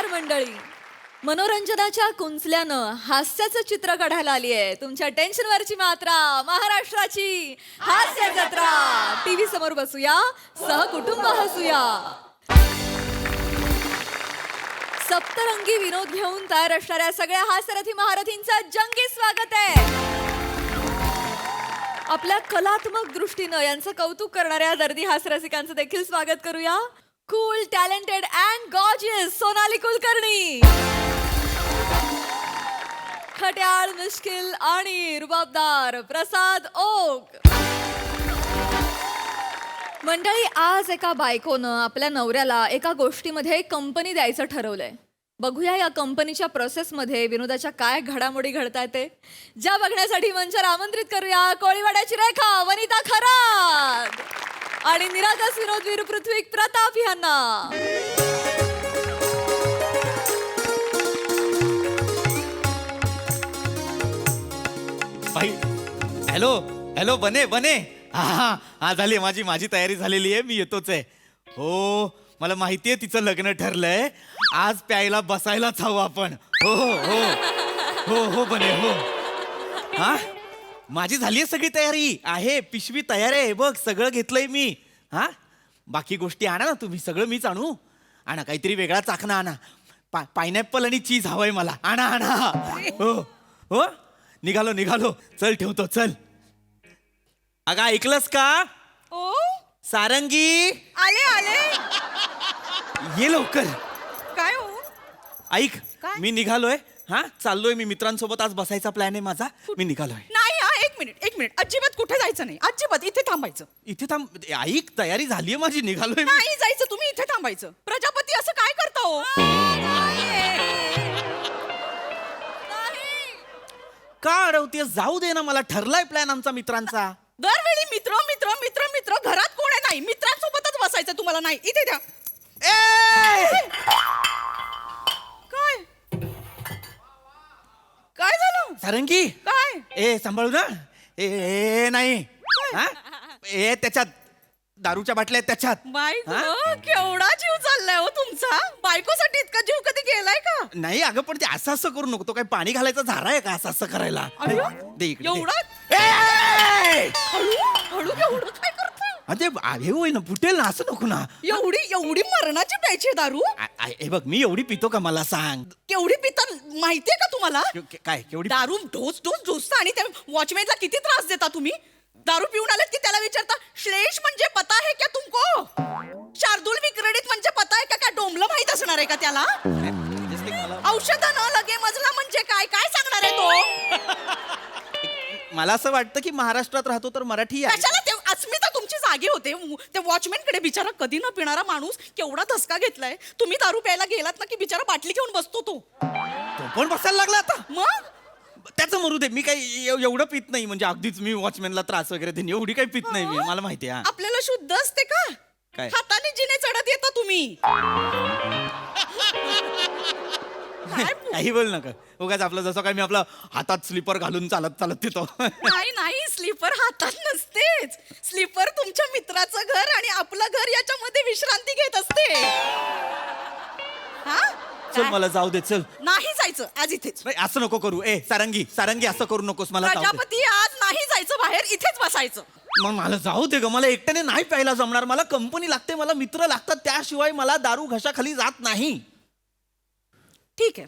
नमस्कार मंडळी. मनोरंजनाच्या कुंचल्यानं हास्याचं चित्र काढायला आली आहे तुमच्या टेन्शनवरची मात्रा महाराष्ट्राची हास्य जत्रा. टीव्ही समोर बसूया, सहकुटुंब हसूया. सप्तरंगी विनोद घेऊन तयार असणाऱ्या सगळ्या हास्यरथी महारथींचं जंगी स्वागत आहे. आपल्या कलात्मक दृष्टीनं यांचं कौतुक करणाऱ्या दर्दी हास्यरसिकांचं देखील स्वागत करूया. Cool, talented and gorgeous Sonali Kulkarni, खट्याळ, मिश्किल आणि रुबाबदार प्रसाद ओक. मंडळी, आज एका बायकोनं आपल्या नवऱ्याला एका गोष्टीमध्ये कंपनी द्यायचं ठरवलंय. बघूया या कंपनीच्या प्रोसेसमध्ये विनोदाच्या काय घडामोडी घडतायत ते. ज्या बघण्यासाठी मंचावर आमंत्रित करूया कोळीवाड्याची रेखा, वनिता खरात आणि निरागस विनोदवीर पृथ्वी प्रताप यांना. हॅलो हॅलो, बने बने. हा हा झाली माझी तयारी झालेली आहे. मी येतोच आहे. हो, मला माहितीये तिचं लग्न ठरलंय. आज प्यायला बसायलाच हवं आपण. हो हो हो हो हो बने हो. हा, माझी झाली आहे सगळी तयारी. आहे पिशवी तयार आहे बघ, सगळं घेतलंय मी. हा, बाकी गोष्टी आणा ना तुम्ही, सगळं मीच आणू. आणा काहीतरी वेगळा चाकणा आणा. पायनॅपल आणि चीज हवंय मला. आणा आणा. हो हो, निघालो निघालो. चल ठेवतो, चल. अगं ऐकलंस का? ओ, सारंगी आले आले. ये लवकर. काय हो? ऐक, काय? मी निघालोय. हा, चाललोय मी. मित्रांसोबत आज बसायचा प्लॅन आहे माझा. मी निघालोय. नाही हा, एक मिनिट. अजिबात कुठे जायचं नाही. अजिबात इथे थांबायचं. इथे थांब. ऐक, तयारी झालीये माझी, निघालोय मी. नाही जायचं, तुम्ही इथे थांबायचं. प्रजापती असं काय करता हो? का अडवते? जाऊ दे ना, मला ठरलाय प्लॅन आमचा मित्रांचा. दरवेळी मित्र मित्र मित्र मित्र. घरात कोण आहे? नाही, मित्रांसोबतच बसायचं तुम्हाला. नाही, इथे द्या. काय काय झालं? सारंगी, काय? ए सांभाळू ना. ए नाही. हा? ए त्याच्यात दारूच्या बाटल्या आहेत त्याच्यात. बायको, हा? केवढा जीव चाललाय हो तुमचा. बायकोसाठी इतका जीव कधी गेलाय का? नाही अगं, पण ते असं असं करू नको. तो काही पाणी घालायचा झारा आहे का असं असं करायला? अयो, दे इकडे, दे. एवढा? ए! हळू हळू, एवढं काय करताय? अरे हे होईल ना, फुटेल ना, असं नको ना. एवढी मरणाची प्यायची दारू? हे बघ, मी एवढी पितो का मला सांग? केवढी पिता माहितीये का तुम्हाला? काय केवढी? दारू ढोस ढोस ढोसता आणि त्या वॉचमॅनला किती त्रास देता तुम्ही. दारू पिऊन आलेत की त्याला विचारता, श्लेष म्हणजे पता है क्या तुमको? शार्दूल विक्रेडित म्हणजे पता है का? काय डोंबलं माहित असणार आहे का त्याला? औषध न लगे मजला म्हणजे काय काय सांगणार आहे तो? मला असं वाटतं की महाराष्ट्रात राहतो तर मराठी आहे. कशाला ते अस्मिता तुमची जागी होते. त्या वॉचमॅन कडे बिचारा कधी न पिणारा माणूस केवढा धसका घेतलाय. तुम्ही दारू प्यायला गेलात ना की बिचारा बाटली घेऊन बसतो तो. तो पण बसायला लागला आता. मग त्याचं मरू दे. मी काही एवढं पित नाही. म्हणजे अगदीच मी वॉचमॅनला त्रास वगैरे देईन एवढी काही पित नाही मी. मला माहिती आहे. आपल्याला शुद्ध असते का? काय? हाताने जिने चढत येता तुम्ही. काही बोल नका उगाच. आपलं जसं काय मी आपलं हातात स्लीपर घालून चालत चालत येतो. नाही, स्लीपर हातात नसतेच. स्लीपर तुमच्या मित्राचं घर आणि आपलं घर याच्यामध्ये विश्रांती घेत असते. हा? चल काय? मला जाऊ दे, चल. नाही जायचं आज इथेच. नाही, असं नको करू. ए सारंगी असं करू नकोस. मला जाऊ दे. प्रजापती, आज नाही जायचं बाहेर, इथेच बसायचं. मग मला जाऊ दे ग. मला एकट्याने नाही प्यायला जमणार. मला कंपनी लागते, मला मित्र लागतात. त्याशिवाय मला दारू घशाखाली जात नाही. ठीक आहे,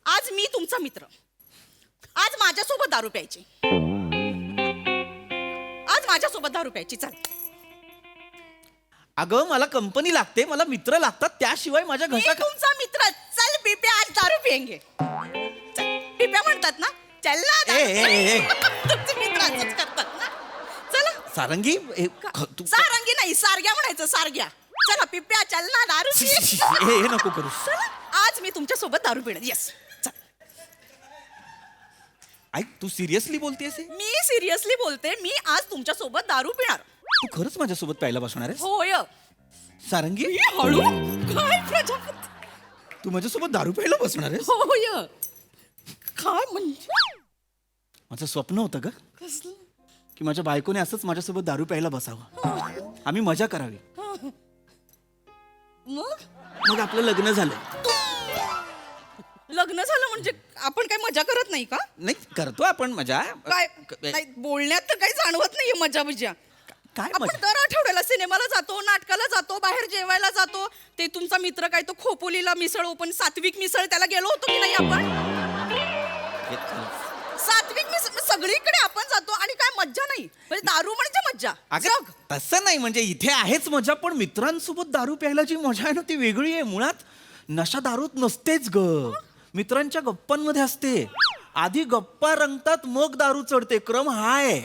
आज मी तुमचा मित्र. आज माझ्यासोबत दारू प्यायची. चल. अगं मला कंपनी लागते, मला मित्र लागतात. त्याशिवाय माझ्या मी घशा. तुमचा मित्र. चल पिप्या, आज दारू पियेंगे. चल, पिप्या म्हणतात ना, चल ना दारू. तुमचे मित्र असंच करतात ना. चला. सारंगी तू सारंगी नाही, सारग्या म्हणायचं, सारग्या. चला पिप्या, चल ना दारू पी. हे नको करू. चला, आज मी तुमच्या सोबत दारू पिणार. येस, चल. ऐक, तू सिरियसली बोलतेस? मी सिरियसली बोलते. मी आज तुमच्या सोबत दारू पिणार. तू खरंच माझ्यासोबत प्यायला बसणार आहेस? होय. सारंगी, हळू. काय प्रजापती? तू माझ्यासोबत दारू प्यायला बसणार आहेस? होय. काय म्हणजे? माझं स्वप्न होतं का कसलं? की माझ्या बायकोने असंच माझ्यासोबत दारू प्यायला बसावं, आम्ही मजा करावी. मग मग आपलं लग्न झालं. लग्न झालं म्हणजे आपण काय मजा करत नाही का? नाही करतो आपण मजा. काय नाही बोलण्यात तर काही जाणवत नाहीये मजा बिजा. काय आपण मजा? दर आठवड्याला सिनेमाला जातो, नाटकाला जातो, बाहेर जेवायला जातो. ते तुमचा मित्र काय तो खोपोलीला मिसळ ओपन सात्विक मिसळ त्याला गेलो होतो की नाही आपण? सात्विक मिसळ सगळीकडे आपण जातो आणि काय मज्जा नाही म्हणजे दारू म्हणजे मज्जा. अगं तसं नाही, म्हणजे इथे आहेच मजा, पण मित्रांसोबत दारू प्यायला जी मजा आहे ना ती वेगळी आहे. मुळात नशा दारूत नसतेच ग, मित्रांच्या गप्पांमध्ये असते. आधी गप्पा रंगतात मग दारू चढते, क्रम हा आहे.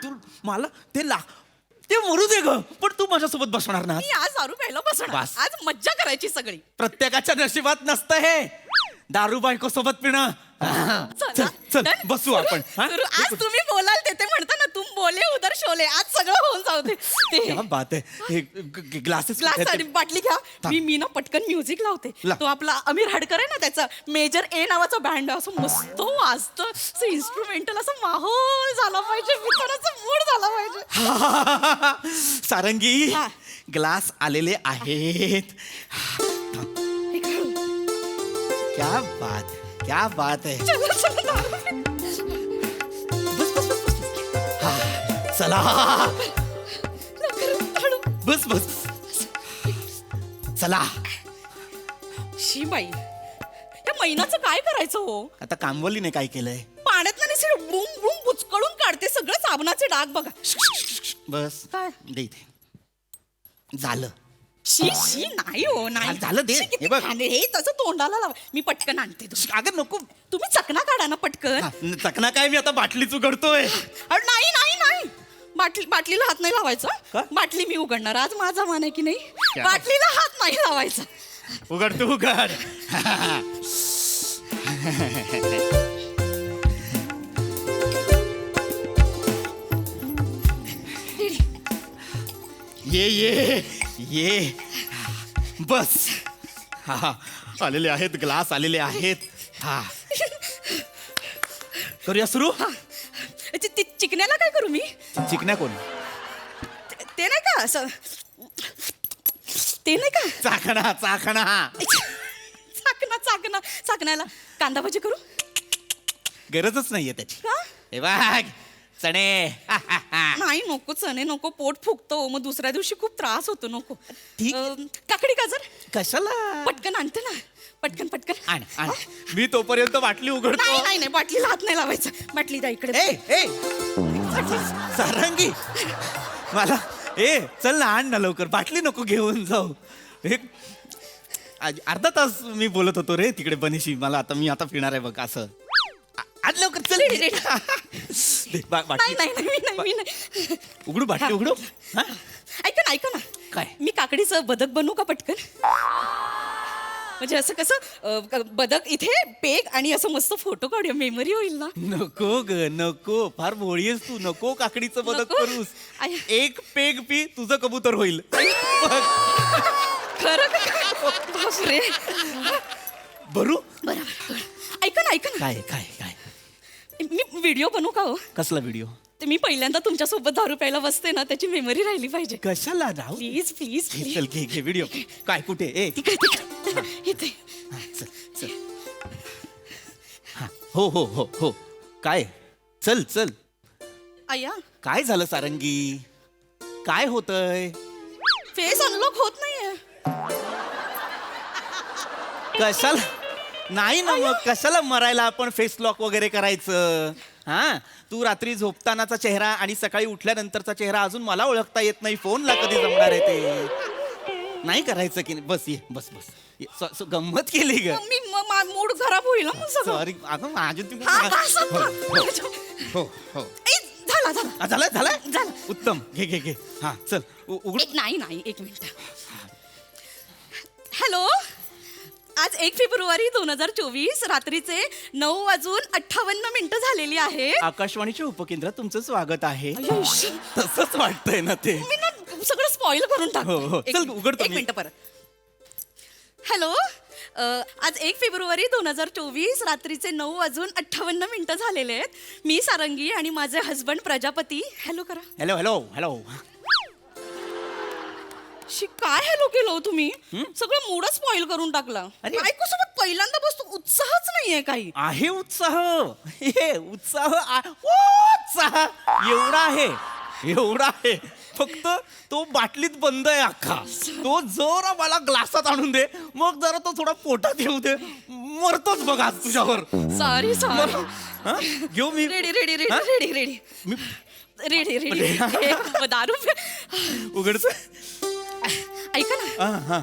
तू मला ते मरू दे ग, पण तू माझ्यासोबत बसणार ना? मी आज दारू प्यायला बसणार, बस. आज मज्जा करायची सगळी. प्रत्येकाच्या नशिबात नसतं हे दारू बायको सोबत पिणं. चल चल Done? बसू आपण. हा? सुरू. आज तुम्ही बोलाल ते म्हणता ना तुम बोले उधर शोले. आज सगळं होऊन जाऊ दे. क्या बात आहे. हे ग्लासेस ग्लास आणि बाटली घ्या. मी ना पटकन म्युझिक लावते. लाव. तो आपला अमीर हडकर आहे ना त्याचा मेजर ए नावाचा बँड असं मस्त वाजतं, असं इन्स्ट्रुमेंटल, असं माहोल झाला पाहिजे, मित्राचा मूड झाला पाहिजे. सारंगी हा. ग्लास आलेले आहेत. क्या बात है. चला, चला. बस बस बस बस. हा, चला हळू. बस बस चला. शी बाई या महिन्याचं काय करायचं हो? आता कामवलीने काय केलंय? पाण्यात ना बुम बुम बुचकळून काढते सगळं साबणाचे डाग बघा. बस काय? दे इथे. झालं. शी शी नाही हो नाही. झालं दे. शी, किती हे बघ. घाण आहे. हे तसं तोंडाला लावा. मी पटकन आणते अगं नको. तुम्ही चकना काढा ना पटकन. हा, चकना काय, मी आता बाटलीच उघडतोय. अरे नाही नाही नाही बाटलीला हात नाही लावायचा. का? बाटली मी उघडणार आज, माझा मान आहे की नाही. क्या? बाटलीला हात नाही लावायचा. उघड तू उघड. ये बस. हा आलेले आहेत ग्लास, आलेले आहेत. हा करूया सुरू. चिकण्याला काय करू मी? चिकण्या कोण? ते नाही का असं, ते नाही का चाकणा चाकणा. चाकण्याला कांदा भाजी करू? गरजच नाहीये त्याची. का? हे बघ चणे. नाही नको चणे नको, पोट फुगतो मग दुसऱ्या दिवशी खूप त्रास होतो. नको. ठीक. काकडी गाजर कशाला? पटकन आणते ना, पटकन आण आण. मी तोपर्यंत बाटली उघडतो. नाही बाटलीला हात नाही लावायचा. बाटली द्या इकडे. ए सारंगी मला चल ना, आण ना लवकर. बाटली नको घेऊन जाऊ. अर्धा तास मी बोलत होतो रे तिकडे बनीशी. मी आता पिणार आहे बघ असं. आज लवकर चल. बाटली नाही नाही. उघडू बाटली उघडू. हा? ऐका ना काय? मी काकडीचं बदक बनवू का पटकन? म्हणजे असं कसं बदक इथे पेग आणि असं मस्त फोटो काढूया, मेमरी होईल ना. नको ग नको, फार भोळी आहेस तू. नको काकडीचं बदक नको? करूस. आय. एक पेग पी, तुझं कबूतर होईल. खरं का? बापरे. भरू. बरोबर. ऐका ना काय काय काय मी व्हिडिओ बनवू का हो? कसला व्हिडिओ? ते मी पहिल्यांदा तुमच्यासोबत दारू प्यायला बसते ना, त्याची मेमरी राहिली पाहिजे. कशाला राहू? प्लीज प्लीज घे, प्लीज. चल घे व्हिडिओ. काय कुठे? इथे. हा, चल हा, हो काय? चल. आया काय झालं सारंगी? काय होतंय? फेस अनलॉक होत नाहीये. कशाला? नाही ना, मग कशाला मरायला आपण फेस लॉक वगैरे करायचं? हा, तू रात्री झोपतानाचा चेहरा आणि सकाळी उठल्यानंतरचा चेहरा अजून मला ओळखता येत नाही. फोनला कधी जमणार आहे ते? नाही करायचं की नाही? बस ये बस. गंमत केली ग. मी मूड खराब होईल ना मग सगळं. सॉरी अगं माझी तुम्ही. हा, बस आता. हो ए, झाला. झालं. उत्तम. घे. हा चल उघड. नाही एक मिनिट. हॅलो, आज 1 फेब्रुवारी 2024 रात्रीचे 9:58 झालेली आहे. आकाशवाणीच्या उपकेंद्रात तुमचं स्वागत आहे. आयुष्य. तसंच वाटतंय ना ते. मी ना सगळं स्पॉइल करून हो. टाकतो. चल, उघडतो एक मी. मिनिट परत. हॅलो, आज 1 फेब्रुवारी 2024 रात्रीचे 9:58 झालेले आहेत. मी सारंगी आणि माझे हस्बंड प्रजापती. हॅलो करा. हॅलो. काय हॅलो केलं हो तुम्ही सगळं मूडच स्पॉइल करून टाकला. अरे. बायकोसोबत पहिल्यांदा बसतो, उत्साहच नाहीये काही. आहे उत्साह. हे उत्साह एवढा आहे, एवढा आहे. फक्त तो बाटलीत बंद आहे अख्खा. तो जरा मला ग्लासात आणून दे, मग जरा तो थोडा पोटात येऊ दे. मरतोच बघ आज तुझ्यावर. Sorry sorry. हा? घेऊ मी. रेडी रेडी रेडी हा? रेडी रेडी मी रेडी रेडी. दारू उघडच. ऐका ना, हा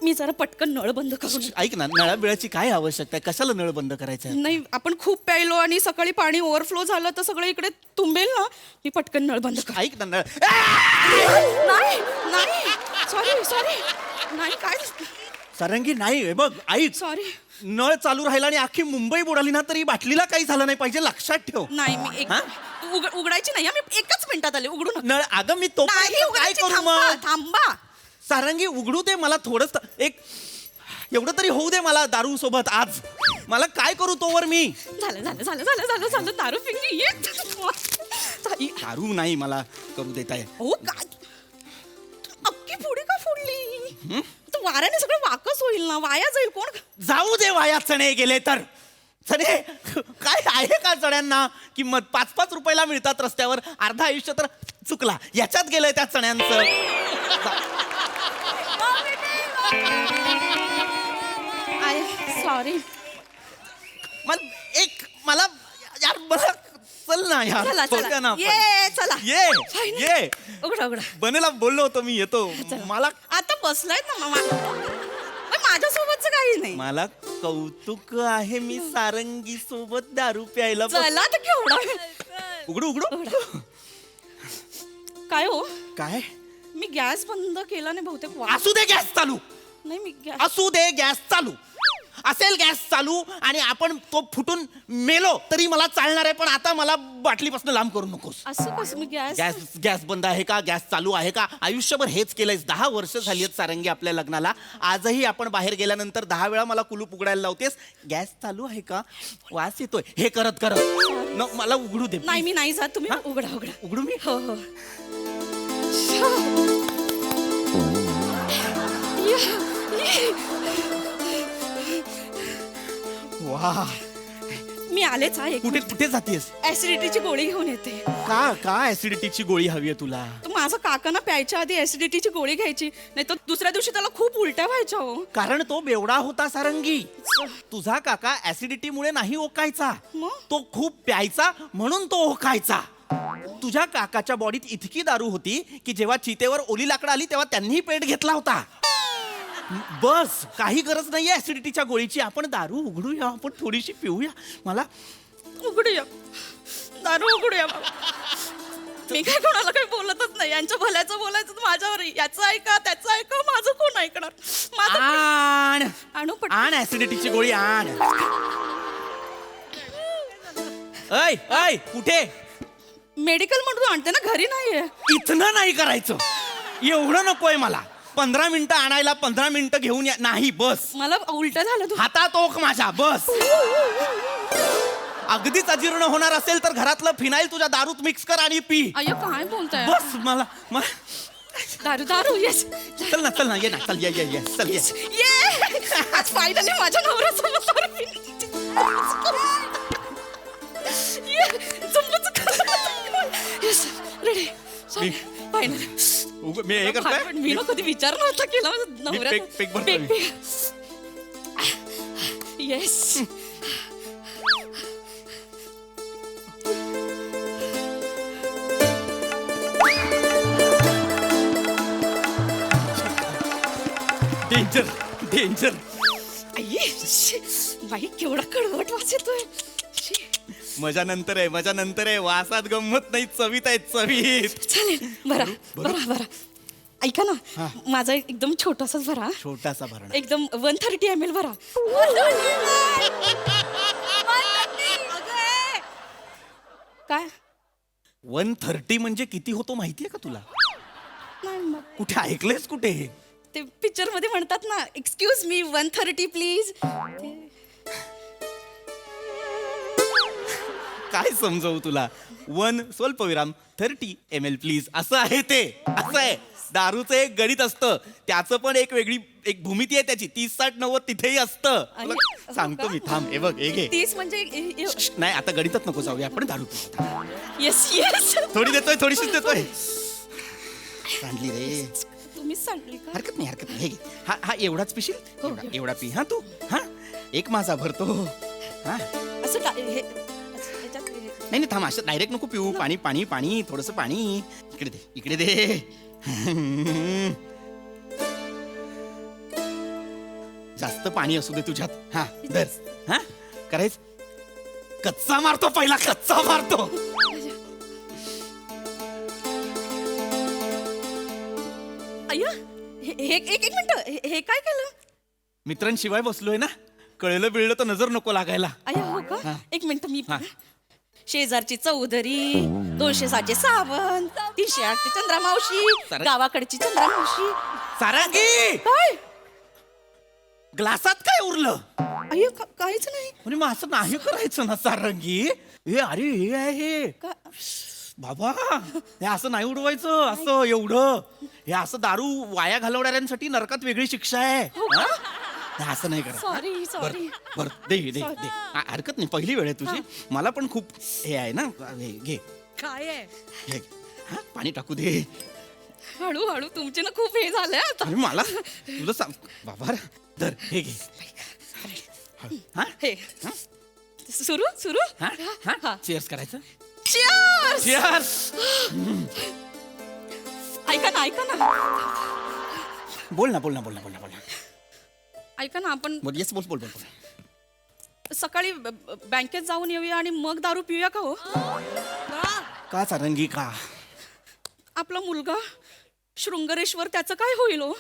मी जरा पटकन नळ बंद करून. ऐक ना, नळा बिळाची काय आवश्यकता आहे? कशाला नळ बंद करायचा आहे? नाही, आपण खूप प्यायलो आणि सकाळी पाणी ओव्हरफ्लो झालं तर सगळं इकडे तुंबेल ना. मी पटकन नळ बंद कर. ऐक ना, नळ. नाही नाही, सॉरी सॉरी. नाही काय सारंगी नाही. हे बघ ऐक, सॉरी. नळ चालू राहिला आणि अख्खी मुंबई बुडाली ना तरी बाटलीला काही झालं नाही पाहिजे, लक्षात ठेव. नाही मी एक हा? उघडायची नाही. मी एकच मिनिटात आले. उघडू नका. नळ अगं मी तो नाही काय उघडायची. करू थांबा मग? थांबा. सारंगी उघडू दे मला थोडस. एक एवढं तरी होऊ दे मला दारू सोबत आज. मला काय करू तोवर मी? झालं झालं झालं झालं झालं झालं. दारू पिली ये. दारू नाही मला करू देत आहे. हो काय अख्खी पुडी का फोडली? तर वाऱ्याने सगळं वाकस होईल ना, वाया जाईल. कोण जाऊ दे वाया चणे गेले तर. चणे काय आहे का चण्यांना किंमत? 5-5 रुपयाला मिळतात रस्त्यावर. अर्धा आयुष्य तर चुकला याच्यात गेलंय त्या चण्यांचं. सॉरी. मला यार मला चल ना यार. चला बघूया ना चला आपण. ये चला. ये Finally. ये. उघडा उघडा. बनेला बोललो होतो मी येतो. मला आता बसलाय ना माझ्यासोबतच काही नाही. मला कौतुक आहे. मी सारंगी सोबत दारू प्यायला चला तर केवढा. उघडू उघडू. काय हो, काय मी गॅस बंद केला नाही बहुतेक. असू दे गॅस चालू. नाही मी गॅस. असू दे गॅस चालू. असेल गॅस चालू आणि आपण तो फुटून मेलो तरी मला चालणार आहे. पण आता मला बाटलीपासून लांब करू नकोस. असं कसं मी गॅस. गॅस बंद आहे का? गॅस चालू आहे का? आयुष्यभर हेच केलंयस. 10 वर्ष झाली आहेत सारंगी आपल्या लग्नाला. आजही आपण बाहेर गेल्यानंतर 10 वेळा मला कुलूप उघडायला लावतेस. गॅस चालू आहे का? वास येतोय. हे करत करत मला उघडू दे. नाही मी नाही जात. तुम्ही उघडा उघडा. उघडू मी. हो हो. वा. मी आलेच आहे. कुठे कुठे जातेस? ऍसिडिटीची गोळी घेऊन येते. का ऍसिडिटीची गोळी हवी आहे तुला? तर माझा काकांना प्यायच्या आधी ऍसिडिटीची गोळी घ्यायची, नाही तर दुसऱ्या दिवशी त्याला खूप उलट्या व्हायच्या. हो कारण तो बेवडा होता सारंगी. तुझा काका ऍसिडिटीमुळे नाही ओकायचा, मग? तो खूप प्यायचा म्हणून तो ओकायचा. तुझ्या काकाच्या बॉडीत इतकी दारू होती की जेव्हा चितेवर ओली लाकडं आली तेव्हा त्यांनी पेट घेतला होता. बस काही गरज नाहीये ऍसिडिटीच्या गोळीची. आपण दारू उघडूया, आपण थोडीशी पिऊया. मला उघडूया दारू उघडूया बाबा. मी काय कोणाला काही बोलतच नाही. यांच्या भल्याचं बोलायचं तर माझ्यावर. याचं ऐका त्याचं ऐका, माझं कोण ऐकणार? माझं आण आणू पट. आण ऍसिडिटीची गोळी आण. ऐ ऐ कुठे? मेडिकल मधून आणते ना, घरी नाहीये. इथनं नाही करायचं. एवढं नकोय मला. 15 मिनिटं आणायला 15 मिनिटं घेऊन या. नाही बस. मला उलट झालं. तू हातात ओक माझ्या. बस. अगदीच अजीर्ण होणार असेल तर घरातलं फिनाईल तुझ्या दारूत मिक्स कर आणि पी. अय्यो काय बोलताय? बस. मला दारू दारू. येस चल ना ये ना. चल ये ये ये चल ये. ये आज फायनली माझ्या नवऱ्यासोबत दारू पिली. Yes ready. फायनली. मी हे करतोय. मी ना कधी विचार नव्हता केला नवऱ्या. पेक भरतोय. येस. Danger danger. बाई केवढा कडवट वास येतोय. मजा नंतर आहे, मजा नंतर आहे. वासात गंमत नाही, चवीत आहे चवीत. चालेल. बरा बरा बरा. ऐका ना, माझा एकदम छोटासाच भरा. छोटासा भरणा. एकदम 130 ml भरा. काय 130 म्हणजे किती होतो माहितीये का तुला? नाही मग कुठे ऐकलेस कुठे हे? ते पिक्चर मध्ये म्हणतात ना, एक्सक्यूज मी 130 प्लीज. काय समजवू तुला? 1 स्वल्पविराम 30 ml प्लीज असं आहे ते. असं आहे. दारूचं एक गणित असतं, त्याचं पण एक भूमिती आहे त्याची. 30, 60, 90 तिथेही असतं. तुला हो सांगतो मी, थांब. हे बघ, हे घे. 30 म्हणजे नाही, आता गणितच नको जाऊया, आपण दारू पिऊ. येस येस थोडी देतोय, थोडीशीच देतोय. सांडली रे. तुम्हीच सांगली का? हरकत नाही. हे घे. हा एवढाच पिशील? एवढा पी हा तू. हा एक माझा भरतो. हा असं ह्याच्यात नाही थांब, असं डायरेक्ट नको पिऊ. पाणी थोडस पाणी. इकडे दे. जास्त पाणी असू दे तुझ्यात. हा धर. हा करायचं. कच्चा मारतो पहिला, कच्चा मारतो. अय्या एक मिनिट, हे काय केलं? मित्रांशिवाय बसलोय ना, कळलं बिळलं तर नजर नको लागायला. अय्या हो का? हा. एक मिनिट मी हा. शेजारची चौधरी, 206 सावंत, 308 चंद्रामावशी, सारं- गावाकडची चंद्रामावशी. सारंगी, काय? ग्लासात काय उरलं? अय्या काहीच नाही. म्हणजे मग असं नाही करायचं ना सारंगी. हे अरे हे आहे का- बाबा, हे असं नाही उडवायचं. असं एवढं हे असं दारू वाया घालवणाऱ्यांसाठी नरकात वेगळी शिक्षा आहे. हा? हे असं नाही करा. सॉरी. बर दे. हरकत नाही, पहिली वेळ आहे तुझी. मला पण खूप हे आहे ना. हे घे. काय आहे? हे हा, पाणी टाकू दे. हळूहळू तुमचे ना खूप हे झालंय आता. अरे मला तुला सांग बाबा. धर हे घे. हा हे सुरू हा हा चेअर्स करायचं. Cheers! चेअर्स. ऐका ना बोल ना. ऐका ना, आपण बोल. येस बोल. सकाळी बँकेत जाऊन येऊया आणि मग दारू पिऊया का हो? का सारंगी का? आपला मुलगा शृंगरेश्वर, त्याचं काय होईल हो?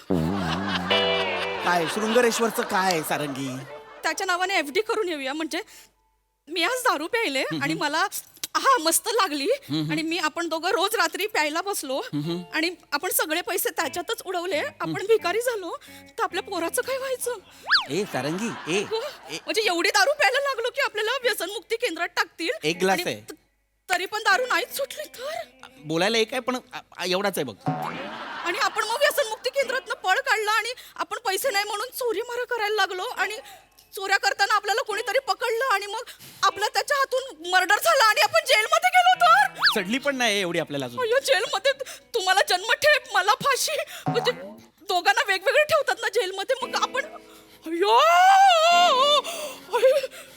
काय शृंगरेश्वरचं काय सारंगी? त्याच्या नावाने FD करून येऊया. म्हणजे मी आज दारू प्यायले आणि मला मस्त लागली आणि आपण दोघं रोज रात्री प्यायला बसलो आणि आपण सगळे पैसे त्याच्यातच उडवले. आपण भिकारी झालो तर आपल्या पोराचं काय व्हायचं? ए सारंगी ए म्हणजे एवढी दारू प्यायला लागलो की आपल्याला व्यसनमुक्ती केंद्रात टाकतील. एक ग्लास आणि आहे. तरी पण दारू नाहीच सुटली तर. बोलायला एक आहे पण एवढाच आहे बघ. आणि आपण मग व्यसनमुक्ती केंद्रातनं पळ काढला आणि आपण पैसे नाही म्हणून चोरी मारा करायला लागलो आणि चोऱ्या करताना आपल्याला कोणीतरी पकडलं आणि मग आपलं त्याच्या हातून मर्डर झाला आणि आपण जेलमध्ये गेलो तर. चढली पण नाही एवढी आपल्याला अजून. अय्यो, जेलमध्ये तुम्हाला जन्मठेप, मला फाशी. म्हणजे दोघांना वेगवेगळे ठेवतात ना जेलमध्ये. मग आपण अय्यो,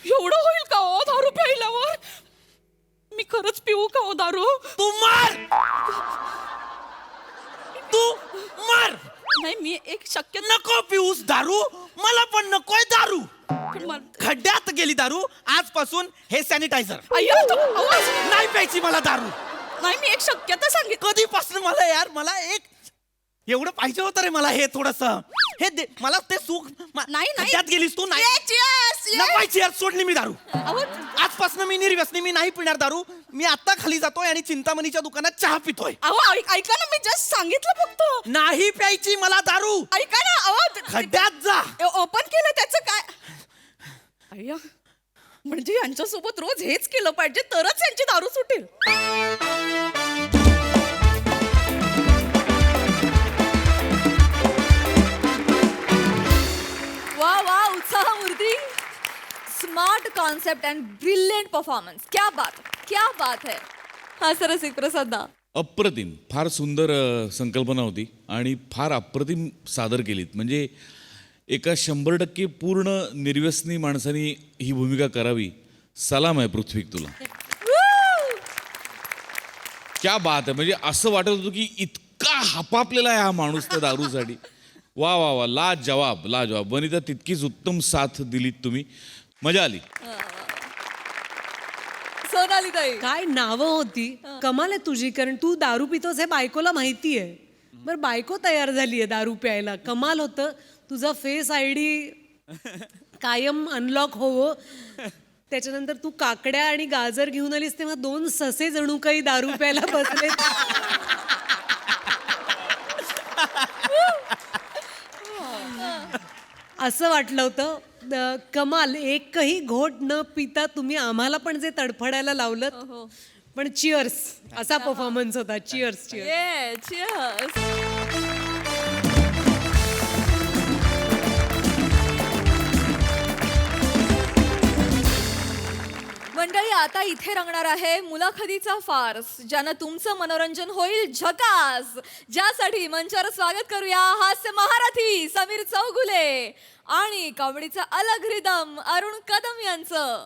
एवढं होईल का हो दारू प्यायल्यावर? मी खरंच पिऊ का हो दारू? तू मार. नाही, मी एक शक्य नको पिऊस दारू. मला पण नकोय दारू. पण मला- खड्ड्यात गेली दारू. आजपासून हे सॅनिटायझर. अय्यो, आवाज. नाही प्यायची मला दारू. नाही, मी एक शक्यता सांगितलं. कधीपासून मला यार मला एक एवढं पाहिजे होतं रे मला. हे थोडस हे दे मला. ते सुख नाही. खड्ड्यात गेलीस तू. नाही नको चेअर. सोडली मी दारू. आजपासून मी निर्व्यसनी. मी नाही पिणार दारू. मी आता खाली जातोय आणि चिंतामणीच्या दुकानात चहा पितोय. ऐका ना, मी जस्ट सांगितलं फक्त. नाही प्यायची मला दारू. ऐका ना, खड्ड्यात जा. ओपन केलं त्याचं काय? अय्या, म्हणजे यांच्यासोबत रोज हेच केलं पाहिजे तरच यांची दारू सुटेल. वा उत्साह मूर्ती. Smart concept and brilliant performance. क्या बात है. हा सरसिक प्रसाद दा. अप्रतिम. फार सुंदर संकल्पना होती आणि फार अप्रतिम सादर केलीत. म्हणजे एका 100% पूर्ण निर्व्यसनी माणसाने ही भूमिका करावी. सलाम आहे पृथ्वीक तुला. क्या बात आहे. म्हणजे असं वाटत होतं की इतका हपापलेला आहे हा माणूस त्या दारूसाठी. वा लाजवाब. वनिता, तितकीच उत्तम साथ दिलीत तुम्ही. मजा आली. सोनाली ताई. काय नावं होती. कमाल आहे तुझी, कारण तू दारू पितोस हे बायकोला माहिती आहे. बरं, बायको तयार झाली आहे दारू प्यायला. कमाल होतं. तुझा फेस ID कायम अनलॉक होवो. त्याच्यानंतर तू काकड्या आणि गाजर घेऊन आलीस तेव्हा 2 ससे जणू काही दारू प्यायला बसले. असं वाटलं होतं. कमाल. एकही घोट न पिता तुम्ही आम्हाला पण जे तडफडायला लावलं. पण चिअर्स. असा परफॉर्मन्स होता. चिअर्स. Cheers. आता इथे रंगणार आहे मुलाखतीचा फार्स, ज्यानं तुमचं मनोरंजन होईल झकास. ज्यासाठी मंचावर स्वागत करूया हास्य महारथी समीर चौगुले आणि कॉमेडीचा अलग रिदम अरुण कदम यांचं.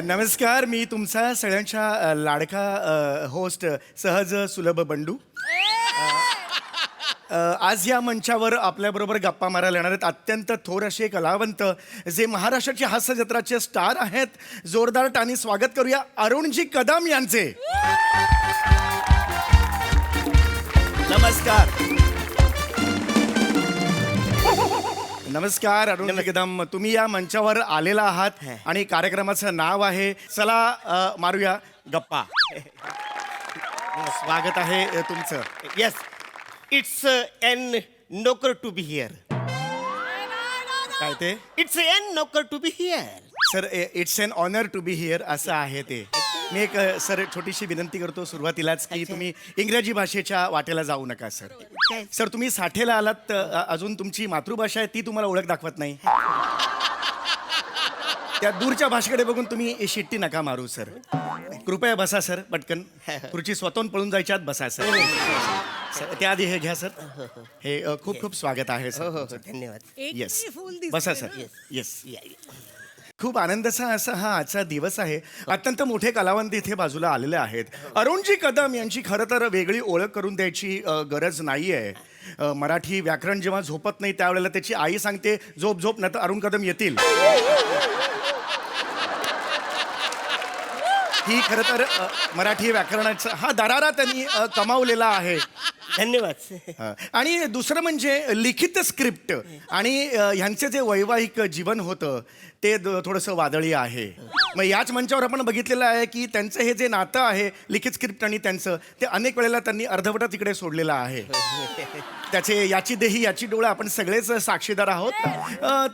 नमस्कार, मी तुमचा सगळ्यांच्या लाडका होस्ट सहज सुलभ बंडू. आज या मंचावर आपल्याबरोबर गप्पा मारायला येणार आहेत अत्यंत थोर असे कलावंत जे महाराष्ट्राची हास्य जत्राचे स्टार आहेत. जोरदार टाणी स्वागत करूया अरुणजी कदम यांचे. नमस्कार. नमस्कार अरुण कदम, तुम्ही या मंचावर आलेला आहात आणि कार्यक्रमाचं नाव आहे चला मारूया गप्पा. स्वागत आहे तुमचं. Yes, it's an knocker to be here. काय ते It's an knocker to be here. Sir, it's an honour to be here असं आहे ते. मी एक सर छोटीशी विनंती करतो सुरुवातीलाच की तुम्ही इंग्रजी भाषेच्या वाटेला जाऊ नका सर. सर, तुम्ही साठेला आलात तर अजून तुमची मातृभाषा आहे ती तुम्हाला ओळख दाखवत नाही. त्या दूरच्या भाषेकडे बघून तुम्ही शिट्टी नका मारू सर. कृपया बसा सर, पटकन. खुर्ची स्वतःहून पळून जायच्या आत बसा सर. त्याआधी हे घ्या सर. हे खूप खूप स्वागत आहे हो हो सर. हो, धन्यवाद. येस, फुल दिसतंय बसा ना. सर. येस. खूप आनंदाचा असा हा आजचा दिवस आहे. अत्यंत मोठे कलावंत इथे बाजूला आलेले आहेत. अरुणजी कदम यांची खरं तर वेगळी ओळख करून द्यायची गरज नाही आहे. मराठी व्याकरण जेव्हा झोपत नाही त्यावेळेला त्याची आई सांगते झोप झोप, नाही तर अरुण कदम येतील. ही खरं तर मराठी व्याकरणाचा हा दरारा त्यांनी कमावलेला आहे. धन्यवाद. आणि दुसरं म्हणजे लिखित स्क्रिप्ट आणि ह्यांचे जे वैवाहिक जीवन होतं ते थोडंसं वादळी आहे. मग याच मंचावर आपण बघितलेलं आहे की त्यांचं हे जे नातं आहे लिखित स्क्रिप्ट आणि त्यांचं ते अनेक वेळेला त्यांनी अर्धवटा तिकडे सोडलेलं आहे. त्याचे याची देही याची डोळा आपण सगळेच साक्षीदार आहोत.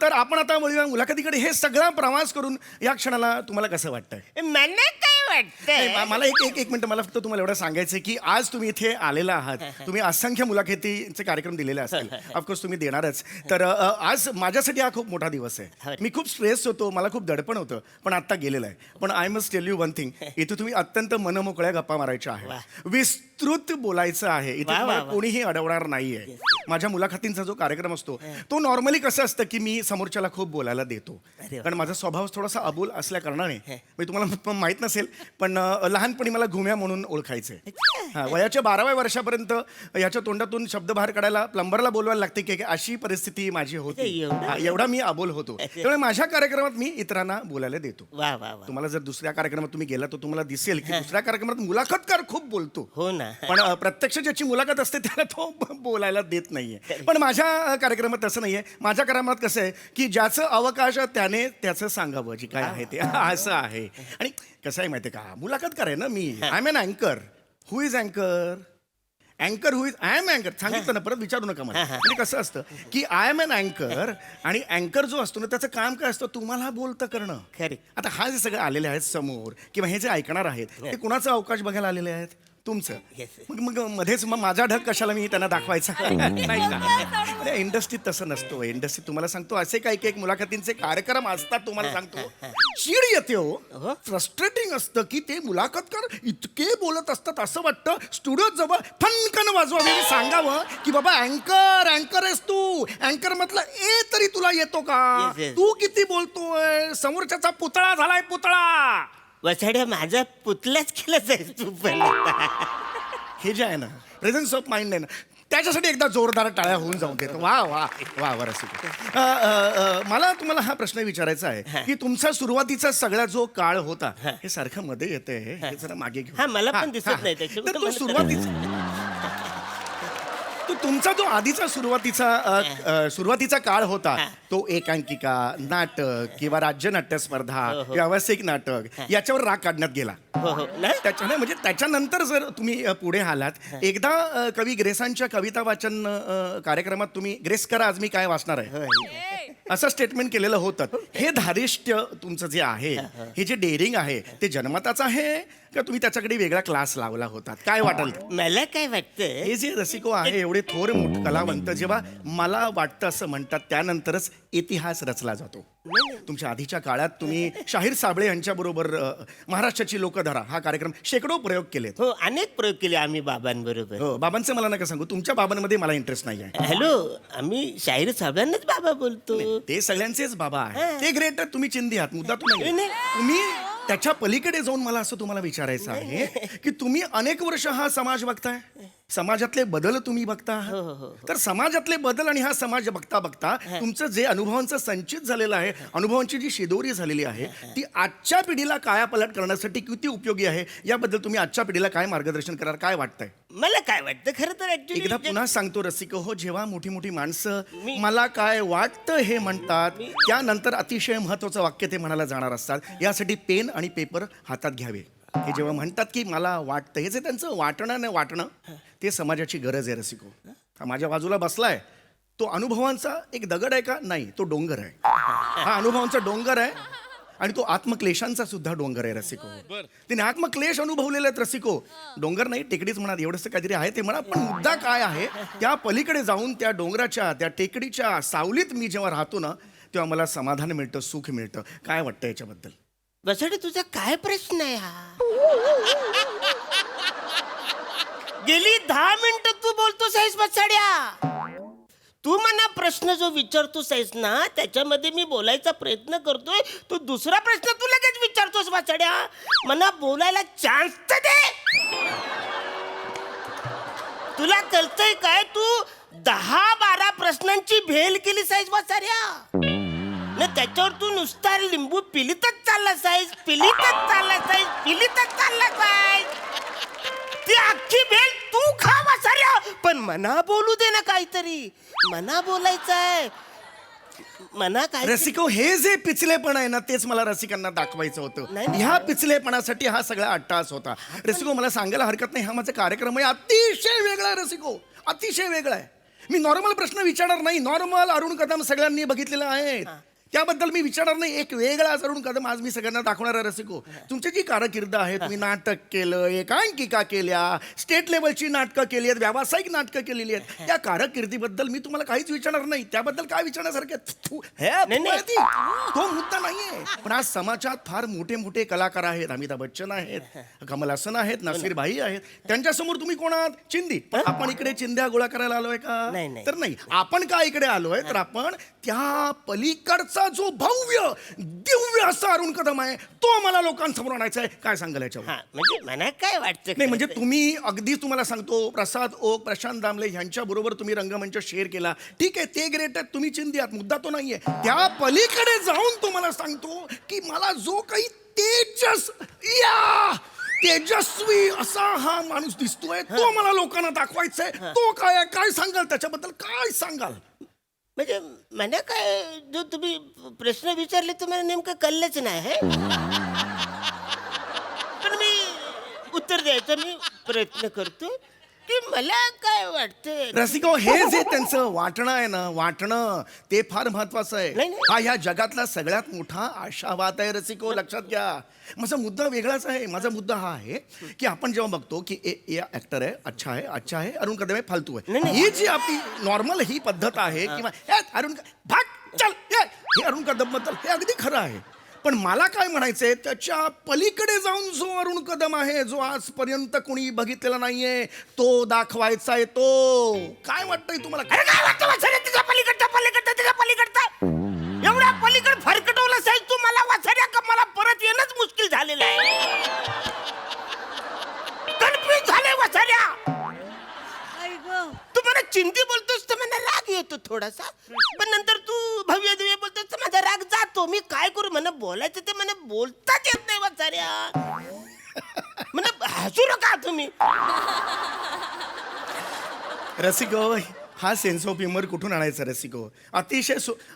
तर आपण आता वळूया मुलाखतीकडे. हे सगळा प्रवास करून या क्षणाला तुम्हाला कसं वाटतंय? मला काय नाही, वाटतंय? मला एक मिनिट, मला फक्त तुम्हाला एवढं सांगायचं की आज तुम्ही इथे आलेला आहात. तुम्ही असंख्य मुलाखतीचे कार्यक्रम दिलेले असतील, ऑफकोर्स तुम्ही देणारच. तर आज माझ्यासाठी हा खूप मोठा दिवस आहे. मी खूप स्ट्रेस होतो, मला खूप दडपण होतं, पण आत्ता गेलेलं आहे. पण I must tell you one thing, इथे तुम्ही अत्यंत मनमोकळ्या गप्पा मारायच्या आहे, विस्तृत बोलायचं आहे. इथे वा, तुम्हाला वा. कोणीही अडवणार नाहीये. माझ्या मुलाखतींचा जो कार्यक्रम असतो तो नॉर्मली कसं असतं की मी समोरच्याला खूप बोलायला देतो, अरे वा. कारण माझा स्वभाव थोडासा अबोल असल्या कारणाने. मी तुम्हाला माहित नसेल पण लहानपणी मला घुम्या म्हणून ओळखायचे. वयाच्या 12व्या वर्षापर्यंत याच्या तोंडातून शब्द बाहेर काढायला प्लंबरला बोलवायला लागते की अशी परिस्थिती माझी होती. एवढं? एवढा मी अबोल होतो. त्यामुळे माझ्या कार्यक्रमात मी इतरांना बोलायला देतो. वा वा वा. तुम्हाला जर दुसऱ्या कार्यक्रमात तुम्ही गेला तर तुम्हाला दिसेल की दुसऱ्या कार्यक्रमात मुलाखतकार खूप बोलतो, हो ना. पण प्रत्यक्ष ज्याची मुलाखत असते त्याला तो बोलायला देत नाहीये. पण माझ्या कार्यक्रमात तसं नाहीये. माझ्या कार्यक्रमात कसं आहे की ज्याचं अवकाश त्याने त्याचं सांगावं जे काय आहे ते असं आहे. आणि कसं आहे माहिती आहे का, मुलाखतकार आहे ना मी. आय एम एन अँकर. हु इज अँकर? अँकर हु इज आय एम अँकर. सांगितलं ना, परत विचारू नका मला. म्हणजे कसं असतं की आय एम एन अँकर आणि अँकर जो असतो ना त्याचं काम काय असतं, तुम्हाला बोलतं करणं. खरे. आता हा जे सगळे आलेले आहेत समोर किंवा हे जे ऐकणार आहेत ते कुणाचा अवकाश बघायला आलेले आहेत? तुमचं. Yes. मग मध्येच मग माझा ढग कशाला मी त्यांना दाखवायचा नाही का? इंडस्ट्रीत तसं नसतो. इंडस्ट्रीत तुम्हाला सांगतो असे काही काही मुलाखतींचे कार्यक्रम असतात, तुम्हाला सांगतो चीड येते हो. फ्रस्ट्रेटिंग असतं की ते मुलाखतकार इतके बोलत असतात असं वाटतं स्टुडिओत जवळ फनकन वाजवावे, सांगावं की बाबा अँकर अँकर आहेस तू. अँकर म्हटलं ए तरी तुला येतो का? Yes, yes. तू किती बोलतोय? समोरच्याचा पुतळा झालाय पुतळा. वसाड्या माझा पुतलाच केला जाईल तू पण. हे जे आहे ना प्रेझन्स ऑफ माइंड आहे ना, त्याच्यासाठी एकदा जोरदार टाळ्या होऊन जाऊन देतो. वा वा वा वा रसिक. मला तुम्हाला हा प्रश्न विचारायचा आहे की तुमचा सुरुवातीचा सगळा जो काळ होता हे सारखं मध्ये येते, हे जरा मागे घेऊ. हा, मला पण दिसत नाही त्याच्यामुळे तर तो मला तुमचा जो आधीचा सुरुवातीचा काळ होता तो एकांकिका, नाटक किंवा राज्य नाट्य स्पर्धा, व्यावसायिक नाटक याच्यावर राग काढण्यात गेला. हो हो ना. त्याच्याने म्हणजे त्याच्यानंतर जर तुम्ही पुढे आलात, एकदा कवी ग्रेसांच्या कविता वाचन कार्यक्रमात तुम्ही ग्रेस करा आज मी काय वाचणार आहे, असं स्टेटमेंट केलेलं होतं. हे धारिष्ट्य तुमचं जे आहे, हे जे डेअरिंग आहे, ते जन्मताच आहे का तुम्ही त्याच्याकडे वेगळा क्लास लावला होता? काय वाटेल? मला काय वाटतं हे जे रसिको आहे, एवढे थोर मोठे कलावंत जेव्हा मला वाटतं असं म्हणतात, त्यानंतरच इतिहास रचला जातो. तुमच्या आधीच्या काळात तुम्ही शाहीर साबळे यांच्याबरोबर महाराष्ट्राची लोकधारा हा कार्यक्रम शेकडो प्रयोग केलेत. हो अनेक प्रयोग केले आम्ही बाबांबरोबर. हो, बाबांचं मला नका सांगू, तुमच्या बाबांमध्ये मला इंटरेस्ट नाही आहे. हॅलो आम्ही शाहीर साहेबांनाच बाबा बोलतो. ते सगळ्यांचेच बाबा आहे, ते ग्रेट. तुम्ही चिंधी आहात, मुद्दा तुम्ही नाही. तुम्ही त्याच्या पलीकडे जाऊन मला असं तुम्हाला विचारायचं आहे की तुम्ही अनेक वर्ष हा समाज बघताय, समाजातले बदल तुम्ही बघता आहात. तर समाजातले बदल आणि हा समाज बघता बघता तुमचं जे अनुभवांचं संचित झालेलं आहे, अनुभवांची जी शिदोरी झालेली आहे, ती आजच्या पिढीला कायापालट करण्यासाठी किती उपयोगी आहे, याबद्दल तुम्ही आजच्या पिढीला काय मार्गदर्शन कराल, काय वाटतंय? मला काय वाटतं खरं तर actually एकदा पुन्हा सांगतो रसिको हो, जेव्हा मोठी मोठी माणसं मला काय वाटतं हे म्हणतात, त्यानंतर अतिशय महत्वाचं वाक्य ते म्हणायला जाणार असतात. यासाठी पेन आणि पेपर हातात घ्यावे. हे जेव्हा म्हणतात की मला वाटतं, हे जे त्यांचं वाटणं नाही वाटणं, ते समाजाची गरज आहे रसिको. हा माझ्या बाजूला बसलाय, तो अनुभवांचा एक दगड आहे का? नाही, तो डोंगर आहे. हा अनुभवांचा डोंगर आहे आणि तो आत्मक्लेशांचा सुद्धा डोंगर आहे रसिको. तिने आत्मक्लेश अनुभवलेले आहेत रसिको. डोंगर नाही, टेकडीच म्हणा, एवढंच काहीतरी आहे ते म्हणा. पण मुद्दा काय आहे, त्या पलीकडे जाऊन त्या डोंगराच्या, त्या टेकडीच्या सावलीत मी जेव्हा राहतो ना, तेव्हा मला समाधान मिळतं, सुख मिळतं. काय वाटतं याच्याबद्दल? बसाडे तुझा काय प्रश्न आहे हा? गेली 10 मिनिटं तू बोलतोस आहेस बसाड्या. तू मला प्रश्न जो विचारतोस आहेस ना, त्याच्यामध्ये मी बोलायचा प्रयत्न करतोय, तू दुसरा प्रश्न तू लगेच विचारतोस बसाड्या. मला बोलायला चान्स तर दे. तुला कळतंय काय, तू 10-12 प्रश्नांची भेल केलीस आहेस बसाड्या. ना त्याच्यावर तू नुसता लिंबू पिलीतच चाललास आहेस, पिलीतच चाललास आहेस, पिलीतच चाललास आहेस. ती अख्खी भेल तू खा वासाऱ्या, पण मना बोलू दे ना काहीतरी. मना बोलायचंय, मना काय. रसिको, हे जे पिचलेपण आहे ना, तेच मला रसिकांना दाखवायचं होतं. नाही. ह्या पिचलेपणासाठी हा सगळा अट्टास होता. रसिको, मला सांगायला हरकत नाही, हा माझा कार्यक्रम आहे, अतिशय वेगळा आहे रसिको, अतिशय वेगळा आहे. मी नॉर्मल प्रश्न विचारणार नाही. नॉर्मल अरुण कदम सगळ्यांनी बघितलेलं आहे, त्याबद्दल मी विचारणार नाही. एक वेगळा अरुण कदम आज मी सगळ्यांना दाखवणार आहे रसिको. तुमची जी कारकीर्द आहे, तुम्ही नाटक केलं, एकांकिका केल्या, स्टेट लेवलची नाटकं केली आहेत, व्यावसायिक नाटकं केलेली आहेत, त्या कारकिर्दीबद्दल मी तुम्हाला काहीच विचारणार नाही. त्याबद्दल काय विचारण्यासारखं तो मुद्दा नाहीये. पण आज समाजात फार मोठे मोठे कलाकार आहेत, अमिताभ बच्चन आहेत, कमल हसन आहेत, नसीर भाई आहेत, त्यांच्यासमोर तुम्ही कोण आहात? चिंदी. पण आपण इकडे चिंध्या गोळा करायला आलोय का? नाही. तर नाही. आपण का इकडे आलोय, तर आपण त्या पलीकडचा जो भव्य दिव्य असा अरुण कदम आहे, तो मला लोकांसमोर आणायचा आहे. काय सांगाल याच्यावर? म्हणजे मला काय वाटतं नाही, म्हणजे तुम्ही अगदीच, तुम्हाला सांगतो, प्रसाद ओक, प्रशांत दामले यांच्या बरोबर तुम्ही रंगमंच शेअर केला, ठीक आहे, ते ग्रेट आहेत, तुम्ही चिंदी आहात, मुद्दा तो नाहीये. त्या पलीकडे जाऊन तुम्हाला सांगतो की मला जो काही तेजस्वी असा हा माणूस दिसतोय, तो मला लोकांना दाखवायचा आहे. तो काय आहे, काय सांगाल त्याच्याबद्दल, काय सांगाल? म्हणजे मला काय, जो तुम्ही प्रश्न विचारले तो मला नेमकं कळलंच नाही. पण मी उत्तर द्यायचा मी प्रयत्न करतो की मला काय वाटतं. रसिको, हे जे त्यांचं वाटणं आहे ना, वाटणं ते फार महत्वाचं आहे. नाही. हा ह्या जगातला सगळ्यात मोठा आशावाद आहे रसिको, लक्षात घ्या. माझा मुद्दा वेगळाच आहे. माझा मुद्दा हा आहे की आपण जेव्हा बघतो की ऍक्टर आहे, अच्छा आहे, अरुण कदम आहे, फालतू आहे, ही जी आपली नॉर्मल ही पद्धत आहे किंवा अरुण भाग चल, हे अरुण कदम बद्दल हे अगदी खरं आहे. पण मला काय म्हणायचंय, त्याच्या पलीकडे जाऊन जो अरुण कदम आहे, जो आजपर्यंत कोणी बघितलेला नाहीये, तो दाखवायचा आहे. तो काय वाटतंय तुम्हाला? अरे काय वाटतं वाचाऱ्या, तुझ्या पलीकडचा एवढा पलीकड फरकटवलं साहेब तू मला वाचाऱ्या, का मला परत येणंच मुश्किल झालेलं आहे. कन्फ्युज झाले वाचाऱ्या. तू मला चिंदी बोलतोस तर मला राग येतो थोडासा, पण नंतर तू भव्य दिव्य बोलतोस तर माझा राग जातो. मी काय करू, मला बोलायचं ते मला बोलताच येत नाही वाचाऱ्या. म्हणजे हसू नका तुम्ही. रसिको, हा सेन्स ऑफ ह्युमर कुठून आणायचा रसिको?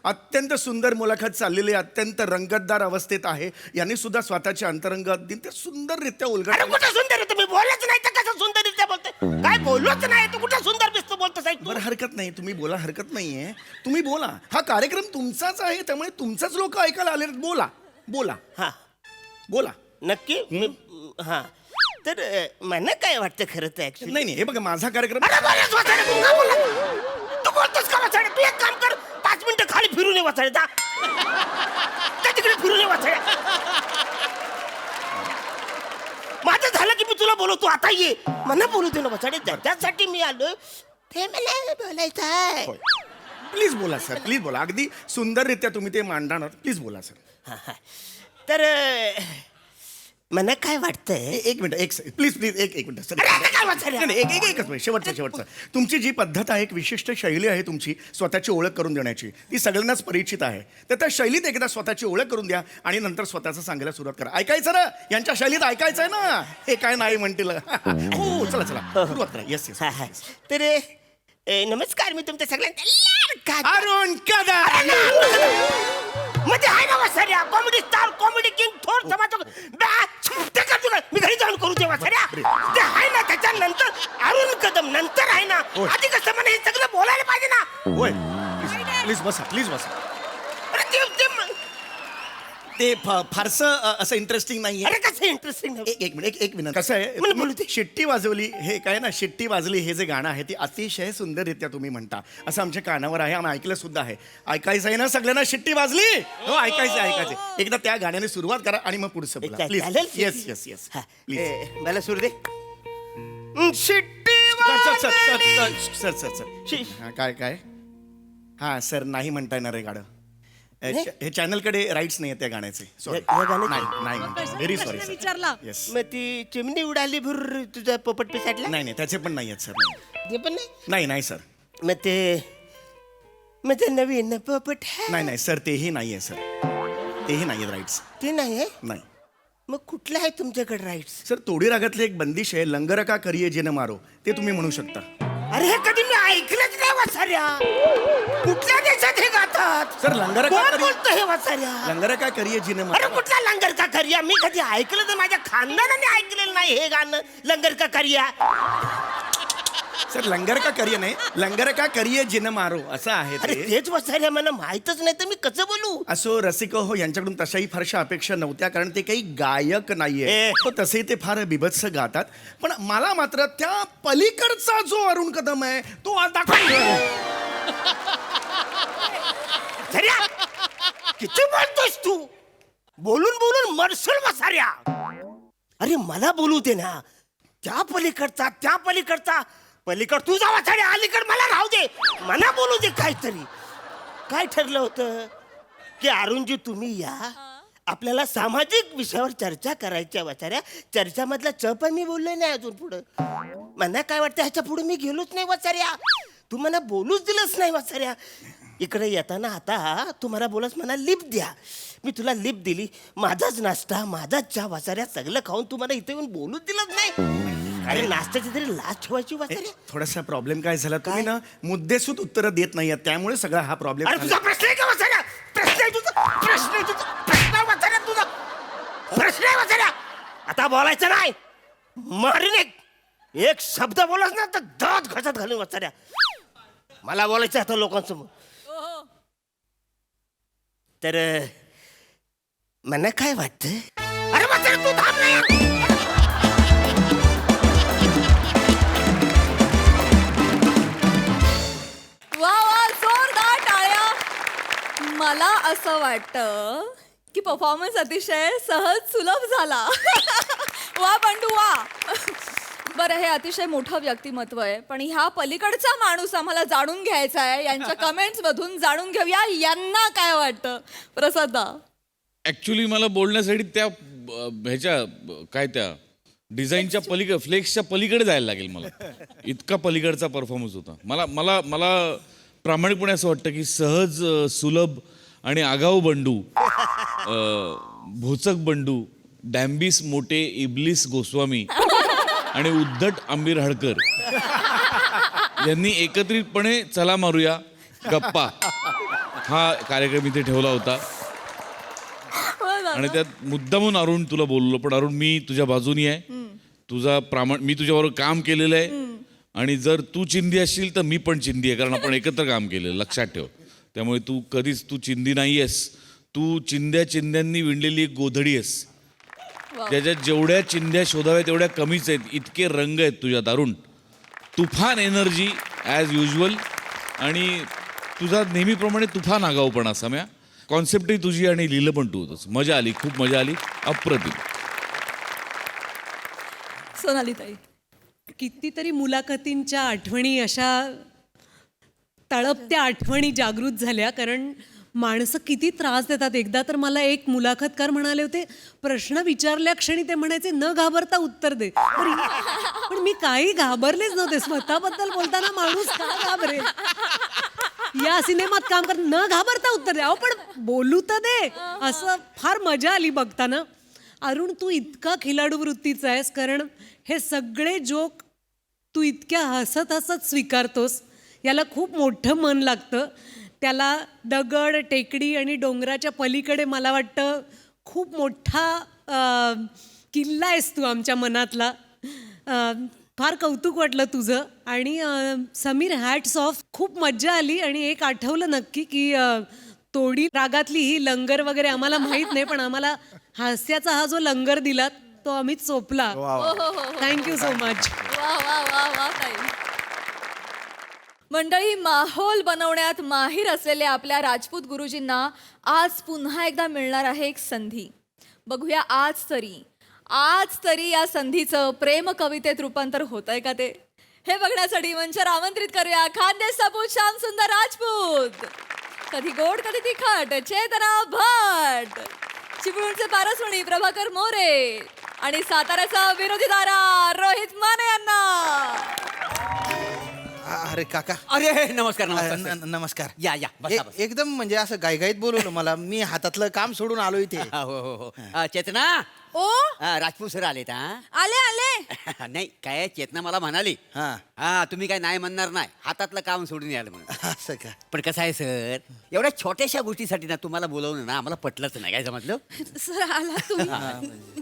अत्यंत सुंदर मुलाखत चाललेली आहे, अत्यंत रंगतदार अवस्थेत आहे. यांनी सुद्धा स्वतःचे अंतरंग अगदी सुंदररित्या अरे उलगडले. कुठं सुंदर आहे तुम्ही बोलच नाही तर कसं सुंदररित्या बोलतोय? काय बोललोच नाही तू कुठं सुंदर दिसतो बोलतो साहेब तू? बरं हरकत नाही, तुम्ही बोला, हरकत नाहीये. तुम्ही बोला, हा कार्यक्रम तुमचाच आहे, त्यामुळे तुमचाच लोक ऐकायला आले. बोला बोला हा बोला. नक्की हा तर मला काय वाटतं खरं तर ऍक्च्युली नाही नाही, हे बघा माझा कार्यक्रम. तू बोलतोस का वाचाडे? तू एक काम कर 5 मिनिटं खाली फिरून ये वाचाडे जा तिकडे फिरून ये वाचाडे. माझं झालं की मी तुला बोलवतो आता ये मला बोलवतो ना वाचाडे त्याच्यासाठी मी आलो ते मला बोलायचं आहे. प्लीज बोला सर, प्लीज बोला. अगदी सुंदररित्या तुम्ही ते मांडणार, प्लीज बोला सर. हा, हा. तर मला काय वाटतंय एक मिनिट, प्लीज प्लीज एक मिनिट सर. अरे, आता काय वाचायला? नाही, नाही, एकच मिनिट, शेवटचं. तुमची जी पद्धत आहे, एक विशिष्ट शैली आहे तुमची स्वतःची ओळख करून देण्याची, ती सगळ्यांनाच परिचित आहे. तर त्या शैलीत एकदा स्वतःची ओळख करून द्या आणि नंतर स्वतःचं सांगायला सुरुवात करा. ऐकायचं ना, यांच्या शैलीत ऐकायचं आहे ना. हे काय नाही म्हणतील. हो चला सुरुवात करा. Yes yes. हा, हा. तर नमस्कार मी तुमच्या सगळ्यांचा अरुण कदम. म्हणजे आहे ना वासाऱ्या कॉमेडी स्टार कॉमेडी किंग थोर समाज मी घरी जाऊन करू ते वासाऱ्या ते आहे ना. त्याच्यानंतर अरुण कदम नंतर आहे ना. आधी कसं मला हे सगळं बोलायला पाहिजे ना. होय, प्लीज बसा, प्लीज बसा. अरे ते फारसं असं इंटरेस्टिंग नाहीये. अरे कसं इंटरेस्टिंग एक मिनिट. कसं आहे, मला बोलू दे. शिट्टी वाजवली, हे काय ना, शिट्टी वाजली हे जे गाणं आहे ते अतिशय सुंदररित्या तुम्ही म्हणता, असं आमच्या कानावर आहे, आम्ही ऐकलं सुद्धा आहे. ऐकायचं आहे ना सगळ्यांना? शिट्टी वाजली हो, ऐकायचं. एकदा त्या गाण्याने सुरुवात करा आणि मग पुढचं बोला please. Yes yes yes please. मला सुरू दे. शिट्टी सर काय हा सर, नाही म्हणता येणार आहे गाणं. हे चॅनलकडे राईट्स नाही त्या गाण्याचे. सॉरी, या गाण्याचे? नाही व्हेरी सॉरी सर. विचारला येस. मग ती चिमणी उडाली भुर तुझा पोपट पिसाटला नाही त्याचे पण नाही आहेत सर. ते पण नाही नाही सर. मग ते नवीन पोपट नाही सर, तेही नाही आहे सर. तेही नाही आहेत राईट्स. ते नाही आहे. नाही मग कुठलं आहे तुमच्याकडे राईट्स? सर, तोडी रागातले एक बंदिश आहे, लंगर का करिये जिन मारो, ते तुम्ही म्हणू शकता. अरे हे कधी मी ऐकलंच नाही वासाऱ्या. कुठल्या देशात हे गातात? सर, लंगर का कोण करिये, बोलतं हे वासाऱ्या? लंगर का करिये जिन अरे मारो. कुठला लंगर का करिया? मी कधी ऐकलं तर माझ्या खानदानाने ऐकलेलं नाही हे गाणं लंगर का करिया. सर, लंगर का करिये नाही, लंगर का करिये जिन मारो असं आहे अरे ते. तेच वासाऱ्या मला माहितच नाही तर मी कसं बोलू? असो रसिक हो, यांच्याकडून तशाही फारशा अपेक्षा नव्हत्या, कारण ते काही गायक नाहीये. हो, तसे ते फार बिभत्स गातात. पण मला मात्र त्या पलीकडचा जो अरुण कदम आहे तो आता वासाऱ्या किती बोलतोस तू? बोलून मरसल वासाऱ्या. अरे मला बोलू दे ना. त्या पलीकडचा पलीकड तुझा वासाऱ्या, अलीकड मला राहू दे. मला बोलू दे काहीतरी. काय ठरलं होतं की अरुणजी तुम्ही या, आपल्याला सामाजिक विषयावर चर्चा करायच्या वाचाऱ्या. चर्चामधला च पण मी बोललोय नाही अजून पुढं. मला काय वाटतं ह्याच्या पुढे मी गेलोच नाही वाचाऱ्या. तू मला बोलूच दिलंच नाही वाचाऱ्या. इकडे येताना आता तू मला बोलस मला लिप द्या. मी तुला लिप दिली. माझाच नाश्ता माझाच चहा वाचाऱ्या सगळं खाऊन तू मला इथे येऊन बोलूच दिलंच नाही. अरे नाश्त्याची तरी लाज ठेवायची वाचाऱ्या. थोडासा प्रॉब्लेम काय झाला, तुम्ही ना मुद्देसूद उत्तरं देत नाही, त्यामुळे सगळा हा प्रॉब्लेम. अरे तुझा प्रश्न आहे का वाचाऱ्या? प्रश्न आहे तुझा वाचाऱ्या. तुझा प्रश्न आहे वाचाऱ्या. आता बोलायचं नाही. मारीन एक शब्द बोलास ना तर दात घासात घालून वाचाऱ्या. मला बोलायचं आता लोकांसमोर. तर मला काय वाटतं? अरे वाचाऱ्या तू थांब नाही. वा जोरदार टाळ्या. मला असं वाटतं की परफॉर्मन्स अतिशय सहज सुलभ झाला. वा बंडू वा. बरं, हे अतिशय मोठं व्यक्तिमत्व आहे, पण ह्या पलीकडचा माणूस आम्हाला जाणून घ्यायचा आहे. यांच्या कमेंट्स मधून जाणून घेऊया यांना काय वाटतं. प्रसादा, ऍक्च्युली मला बोलण्यासाठी त्या ह्याच्या काय त्या डिझाईनच्या पलीकडे, फ्लेक्सच्या पलीकडे जायला लागेल मला. इतका पलीकडचा परफॉर्मन्स होता. मला प्रामाणिकपणे असं वाटतं की सहज, सुलभ आणि आगाऊ बंडू, भोचक बंडू, डॅम्बिस मोटे इब्लिस गोस्वामी आणि उद्धट आमिर हडकर यांनी एकत्रितपणे चला मारूया गप्पा हा कार्यक्रम इथे ठेवला होता. आणि त्यात मुद्दामून अरुण तुला बोललो, पण अरुण मी तुझ्या बाजूनी आहे. मी तुझ्याबरोबर काम केलेलं आहे आणि जर तू चिंदी असशील तर मी पण चिंदी आहे, कारण आपण एकत्र काम केलं, लक्षात ठेव. त्यामुळे तू चिंदी नाही आहेस, तू चिंध्यांनी विणलेली एक गोधडी आहेस. त्याच्यात जेवढ्या चिंध्या शोधाव्या तेवढ्या कमीच आहेत, इतके रंग आहेत तुझ्यात अरुण. तुफान एनर्जी ॲज युजल आणि तुझा नेहमीप्रमाणे तुफान आगाऊपणा. सम्या कॉन्सेप्टही तुझी आणि लिहिलं पण तू होतंस. मजा आली, खूप मजा आली, अप्रतिम. सोनाली ताई. कितीतरी मुलाखतींच्या आठवणी अशा तळपत्या आठवणी जागृत झाल्या, कारण माणसं किती त्रास देतात. एकदा तर मला एक मुलाखतकार म्हणाले होते, प्रश्न विचारल्या क्षणी ते म्हणायचे न घाबरता उत्तर दे. पण मी काही घाबरलेच नव्हते. स्वतःबद्दल बोलताना माणूस का घाबरेल. या सिनेमात काम कर, न घाबरता उत्तर दे. अहो पण बोलू तर दे. असं फार मजा आली बघताना. अरुण, तू इतका खिलाडू वृत्तीचा आहेस, कारण हे सगळे जोक तू इतक्या हसत हसत स्वीकारतोस. याला खूप मोठं मन लागतं. त्याला दगड, टेकडी आणि डोंगराच्या पलीकडे मला वाटतं खूप मोठा किल्ला आहेस तू आमच्या मनातला. फार कौतुक वाटलं तुझं. आणि समीर, हॅट्स ऑफ. खूप मज्जा आली. आणि एक आठवलं नक्की की तोडी रागातली ही लंगर वगैरे आम्हाला माहीत नाही, पण आम्हाला हास्याचा हा जो लंगर दिला तो आम्ही चोपला. Thank you so much. वा वा वा वा ताई. मंडळी, माहोल बनवण्यात माहीर असलेल्या आपल्या राजपूत गुरुजींना आज पुन्हा एकदा मिळणार आहे एक संधी. बघूया आज तरी या संधीचं प्रेम कवितेत रूपांतर होतंय का ते. हे बघण्यासाठी मंचावर आमंत्रित करूया खानदेश सपूत श्याम सुंदर राजपूत, कधी गोड कधी तिखट चेतना भट, चिपळूणचे पारसमणी प्रभाकर मोरे आणि साताऱ्याचा विरोधी दारा रोहित माने यांना. अरे काका, अरे नमस्कार नमस्कार नमस्कार. या या बसा, बसा. एकदम म्हणजे असं गायगाईत बोलवलं मला. मी हातातलं काम सोडून आलो इथे. हो हो हो चेतना. ओ राजपूत सर आलेत. आले आले. नाही काय, चेतना मला म्हणाली हा तुम्ही काय नाही म्हणणार नाही, हातातलं काम सोडून याल म्हणून. असं का? पण कसं आहे सर, एवढ्या छोट्याशा गोष्टीसाठी ना तुम्हाला बोलवणं ना आम्हाला पटलंच नाही. काय समजलं? सर आला तुम्ही.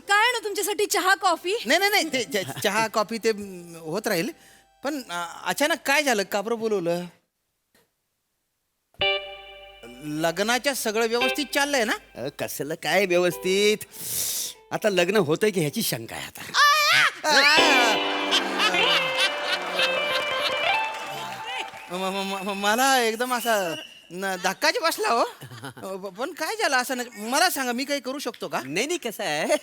काय ना तुमच्यासाठी चहा कॉफी. नाही नाही नाही, ते चहा कॉफी ते होत राहील. पण अचानक काय झालं, का बरं बोलवलं? लग्नाच्या सगळं व्यवस्थित चाललंय ना? कसलं काय व्यवस्थित, आता लग्न होतंय की ह्याची शंका आहे आता. मला एकदम असा धक्काच बसला हो. पण काय झालं असं मला सांगा, मी काही करू शकतो का? नाही नाही, कसं आहे,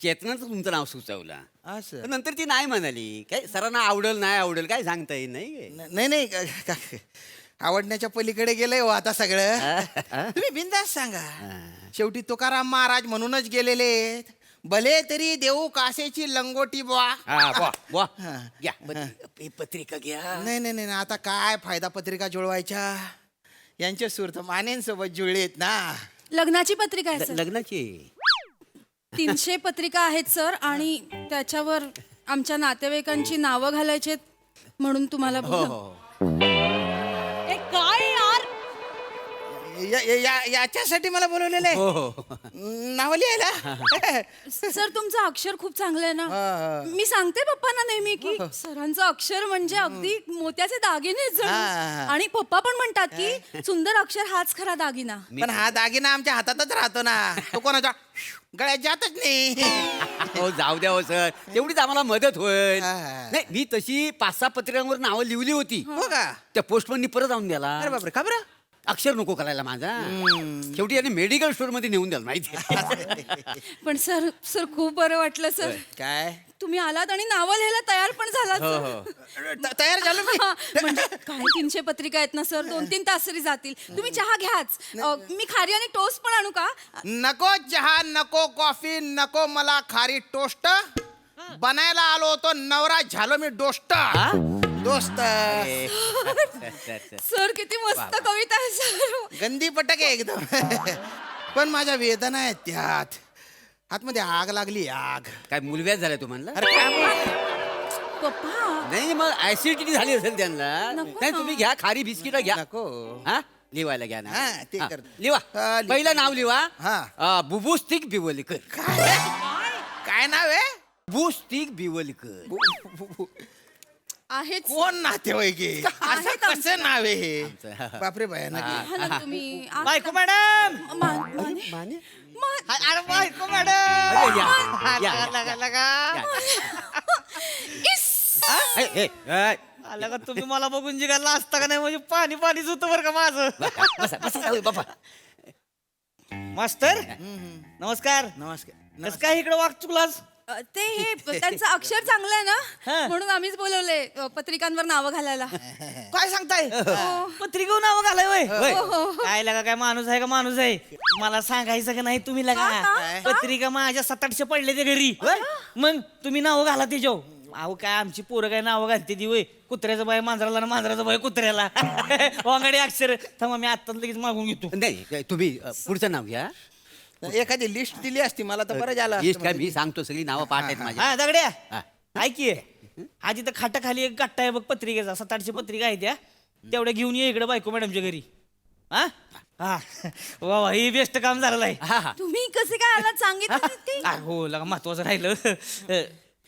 चेतनाचं तुमचं नाव सुचवलं, असं पण नंतर ती नाही म्हणाली. काय सरांना आवडेल नाही आवडेल काय सांगता येईल नाही. नाही नाही आवडण्याच्या पलीकडे गेलंय हो आता सगळं. तुम्ही बिंदास सांगा. शेवटी तुकाराम महाराज म्हणूनच गेलेले, भले तरी देऊ कासेची लंगोटी बुवा. घ्या पत्रिका घ्या. नाही नाही नाही, आता काय फायदा पत्रिका जुळवायच्या. यांचे सुरत मानेंसोबत जुळलेत ना. लग्नाची पत्रिका आहे सर. लग्नाची 300 पत्रिका आहेत सर, आणि त्याच्यावर आमच्या नातेवाईकांची नावं घालायची म्हणून तुम्हाला बोलवलं. ए, काय यार, याच्यासाठी मला बोलवलेलं आहे नाव लिहायला. सर तुमचं अक्षर खूप चांगलं आहे ना. मी सांगते पप्पांना नेहमी की सरांचं अक्षर म्हणजे अगदी मोत्याचे दागिने जणू. आणि पप्पा पण म्हणतात की सुंदर अक्षर हाच खरा दागिना. पण हा दागिना आमच्या हातातच राहतो ना, तो कोणाच्या गळ्यात जातच नाही. हो जाऊ द्या हो सर, तेवढीच आम्हाला मदत होईल. हा. नाही मी तशी 5-6 पत्रिकांवर नावं लिहिली होती. हो का? त्या पोस्टमननी परत आणून द्याला. अरे बापरे, का बरं? अक्षर नको करायला माझा. शेवटी याने मेडिकल स्टोअर मध्ये नेऊन द्याल माहिती. पण सर सर खूप बरं वाटलं सर. काय तुम्ही आलात आणि नावं लिहायला तयार पण झालात सर. तयार झालो मी. म्हणजे काय 300 पत्रिका आहेत ना सर, 2-3 तास तरी जातील. तुम्ही चहा घ्याच. मी खारी आणि टोस्ट पण आणू का? नको चहा, नको कॉफी, नको मला खारी टोस्ट. बनायला आलो होतो नवरा, झालो मी दोस्त. दोस्त सर किती मस्त कविता आहे सर. गंदी पटक आहे एकदम. पण माझ्या वेदना आहेत त्यात. आतमध्ये आग लागली, आग. काय मूलव्याध झालाय तुम्हाला? अरे काय बोल- पप्पा नाही मग ऍसिडिटी झाली असेल त्यांना. नाही तुम्ही घ्या खारी बिस्किट घ्या. नको. हा लिवायला घ्या ना. हा, ते हा, करतो. लिवा. हा, लिह. पहिलं नाव लिवा. हा. बुबुस्तिक बिवलीकर. काय नाव आहे? बुबुस्तिक बिवलीकर. आहेच कोण नातेवाईक आहे? असं कसं नाव आहे हे? आमचं. बापरे भयानक आहे. हा ना तुम्ही बायको मॅडम माने? अरे बायको मॅडम अरे, या, या, लगा लगा ए, ए, ए, आला का तुम्ही मला बघून जिगायला असता का नाही म्हणजे पाणी पाणीच होतं बरं का माझं बसा बसा जाऊ दे, बाबा. मास्तर नमस्कार नमस्कार. कसं काय इकडे वाग चुकलास ते हे त्यांचं अक्षर चांगलं आहे हा. ना म्हणून आम्हीच बोलवले पत्रिकांवर नावं घालायला काय सांगताय पत्रिका नाव घालाय वय काय लगा काय माणूस आहे का माणूस आहे मला सांगायचं का नाही तुम्ही लगा का? पत्रिका माझ्या 700 पडले ते घरी मग तुम्ही नाव घाला त्याच्यावर अहो काय आमची पोरं काय नावं घालते ती वय कुत्र्याचं बाय मांजराला आणि मांजराचं बाय कुत्र्याला वांगडे अक्षर थांबा मी आता लगेच मागून घेतो नाही तुम्ही पुढचं नाव घ्या. एखादी लिस्ट दिली असती मला तर बरं झालं येस असतं. काय मी सांगतो सगळी नावं पाठ आहेत माझी. हा दगड्या हा. ऐकी आज इथं खाटाखाली एक गट्टा आहे बघ पत्रिकेचा 700-800 पत्रिका आहे त्या तेवढ्या घेऊन ये इकडे बायको मॅडमच्या घरी हा हा वा वा हे बेस्ट काम झालेलं आहे हा हा तुम्ही कसे काय आलात सांगितलं नाही ते? हो लगा महत्वाचं राहिलं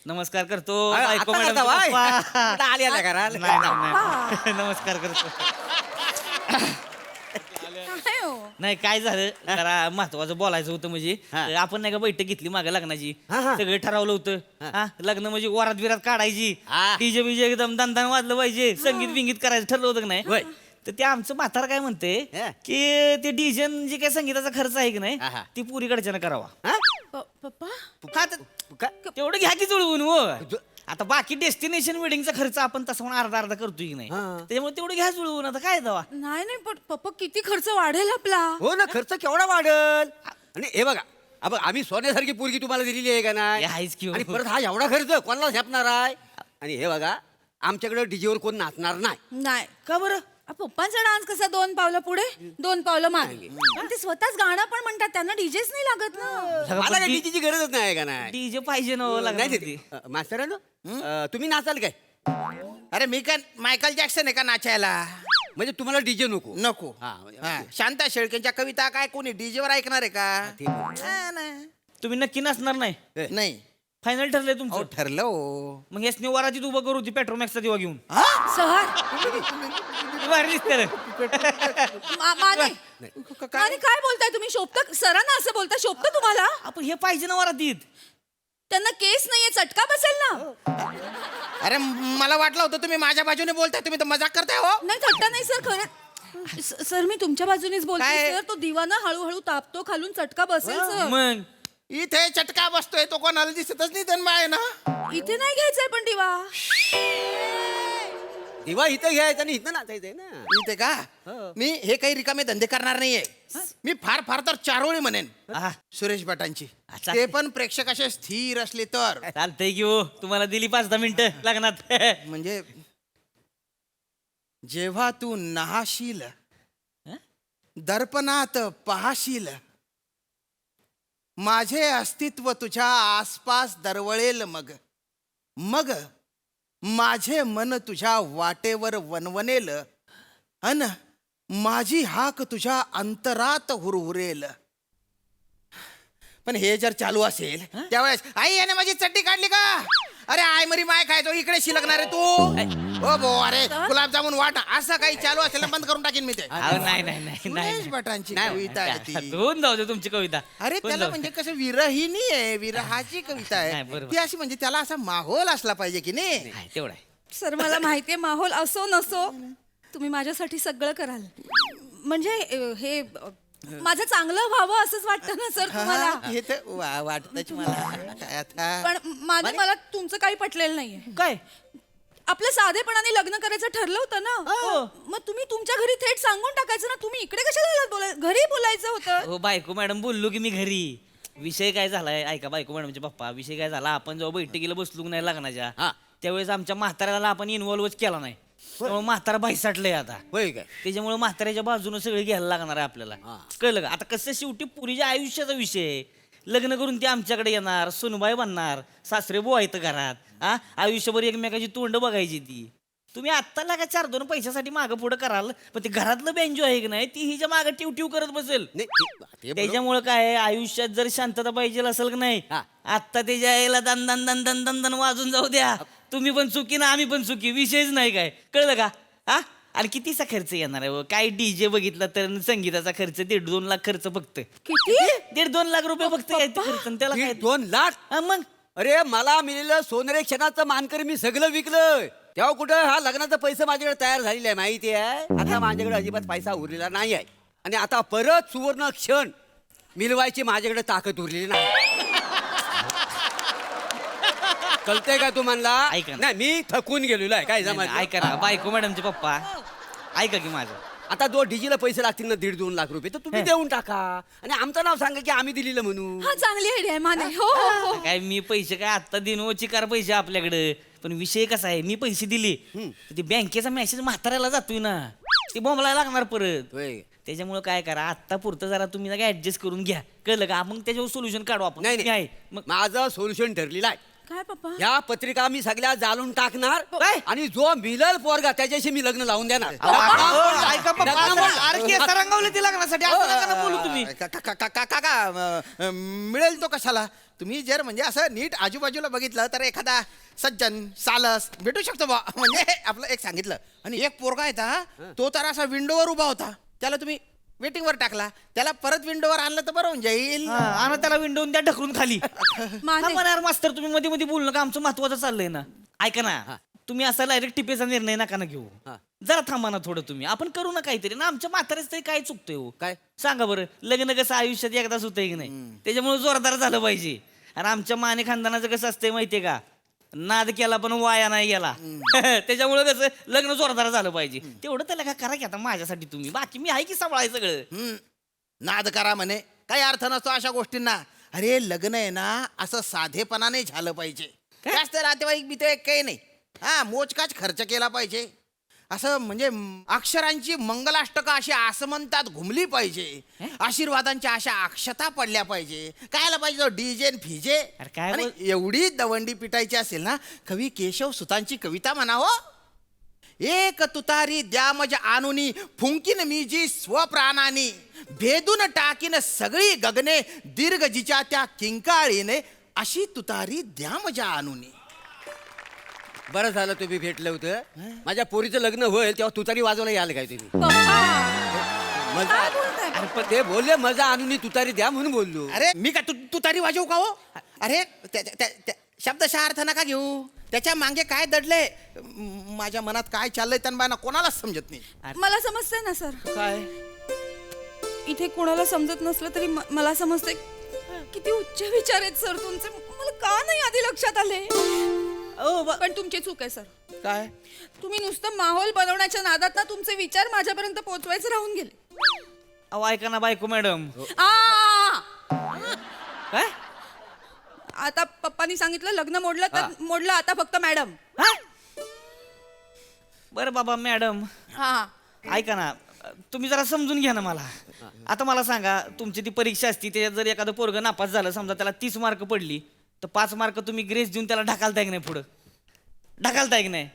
नमस्कार करतो आता बायको करता मॅडम वाय? पप्पा. आता आली आता घराला. नाही, नाही, नाही. नमस्कार करतो काय हो? नाही काय झालं जरा महत्वाचं बोलायचं होतं म्हणजे हा. आपण नाही का बैठक घेतली मागे लग्नाची हा, हा. सगळं ठरवलं होतं हा, लग्न म्हणजे वरात बिरात काढायची हा. डीजे बीजे एकदम दणदण वाजलं पाहिजे संगीत बिंगीत करायचं ठरलं होतं का होय. नाही तर ते आमचं म्हातार काय म्हणते हा. की ते डीजे जे काय संगीताचा खर्च आहे की नाही हा, हा. ती पुरीकडच्यानं करावा हा? पप्पा हा, तर तेवढं घ्या की जुळवून हो आता बाकी डेस्टिनेशन वेडिंगचा खर्च आपण तसं म्हणून अर्धा करतोय की नाही हा. त्याच्यामुळे तेवढं घ्या जुळवून आता काय दवा नाही नाही पण पप्पा किती खर्च वाढेल आपला हो ना खर्च केवढा वाढल. आणि हे बघा अब आम्ही सोन्यासारखी पोरगी तुम्हाला दिलेली आहे का हे नाही आहेच की हो. आणि परत हा एवढा खर्च कोणाला झेपणार आहे. आणि हे बघा आमच्याकडे डीजेवर कोण नाचणार नाही. नाही का बरं पप्पांचा डान्स कसा 2 पावलं पुढे 2 पावलं मागे पण ते स्वतःच गाणं पण म्हणतात त्यांना डीजेच नाही लागत ना मला काय डीजेची गरजच नाही का नाही. डीजे पाहिजे ना हो नाही लग्नामध्ये. ते, मास्तरांनो तुम्ही नाचाल काय? अरे मी काय मायकल जॅक्सन आहे का नाचायला? म्हणजे तुम्हाला डीजे नको. नको. हा, हा, शांता शेळकेंच्या कविता काय कोणी डीजेवर ऐकणार आहे का? ठीक आहे. हा, नाही. तुम्ही नक्की नसणार नाही नाही. फायनल ठरलंय अहो तुमचं ठरलं हो. मग याच वरातीत उभं करू ती पेट्रोमॅक्सचा दिवा घेऊन सहर बाहेर दिसते रे. माने माने काय बोलताय तुम्ही शोभत सरांना असं बोलता शोभत तुम्हाला आपण हे पाहिजे ना वरातीत त्यांना केस नाहीये चटका बसेल ना अरे मला वाटलं होतं तुम्ही माझ्या बाजूने बोलताय, तुम्ही तर मजाक करताय हो. नाही थट्टा नाही सर खरं सर मी तुमच्या बाजूनेच बोलते काय? सर तो दिवा ना हळूहळू तापतो खालून चटका बसेल सर मग इथे चटका बसतोय तो कोणाला दिसतच नाही त्यांना आहे ना. इथे नाही घ्यायचंय पण दिवा दिवा इथं घ्यायचं आणि इथं नाचायचंय ना. इथे का मी हे काही रिकामे धंदे करणार नाहीये. मी फार फार तर चारोळी म्हणेन आहा, सुरेश भटांची. अच्छा. ते पण प्रेक्षक असे स्थिर असले तर. चालतंय की हो तुम्हाला दिली 5-10 मिनिटं लग्नात म्हणजे जेव्हा तू नाहाशील दर्पणात पाहशील माझे अस्तित्व तुझ्या आसपास दरवळेल मग मग माझे मन तुझ्या वाटेवर वनवनेल अन माझी हाक तुझ्या अंतरात हुरहुरेल. पण हे जर चालू असेल त्यावेळेस आई याने माझी चड्डी काढली का? अरे आय मरी माय खायचो इकडे शिलकणार आहे तू. ओ भो अरे गुलाबजामुन वाट असं काही चालू असेल ना बंद करून टाकीन मी ते. अहो, नाही नाही नाही सुरेश नाही भटांची कविता आहे ती. होऊन जाऊ दे तुमची कविता अरे होऊन त्याला जाऊ म्हणजे कसं विरहिनी आहे विरहाची कविता नाही, आहे बरोबर. ती अशी म्हणजे त्याला असा माहोल असला पाहिजे की नाही. नाही, तेवढं आहे सर मला माहितीये माहोल असो नसो तुम्ही माझ्यासाठी सगळं कराल म्हणजे हे माझं चांगलं व्हावं असंच वाटतं ना सर तुम्हाला हा, हे तर वाटतच मला काय आता. पण माझं मला तुमचं काही पटलेलं नाहीये काय आपलं साधेपणाने लग्न करायचं ठरलं होतं ना हो. मग तुम्ही तुमच्या घरी थेट सांगून टाकायचं ना तुम्ही इकडे कशाला बोलाय घरी बोलायचं होतं हो बायको मॅडम बोललो की मी घरी विषय काय झालाय ऐका बायको मॅडमचे पप्पा विषय काय झाला आपण जेव्हा बैठकीला बसलो नाही लग्नाच्या हा. त्यावेळेस आमच्या म्हाताऱ्याला आपण इन्व्हॉल्वच केला नाही त्यामुळे म्हातारा भाईसाटलंय आता होय काय? त्याच्यामुळे म्हाताऱ्याच्या बाजूने सगळे घ्यायला लागणार आहे आपल्याला हा. कळलं का आता कसं शेवटी पुरीच्या आयुष्याचा विषय आहे लग्न करून ती आमच्याकडे येणार, सुनबाई बनणार, सासरे बुवा आहेत घरात. हा, आयुष्यभर एकमेकाची तोंड बघायची ती. तुम्ही आत्ता लागा 4-2 पैशासाठी मागं पुढं कराल, पण ते घरातलं बेंजो आहे की नाही ती हिच्या मागं टिव करत बसेल. नाही, ते बरोबर. त्याच्यामुळे काय आहे, आयुष्यात जर शांतता पाहिजे असेल की नाही, हा. आत्ता त्याच्या यायला दन दन दन दन दन दन वाजून जाऊ द्या. तुम्ही पण चुकी ना आम्ही पण चुकी, विषयच नाही काय, कळलं का? हा, आणि कितीचा खर्च येणार आहे हो? काय डीजे बघितला तर संगीताचा खर्च 1.5-2 लाख खर्च फक्त. किती? 1.5-2 लाख रुपये फक्त काय ते खर्च, आणि त्याला काय 2 लाख. हा, मग अरे मला मिळालेलं सोनेरे क्षणाचं मानकर मी सगळं विकलं. तेव्हा कुठं हा लग्नाचा पैसा माझ्याकडे तयार झालेला आहे माहिती आहे. आता माझ्याकडे अजिबात पैसा उरलेला नाही आहे, आणि आता परत सुवर्ण क्षण मिळवायची माझ्याकडे ताकद उरलेली नाही. कळतंय का तू म्हणला? ऐका ना. नाही, मी थकून गेलेलो आहे. काय जमा ऐका ना, बायको मॅडमचे पप्पा ऐका की माझं. आता जो डीजेला पैसे लागतील ना 1.5-2 लाख रुपये, तर तुम्ही देऊन टाका आणि आमचं नाव सांगा की आम्ही दिलेलं म्हणून. हा, चांगली आयडिया आहे माने. हो हो हो. काय मी पैसे काय आत्ता दिन चिकार पैसे आपल्याकडे, पण विषय कसा आहे, मी पैसे दिले तर ते बँकेचा मेसेज म्हाताऱ्याला जातोय ना, ते बॉम्बला लागणार परत. होय. त्याच्यामुळे काय करा, आत्ता पुरतं जरा तुम्ही ऍडजस्ट करून घ्या, कळलं का? मग त्याच्यावर सोल्युशन काढू आपण. नाही आहे नाही, मग माझं सोल्युशन ठरलेलं आहे. काय पप्पा? या पत्रिका मी सगळ्या जाळून टाकणार काय? आणि जो मिळल पोरगा त्याच्याशी मी लग्न लावून देणार. ऐका पप्पा, लग्न बोल. आरके तरंगवले ते लग्नासाठी, असं नका ना बोलू तुम्ही. काका मिळेल तो कशाला? तुम्ही जर म्हणजे असं नीट आजूबाजूला बघितलं तर एखादा सज्जन सालस भेटू शकतो बा. म्हणजे आपलं एक सांगितलं, आणि एक पोरगा आहे हा, तो तर असा विंडोवर उभा होता, त्याला तुम्ही वेटिंगवर टाकला, त्याला परत विंडोवर आणलं तर बरं होऊन जाईल. हा, आणा त्याला विंडो त्या ढकलून खाली. माने. हा, पण यार मास्तर, तुम्ही मध्ये मध्ये बोलू नका, आमचं महत्वाचं चाललंय ना. ऐका ना, तुम्ही असा डायरेक्ट टिपेचा निर्णय नका ना घेऊ. जरा थांबा ना थोडं, तुम्ही आपण करू ना काहीतरी ना. आमच्या म्हाताऱ्याच तरी काय चुकतंय हो? काय? सांगा बरं, लग्न कसं आयुष्यात एकदाच होतंय की नाही, त्याच्यामुळे जोरदार झालं पाहिजे. आणि आमच्या माने खानदानाचं कसं असतंय माहितीये का, नाद केला पण वाया नाही गेला. त्याच्यामुळे कसं लग्न जोरदार झालं पाहिजे. तेवढं त्याला काय करा की आता माझ्यासाठी तुम्ही, बाकी मी आहे की सांभाळाय सगळं. नाद करा म्हणे, काही अर्थ नसतो अशा गोष्टींना. अरे लग्न आहे ना असं साधेपणाने झालं पाहिजे, जास्त नातेवाईक बितेवाईक काही नाही. हा, मोजकाच खर्च केला पाहिजे. असं म्हणजे अक्षरांची मंगलाष्टका अशी आसमंतात घुमली पाहिजे, आशीर्वादांच्या अशा अक्षता पडल्या पाहिजे. कायला पाहिजे डीजे फिजे. अरे काय आणि एवढी दवंडी पिटायची असेल ना, कवी केशव सुतांची कविता म्हणावं, एक तुतारी द्या मज आणुनी, फुंकीन मी जी स्वप्राणानी, भेदून टाकीन सगळी गगने, दीर्घ जिच्या त्या किंकाळीने, अशी तुतारी द्या मजा आणुनी. बरं झालं तुम्ही भेटलं होतं. माझ्या पोरीचं लग्न होईल तेव्हा तुतारी वाजवायला याल काय तुम्ही? मजा. अरे पण ते बोलले मजा आणून तुतारी द्या म्हणून बोललो. अरे मी का तुतारी वाजवू का हो? अरे शब्दशः अर्थ नका घेऊ, त्याच्या मागे काय दडले, माझ्या मनात काय चाललंय त्यांना कोणालाच समजत नाही. मला समजतंय ना सर. काय इथे कोणाला समजत नसलं तरी मला समजतंय किती उच्च विचार आहेत सर तुमचे. मला का नाही आधी लक्षात आले? पण तुमची चूक आहे सर. काय? तुम्ही नुसतं माहोल बनवण्याच्या नादात ना तुमचे विचार माझ्यापर्यंत पोहोचवायचे राहून गेले. अहो ऐका ना बायको मॅडम. काय? आता पप्पानी सांगितलं लग्न मोडलं तर मोडलं, आता फक्त मॅडम. बरं बाबा मॅडम, हा, ऐका ना, तुम्ही जरा समजून घ्या ना मला. आता मला सांगा, तुमची ती परीक्षा असती, त्याच्यात जर एखादं पोरगं नापास झालं, समजा त्याला 30 मार्क पडली, तर 5 मार्क तुम्ही ग्रेस देऊन त्याला ढकलताय की नाही पुढं? ढकलताय की नाही?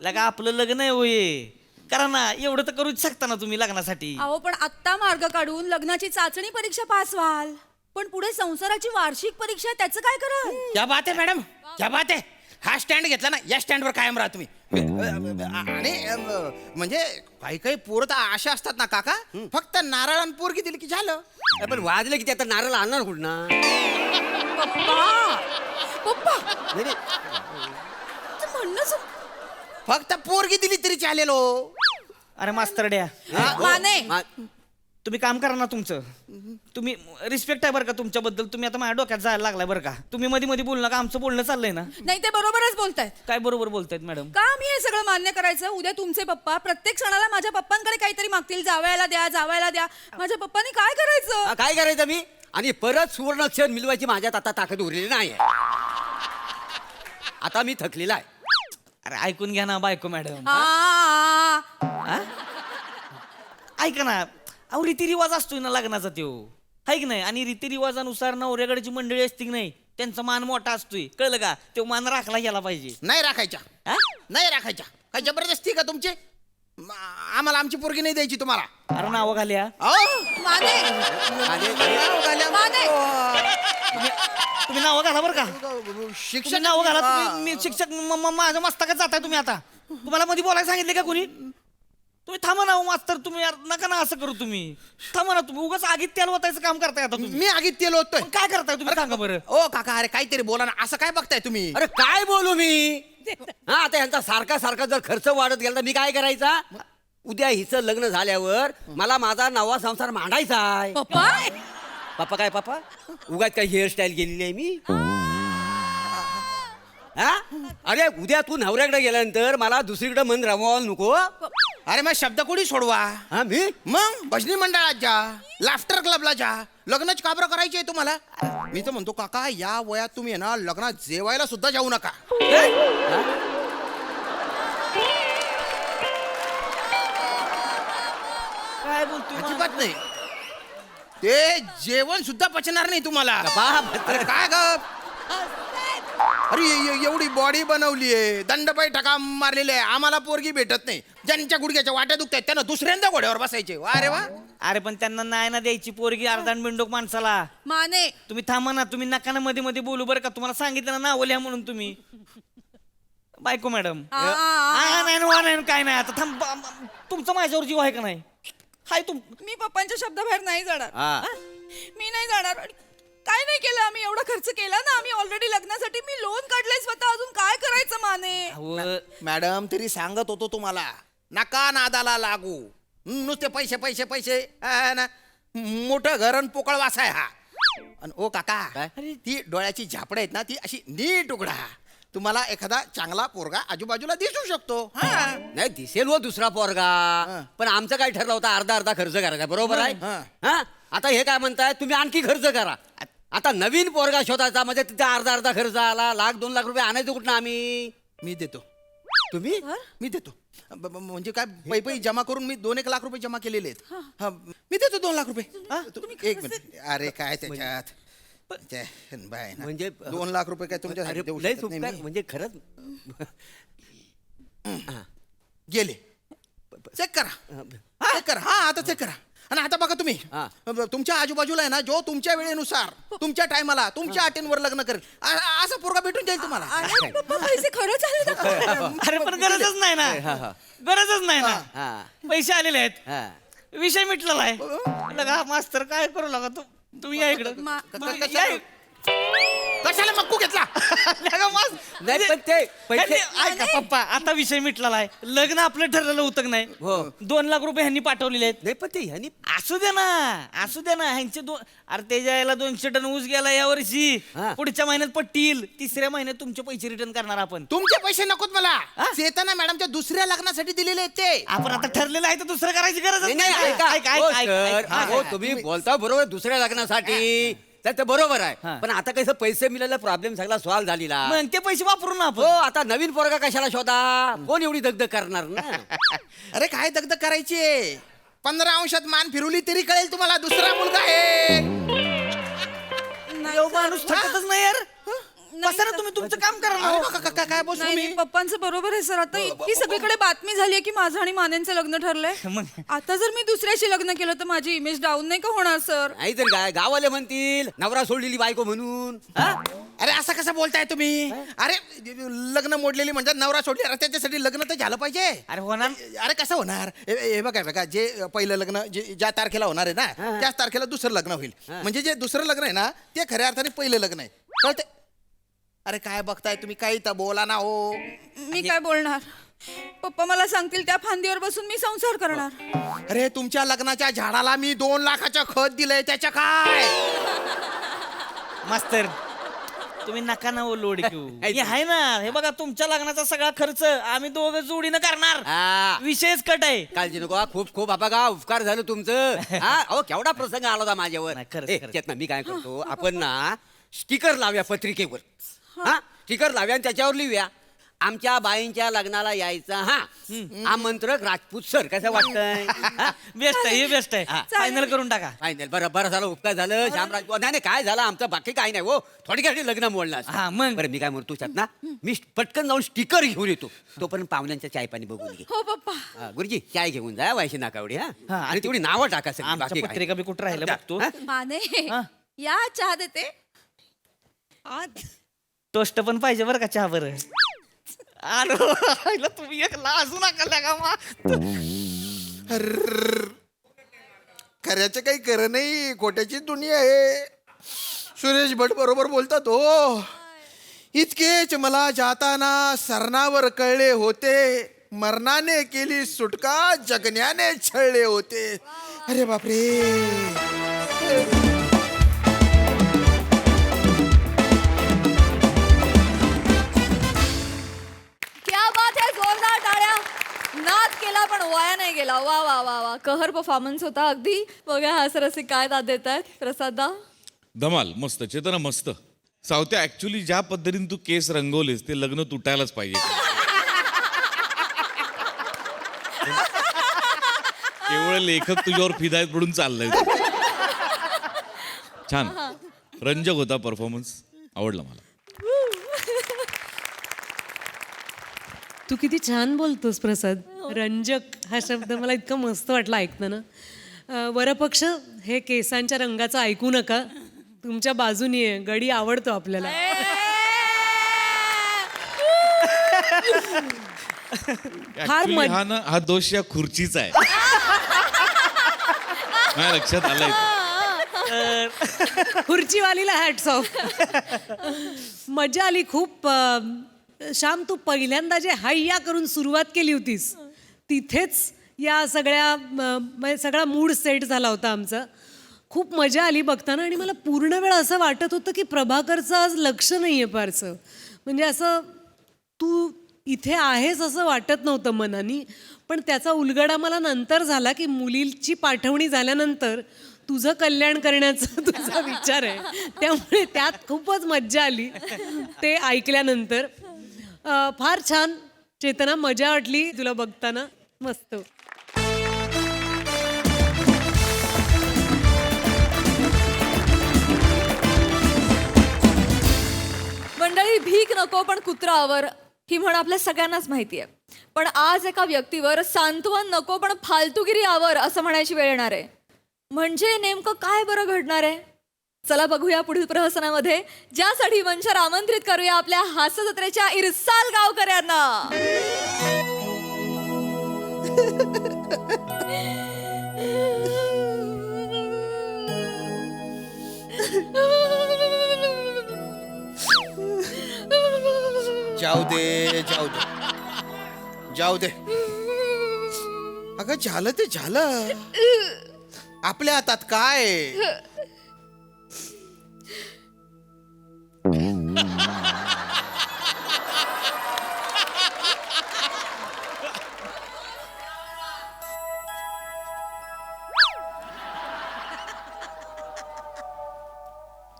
लगा आपलं लग्न आहे होय, करा ना. एवढं तर करूच शकता ना तुम्ही लग्नासाठी. अहो पण आत्ता मार्ग काढून लग्नाची चाचणी परीक्षा पास व्हाल, पण पुढे संसाराची वार्षिक परीक्षा आहे, त्याचं काय कराल? क्या बात आहे मॅडम, क्या बात आहे. हा स्टँड घेतला ना, या स्टँडवर कायम राहा तुम्ही. आणि म्हणजे काही काही पोरं तर अशा असतात ना काका, फक्त नारळ आणि पोरगी दिली की झालं. पण वाजलं की त्यात नारळ आणणार कुठं ना? पप्पा नाही नाही. ते म्हणणं फक्त पोरगी दिली तरी चालेल हो. अरे मास्तरड्या, माने. तुम्ही काम करा ना तुमचं. तुम्ही रिस्पेक्ट आहे बरं का तुमच्याबद्दल. तुम्ही आता माझ्या डोक्यात जायला लागलाय बरं का. तुम्ही मध्ये मध्ये बोलू नका, आमचं बोलणं चाललंय ना. नाही, ते बरोबरच बोलतायत. काय बरोबर बोलतायत मॅडम? का मी हे सगळं मान्य करायचं? उद्या तुमचे पप्पा प्रत्येक सणाला माझ्या पप्पांकडे काहीतरी मागतील, जावयाला द्या, जावयाला द्या. माझ्या पप्पांनी काय करायचं? काय करायचं मी? आणि परत सुवर्ण क्षण मिळवायची माझ्यात आता ताकद उरलेली नाही. आता मी थकलेला आहे. अरे ऐकून घ्या ना बायको मॅडम. ऐका ना, अहो रीतिरिवाज असतोय ना लग्नाचा त्यो. हाय की नाही? आणि रीतिरिवाजानुसार नवऱ्याकडची मंडळी असती की नाही, त्यांचा मान मोठा असतोय, कळलं का? तो मान राखला गेला पाहिजे. नाही राखायच्या हा? नाही राखायच्या. काय जबरदस्ती का तुमची? आम्हाला आमची पोरगी नाही द्यायची तुम्हाला. अरे नावं घाल्या. अहो, माने नाव घाल्या. माने. तुम्ही नावं घाला बरं का? शिक्षण तुम्ही नावं घाला. मी शिक्षक माझ्या मस्तकात जाताय तुम्ही आता. तुम्हाला मध्ये बोलायला सांगितले का कोणी? तुम्ही थांबा ना हो मास्तर, तुम्ही यार नका ना असं करू. तुम्ही थांबा ना, तुम्ही उगाच आगीत तेल ओतायचं काम करताय आता तुम्ही. मी आगीत तेल होतोय. काय करताय तुम्ही सांगा बरं. ओ काका, अरे काहीतरी बोला ना. असं काय बघताय तुम्ही? अरे काय बोलू मी? हा, आता यांचा सारखा सारखा जर खर्च वाढत गेला तर मी काय करायचा? उद्या हिचं लग्न झाल्यावर मला माझा नवा संसार मांडायचा आहे. पप्पा पप्पा काय पप्पा? उगाच काय हेअरस्टाईल केलेली आहे मी? हा? अरे उद्या तू नवऱ्याकडे गेल्यानंतर मला दुसरीकडे मन रमवायला नको. अरे मग शब्दकोडी सोडवा. हा मी मग भजनी मंडळात जा, लाफ्टर क्लबला जा. लग्नाची काबरं करायची आहे तुम्हाला? मी तर म्हणतो काका, या वयात तुम्ही आहे ना लग्नात जेवायला सुद्धा जाऊ नका. काय बोलतोय? अजिबात नाही. ते जेवण सुद्धा पचणार नाही तुम्हाला. अरे काय ग? अरे एवढी बॉडी बनवली आहे, दंडपाई टका मारलेले आहे. आम्हाला पोरगी भेटत नाही. ज्यांच्या गुडघ्याच्या वाट्या दुखतात त्यांना दुसऱ्यांदा घोड्यावर बसायचे. वा रे वा. अरे पण त्यांना नाही ना द्यायची पोरगी अर्धान बिंडोक माणसाला. माने तुम्ही थांबा ना, तुम्ही नका ना मध्ये मध्ये बोलू बरं का. तुम्हाला सांगितलं ना नावं लिहा म्हणून तुम्ही. बायको मॅडम नाही काय नाही. आता थांब, तुमचा माझ्यावर जीव आहे का नाही? हाय मी पप्पांच्या शब्दाबाहेर नाही जाणार. हा. मी नाही जाणार. आणि काय नाही केलं आम्ही? एवढा खर्च केला ना आम्ही ऑलरेडी लग्नासाठी. मी लोन काढलंय स्वतः. अजून काय करायचं माने? मॅडम तरी सांगत होतो तुम्हाला, नका नादाला लागू. नुसते पैसे पैसे पैसे. ना मोठं घर आणि पोकळ वासा आहे हा. आणि ओ काका, ती डोळ्याची झापड आहेत ना, ती अशी नीट उघडा. तुम्हाला एखादा चांगला पोरगा आजूबाजूला दिसू शकतो. हा. नाही दिसेल हो दुसरा पोरगा, पण आमचं काय ठरलं होतं? अर्धा अर्धा खर्च करायचा, बरोबर आहे? हा, आता हे काय म्हणताय तुम्ही? आणखी खर्च करा. आता नवीन पोरगा शोधायचा म्हणजे तिथे अर्धा अर्धा खर्च आला. 1,00,000-2 लाख रुपये आणायचं कुठं आम्ही? मी देतो. तुम्ही मी देतो. म्हणजे काय पै जमा करून मी 2-1 लाख रुपये जमा केलेले आहेत. हा, मी देतो 2 लाख रुपये. एक मिनिट. अरे काय त्याच्यात बाय ना. म्हणजे 2 लाख रुपये काय तुमच्या अरे, देऊ लय शकत चूक नाही काय? मी. म्हणजे खरंच गेले. चेक करा. चेक करा. हा, आता चेक करा. आणि आता बघा तुम्ही, हा. तुमच्या आजूबाजूला आहे ना, जो तुमच्या वेळेनुसार तुमच्या टायमाला तुमच्या अटींवर लग्न करेल असा पोरगा भेटून जाईल तुम्हाला. पप्पा पैसे खरंच आले ना? अरे पण गरजच नाही ना. गरजच नाही ना. हा पैसे आलेले आहेत, हा. विषय मिटलेला आहे. लगा मास्तर काय करू लागा तुम्ही या इकडं. तुम्ही या इकडं. कशाला मक्कू घेतला? लगा नाही पण ते पैसे ऐका पप्पा, आता विषय मिटलेला आहे. लग्न आपलं ठरलेलं होतं का नाही? हो. 2 लाख रुपये ह्यांनी पाठवलेले आहेत. नाही पण ते ह्यानी असू दे ना, असू दे ना. ह्यांचे अरे त्याच्या याला 200 टन ऊस गेला या वर्षी. हा. पुढच्या महिन्यात पट्टील. 3ऱ्या महिन्यात तुमचे पैसे रिटर्न करणार आपण. तुमचे पैसे नकोत मला. चेतना मॅडमच्या दुसऱ्या लग्नासाठी दिलेले आहेत ते. आपण आता ठरलेलं आहे तर दुसरं करायची गरज नाही, नाही, ऐका. हो, सर, हो, तुम्ही बोलता बरोबर दुसऱ्या लग्नासाठी, तर ते बरोबर आहे. हा. पण आता कसं पैसे मिळायला प्रॉब्लेम सगळा सॉल्व्ह झालेला. मग ते पैसे वापरून ना हो, आपण. आता नवीन पोरगा कशाला शोधा? कोण एवढी दगदग करणार ना? अरे काय दगदग करायची? 15 अंशात मान फिरवली तरी कळेल तुम्हाला दुसरा मुलगा आहे. एवढा माणूस थकतच नाही यार. बसा ना तुम्ही, तुमचं काम करा ना. अरे काय बोलतो नाही मी? नाही, पप्पांचं बरोबर आहे सर. आता इतकी सगळीकडे बातमी झाली आहे की माझं आणि मानेंचं लग्न ठरलंय. मग? आता जर मी दुसऱ्याशी लग्न केलं तर माझी इमेज डाऊन नाही का होणार सर? नाही तर काय, गावाले म्हणतील नवरा सोडलेली बायको म्हणून. हा? अरे असं कसं बोलताय तुम्ही? अरे लग्न मोडलेली म्हणजे नवरा सोडली. अरे त्याच्यासाठी लग्न तर झालं पाहिजे. अरे होणार. अरे कसं होणार? हे बघा, जे पहिलं लग्न ज्या तारखेला होणार आहे ना, त्याच तारखेला दुसरं लग्न होईल. म्हणजे जे दुसरं लग्न आहे ना, ते खऱ्या अर्थाने पहिलं लग्न आहे. कळते? अरे काय बघताय तुम्ही? काही तर बोला ना हो. मी काय बोलणार? पप्पा मला सांगतील त्या फांदीवर बसून मी संसार करणार. अरे तुमच्या लग्नाच्या झाडाला मी 2 लाखाचं खत दिलंय, त्याच्या काय? मास्तर तुम्ही नका ना लोड घेऊ. हे आहे ना, हे बघा तुमच्या लग्नाचा सगळा खर्च आम्ही दोघं जोडीनं करणार. हा. विषयच कट आहे. काळजी नको हा. खूप खूप बाबा उपकार झालं तुमचं. हा, अहो केवढा प्रसंग आला होता माझ्यावर. नाही, खरंच, ए, खरंच. चेतना, मी काय करतो, आपण ना स्टिकर लावूया पत्रिकेवर. हा, स्टिकर लावूया आणि त्याच्यावर लिहूया आमच्या बाईंच्या लग्नाला यायचं हा आमंत्रक राजपूत सर कसं वाटतंय बेस्ट आहे हे बेस्ट आहे हा. फायनल करून टाका फायनल बरं बरं झालं उपकार झालं श्यामराज नाही काय झालं आमचं बाकी काही नाही हो थोडक्यात लग्न मोडलं असतं. हा, मग? बरं मी काय म्हणतो ना मी पटकन जाऊन स्टिकर घेऊन येतो तोपर्यंत पाहुण्यांच्या चाय पाणी बघून घे हो पप्पा. गुरुजी चाय घेऊन जा वायशी नाकावडी हा, हा आणि तेवढी नावं टाका सगळी, बाकी आमच्या काय. पत्रिका बी कुठं राहिलं बघतो हा? माने हा. या चहा देते टोस्ट पण पाहिजे बरं का चहा बरं आलो आईला तुम्ही एक लाजू नका का मा खऱ्याचं काही खरं नाही खोट्याची दुनिया आहे. सुरेश भट बरोबर बोलतात हो. इतकेच मला जाताना सरणावर कळले होते, मरणाने केली सुटका जगण्याने छळले होते. अरे बापरे. क्या बात है, जोरदार टाळ्या. नाद केला पण वाया नाही गेला. वा वा वा वा, कहर परफॉर्मन्स होता अगदी. बघा हास्यरसिक काय दाद देत आहेत प्रसादा. धमाल मस्त चेतना मस्त. सावत्या ऍक्च्युली ज्या पद्धतीने तू केस रंगवलेस ते लग्न तुटायलाच पाहिजे. केवळ लेखक तुझ्यावर फिदायत पडून चाललाय. छान रंजक होता परफॉर्मन्स, आवडला मला. तू किती छान बोलतोस प्रसाद. रंजक हा शब्द मला इतकं मस्त वाटलं ऐकताना. वरपक्ष हे केसांच्या रंगाचं ऐकू नका, तुमच्या बाजूनी आहे. गडी आवडतो आपल्याला. Actually हा दोष या खुर्चीचा आहे. माझ्या लक्षात आलंय. खुर्चीवालीला हॅट्स ऑफ. मजा आली खूप. श्याम, तू पहिल्यांदा जे हैया करून सुरुवात केली होतीस तिथेच या सगळा मूड सेट झाला होता आमचा. खूप मजा आली बघताना. आणि मला पूर्ण वेळ असं वाटत होतं की प्रभाकरचं आज लक्ष नाही आहे फारसं. म्हणजे असं तू इथे आहेस असं वाटत नव्हतं मनानी. पण त्याचा उलगडा मला नंतर झाला की मुलीची पाठवणी झाल्यानंतर तुझं कल्याण करण्याचा तुझा विचार आहे. त्यामुळे त्यात खूपच मज्जा आली ते ऐकल्यानंतर. फार छान चेतना, मजा वाटली तुला बघताना. मस्त. मंडळी, भीक नको पण कुत्रा आवर ही म्हण आपल्या सगळ्यांनाच माहिती आहे. पण आज एका व्यक्तीवर सांत्वन नको पण फालतूगिरी आवर असं म्हणायची वेळ येणार आहे. म्हणजे नेमकं काय बरं घडणार आहे? चला बघूया पुढील प्रहसनामध्ये, ज्यासाठी मंचावर आमंत्रित करूया आपल्या हास्य जत्रेच्या इरसाल गावकऱ्यांना. जाऊ दे जाऊ दे जाऊ दे. अगं झालं ते झालं. आपल्या हातात काय.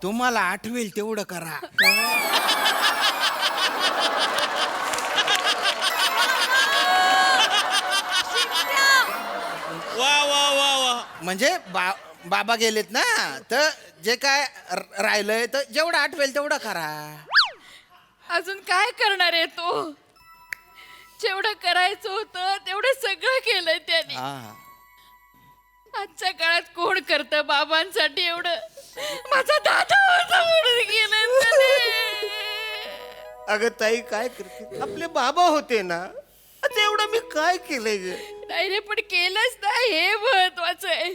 तुम्हाला आठवेल तेवढं करा. वा वा वा वा. म्हणजे बाबा गेलेत ना, तर जे काय राहिलंय तर जेवढं आठवेल तेवढं करा. अजून काय करणार आहे तो? जेवढं करायचं होतं तेवढं सगळं केलंय त्याने. आजच्या काळात कोण करतं बाबांसाठी एवढं? माझा दादा होता म्हणून गेलं त्याने. अगं ताई काय करते, आपले बाबा होते ना, आता एवढं मी काय केलंय ग? नाही रे, पण केलंच ना, हे महत्वाचं आहे.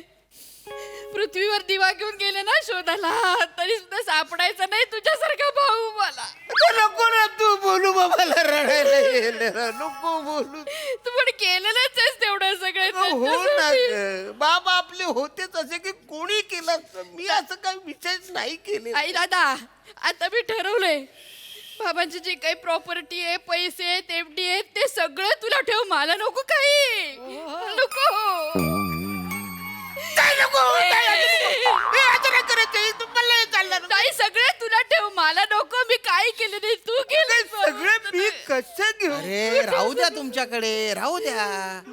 पृथ्वीवर दिवा घेऊन गेले ना शोधाला, तरी सुद्धा सापडायचा नाही तुझ्यासारखा भाऊ मला. आता नको ना तू बोलू, बाबाला रडायला गेलं, नको बोलू. तू पण केलेलंच आहेस तेवढं सगळं हो ना त्यांच्यासाठी. ग. बाबा आपले होतेच असे की कोणी केलं असतं. मी असं काही विषयच नाही केले. आई दादा, आता मी ठरवलंय, बाबांची जी काही प्रॉपर्टी आहे, पैसे आहेत, एफडी आहेत, ते सगळं तुला ठेव, मला नको काही. नको काय नको, काय नको. हे असं नाही करायचं, हे तुम्हाला चालणार ताई, सगळे तुला ठेव. ठेव मला नको मी काय केलं नाही तू केलं सगळं मी कसं घेऊ अरे राहू द्या तुमच्याकडे, राहू द्या,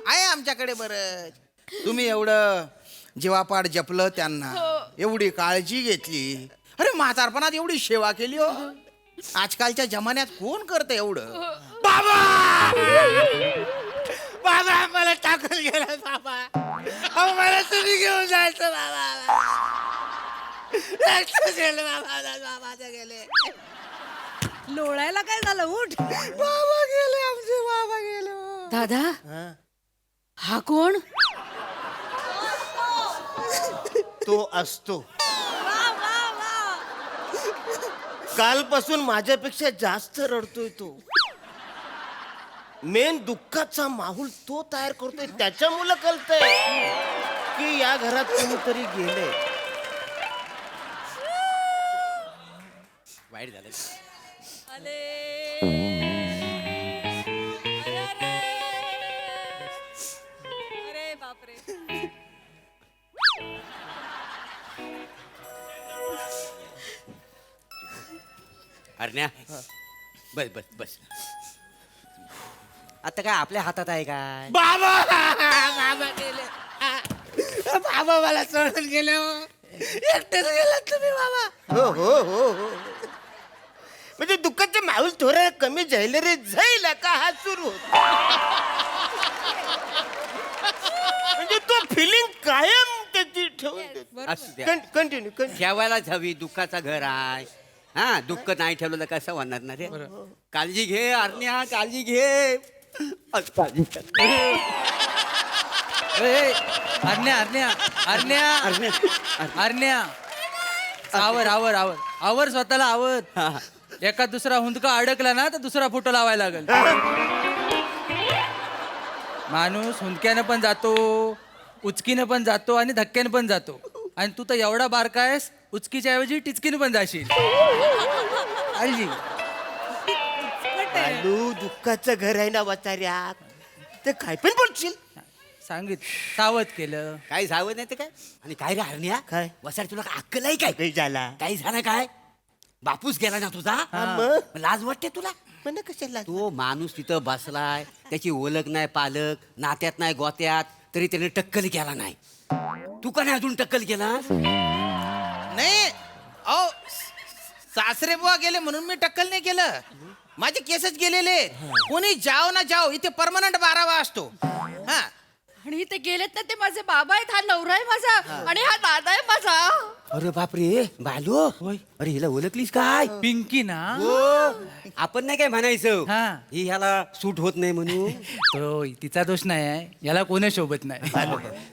आहे आमच्याकडे बरंच. तुम्ही एवढं जीवापाड जपलं त्यांना, एवढी काळजी घेतली, अरे म्हातारपणात एवढी सेवा केली हो. आजकालच्या जमान्यात कोण करतं एवढं? बाबा मला टाकून गेला बाबा. अहो, मला तुम्ही घेऊन जायचं बाबा. एकटं गेलं बाबा, बाबाचं गेले. लोळायला काय झालं? उठ. बाबा गेले, आमचे बाबा गेले. दादा हा कोण तो असतो. कालपासून माझ्यापेक्षा जास्त रडतोय तो. मेन दुःखाचा माहोल तो तयार करतोय. त्याच्यामुळे कळतंय की या घरात कोणीतरी गेले. वाईट झालं. अरे बापरे. अरण्या बस बस बस. आता काय आपल्या हातात आहे काय? बाबा बाबा गेले. बाबा मला सोडून गेले. एकटेच गेला तुम्ही बाबा. हो हो हो हो. म्हणजे दुःखाचे माहोल थोडं कमी जाईल रे, जाईल का हा सुरू होता. म्हणजे तो फिलिंग कायम त्याची ठेवून असू द्या. कंटिन्यू ठेवायलाच हवी, दुःखाचं घर आहे. हा दुःख नाही ठेवलं तर कसं होणार ना रे. काळजी घे अरण्या, काळजी घे. काळजी कर. अरण्या अरण्या अरण्या अरण्या आवर आवर आवर आवर स्वतःला आवर. एका दुसरा हुंदका अडकला ना तर दुसरा फोटो लावायला लागेल. माणूस हुंदक्यानं पण जातो, उचकीनं पण जातो आणि धक्क्यानं पण जातो. आणि तू तर एवढा बारका आहेस, उचकीच्या ऐवजी टिचकीनं पण जाशील. काळजी. आलू दुःखाचं घर आहे ना वाचाऱ्यात, ते काय पण बोलशील. सांगित सावध केलं. काय सावध नाही ते काय. आणि काय रे हरण्या, काय? वसाड तुला अक्कल आहे काय? काही झाला काही झालं काय? बापूस गेला ना तुझा. मग? लाज वाटते तुला? म्हणे कशाला तो माणूस तिथं बसलाय, त्याची ओळख नाही, पालक नात्यात नाही, गोत्यात, तरी त्याने टक्कल केला नाही. तू का नाही अजून टक्कल केला? नाही अहो, सासरे बुवा गेले म्हणून मी टक्कल नाही केलं. माझे केसच गेलेले. कोणी जाओ ना जाओ, इथे परमनंट 12वा असतो. हा आणि ते गेलेत ना ते माझे बाबा आहेत, हा नवरा आहे माझा आणि हा दादा आहे माझा. अरे बापरे बालो, अरे हिला ओळखलीस काय? पिंकी ना. आपण नाही काय म्हणायचं हा. ही ह्याला सूट होत नाही म्हणून. तो तिचा दोष नाही आहे, याला कोणी शोभत नाही.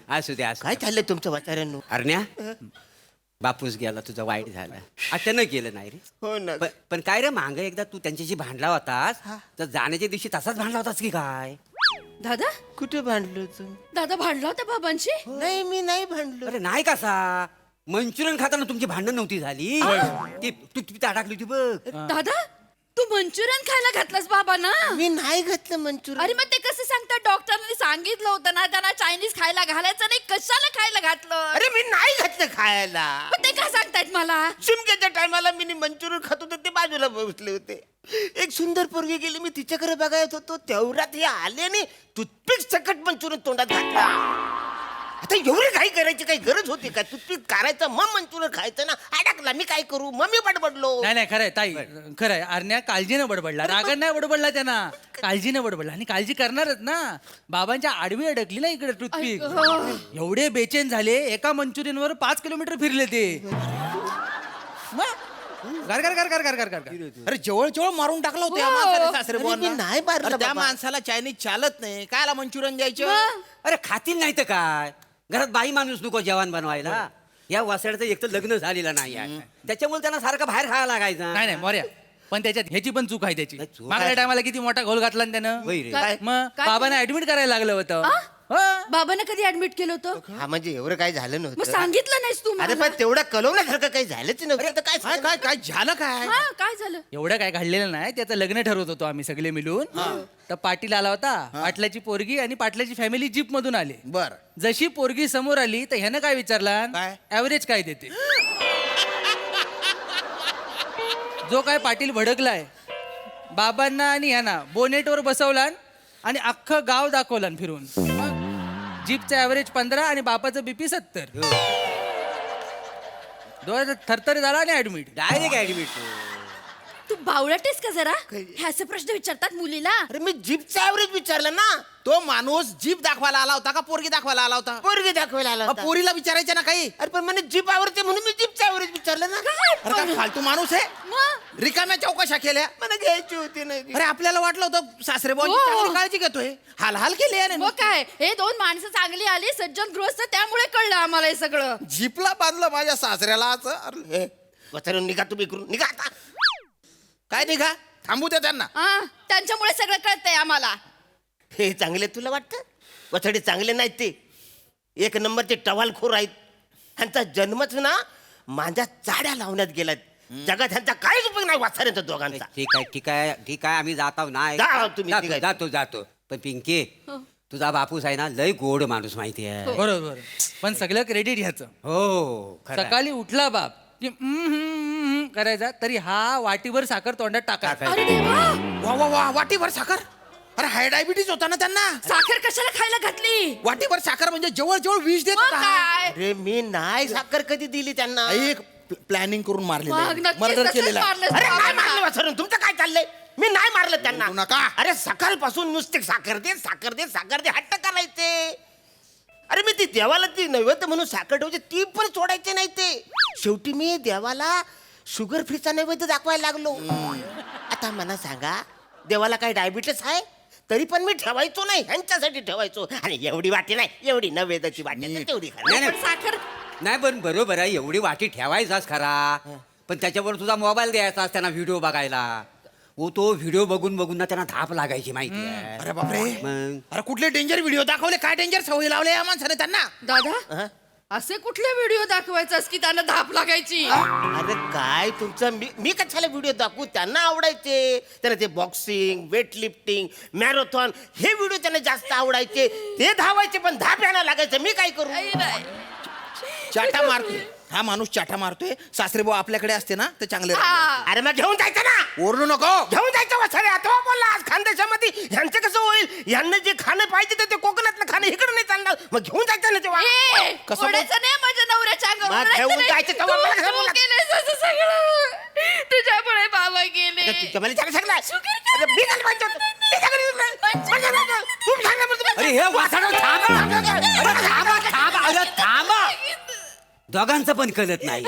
असू दे असू काय दे. चाललंय तुमच्या वाचाऱ्यांनो. अरण्या बापूस गेला, तुझं वाईट झालं. अचानक गेलं नाही रे. हो ना. पण काय रे मांग एकदा तू त्यांच्याशी भांडला होतास, तर जाण्याच्या दिवशी तसाच भांडला होतास की काय? दादा कुठे भांडलो तू? दादा भांडला होता बाबांशी. नाही मी नाही भांडलो. अरे नाही कसा, मंचुरियन खाताना तुमची भांडण नव्हती झाली. ती तू अडकली होती बघ. दादा तू मंचुरियन खायला घातलंस बाबांना. मी नाही घातलं मंचुरियन. अरे मग ते कसं सांगतात, डॉक्टरांनी सांगितलं होतं ना त्यांना चायनीज खायला घालायचं नाही, कशाला खायला घातलं? अरे मी नाही घातलं खायला. मग ते काय सांगतायत मला? शिमक्याच्या टायमाला मी मंचुरियन खात होते, ते बाजूला बसले होते. एक सुंदर पोरगी गेली, मी तिच्याकडे बघायत होतो, तेवढ्यात हे आले आणि टूथपिक सकट मंचुरियन तोंडात घातला. आता एवढी काही करायची काही गरज होती का? टूथपिक काढायचं मग मंचुरियन खायचं ना. अडकला, मी काय करू? मग मी बडबडलो. नाही नाही खरंय ताई, खरंय. अरण्या काळजीनं बडबडला, रागात नाही बडबडला त्यांना, काळजीनं बडबडला. आणि काळजी करणारच ना. बाबांच्या आडवी अडकली ना इकडे टूथपिक. एवढे बेचैन झाले, एका मंचुरियनवर 5 किलोमीटर फिरले ते. मग गार गार गार गार गार गार गार गार. अरे जवळ जवळ मारून टाकलं होतं या माणसाने सासरे अरे बुवांना. मी नाही मारलं अरे त्या बाबा. माणसाला चायनीज चालत नाही, कायला मंचुरियन द्यायचं? अरे खातील नाही तर काय, घरात बाई माणूस नको जेवण बनवायला. या वासड्याचं एक तर लग्न झालेलं नाही आहे, त्याच्यामुळे त्यांना सारखं बाहेर खायला लागायचं. नाही नाही मोर्या, पण त्याच्यात ह्याची पण चूक आहे त्याची. नाही, चूक मागल्या आहे. टायमाला किती मोठा घोल घातला ना त्यानं. होय रे. काय? मग काय बाबांना ऍडमिट करायला लागलं होतं. हो. बाबांना कधी ऍडमिट केलं होतं? हा म्हणजे एवढं काही झालं मग नव्हतं. सांगितलं नाहीस तू अरे मला? पण तेवढं कलवण्यासारखं काही झालंच नव्हतं. तर काय काय काय काय झालं काय? हा काय झालं? एवढं काय घडलेलं नाही, त्याचं लग्न ठरवत होतो आम्ही सगळे मिळून. तर पाटील आला होता, पाटलाची पोरगी आणि पाटलाची फॅमिली जीप मधून आले. बर जशी पोरगी समोर आली तर ह्यानं काय विचारला, काय? ऍव्हरेज काय देते. जो काय पाटील भडकलाय बाबांना आणि ह्यांना बोनेटवर बसवला आणि अख्खं गाव दाखवला फिरून जीपचं ॲव्हरेज 15 आणि बापाचं बीपी 70. डोळ्यात थरथर झाला आणि ऍडमिट. Direct admit. तू बावळटेस का जरा हे असे प्रश्न विचारतात मुलीला. अरे मी जीपचा ऍव्हरेज विचारलं ना. तो माणूस जीप दाखवायला आला होता का पोरगी दाखवायला आला होता? पोरगी दाखवायला आला मग होता. पोरीला विचारायचं ना काही. अरे पण મને जीप आवडते म्हणून मी जीपचा ऍव्हरेज विचारलं ना. अरे काय फालतू माणूस आहे. रिकाम्या चौकशा केल्या. मला घ्यायची होती नाही. अरे आपल्याला वाटलं होतं सासरे हो. चांगली काळजी घेतोय. हाल हाल केले याने. मग काय हे 2 माणसं चांगली आली सज्जन गृहस्थ त्यामुळे कळलं आम्हाला हे सगळं. जीपला बांधलं माझ्या सासऱ्याला. हे, वचन निघा तुम्ही इकडून निघा आता. काय निघा थांबू दे त्यांना. हा त्यांच्यामुळे सगळं कळतंय आम्हाला. हे चांगले तुला वाटतं? वचडे चांगले नाहीत ते. 1 नंबरचे टवालखोर आहेत. ह्यांचा जन्मच ना माझ्या चाड्या लावण्यात गेलात. जगात ह्यांचा काहीच उपयोग नाही वाचाऱ्यांचा दोघांचा. ठीक आहे ठीक आहे ठीक आहे आम्ही जातो नाही जा तुम्ही, जातो निघायचं. जातो जातो. पण पिंकी तुझा बापूस आहे ना लय गोड माणूस माहिती आहे. बरोबर. पण सगळं क्रेडिट ह्याचं. हो खरं आहे. सकाळी उठला बाप की करायचा तरी हा वाटीभर साखर तोंडात टाकायचा. अरे देवा वा वा वा वाटीभर साखर. अरे हाय डायबिटीज होता ना त्यांना. साखर कशाला खायला घातली. वाटीभर साखर म्हणजे जवळ जवळ विष देत मग होता. काय अरे मी नाही साखर कधी दिली त्यांना. एक प्लॅनिंग करून मग मारलेलं नक्कीच मर्डर तसंच केलेला. मारलंस अरे काय बाबांना. मारलं वासरून तुमचं काय चाललंय? मी नाही मारलं त्यांना. बोलू नका. अरे सकाळपासून नुसते साखर दे साखर दे साखर दे हट्ट करायचे. अरे मी ती देवाला ती नैवेद्य म्हणून साखर ठेवायची ती पण सोडायचे नाही ते. शेवटी मी देवाला शुगर फ्रीचा नैवेद्य दाखवायला लागलो. आता मला सांगा देवाला काय डायबिटीस आहे तरी पण मी ठेवायचो नाही ह्यांच्यासाठी ठेवायचो. आणि एवढी वाटी नाही एवढी नैवेद्याची वाटी आहे, तेवढी खा. नाही, पण साखर नाही पण बरोबर आहे एवढी वाटी ठेवायचाच खरा. पण त्याच्यावर तुझा मोबाईल द्यायचा त्यांना व्हिडिओ बघायला. तो व्हिडिओ बघून बघून ना त्यांना धाप लागायची माहिती आहे. अरे बापरे. मग अरे कुठले डेंजर व्हिडिओ दाखवले. काय डेंजर सवयी लावले या माणसाने त्यांना. दादा असे कुठले व्हिडिओ दाखवायचास की त्यांना धाप लागायची. अरे काय तुमचं मी कशाला व्हिडिओ दाखवू. त्यांना आवडायचे. त्यांना ते बॉक्सिंग वेट लिफ्टिंग मॅरेथॉन हे व्हिडिओ त्यांना जास्त आवडायचे. ते धावायचे पण धाप यायला लागायचं. मी काय करू. आई नाही. चाटा मारतोय हा माणूस. चाटा मारतोय. सासरे भाऊ आपल्याकडे असते ना ते चांगले राहिले. हा. अरे मग घेऊन जायचं ना. ओरडू नको. घेऊन जायचं वसारे. आता बोलला आज खानदेशामध्ये ह्यांचं कसं होईल. यांना जे खाणं पाहिजे ते कोकणातलं खाणं इकडे नाही चालणार. मग घेऊन जायचं ना तेव्हा. ए, कसं ओढायचं नाही माझ्या नवऱ्याच्या अंगावर. मग ओढायचं घेऊन नाही. जायचं तेव्हा मला कसं तू बोलला? केलंस असं सगळं. तुझ्यामुळे बाबा गेले. तुझ्या मला सांग सांगला. शुगर काय? अरे मी काय पाहिजे होतं? मी काय करू? तुम्ही सांगा बरं तुम्ही. अरे हे वासडं थांबा. अरे थांबा थांबा अरे थांबा. दोघांचं पण कळत नाही.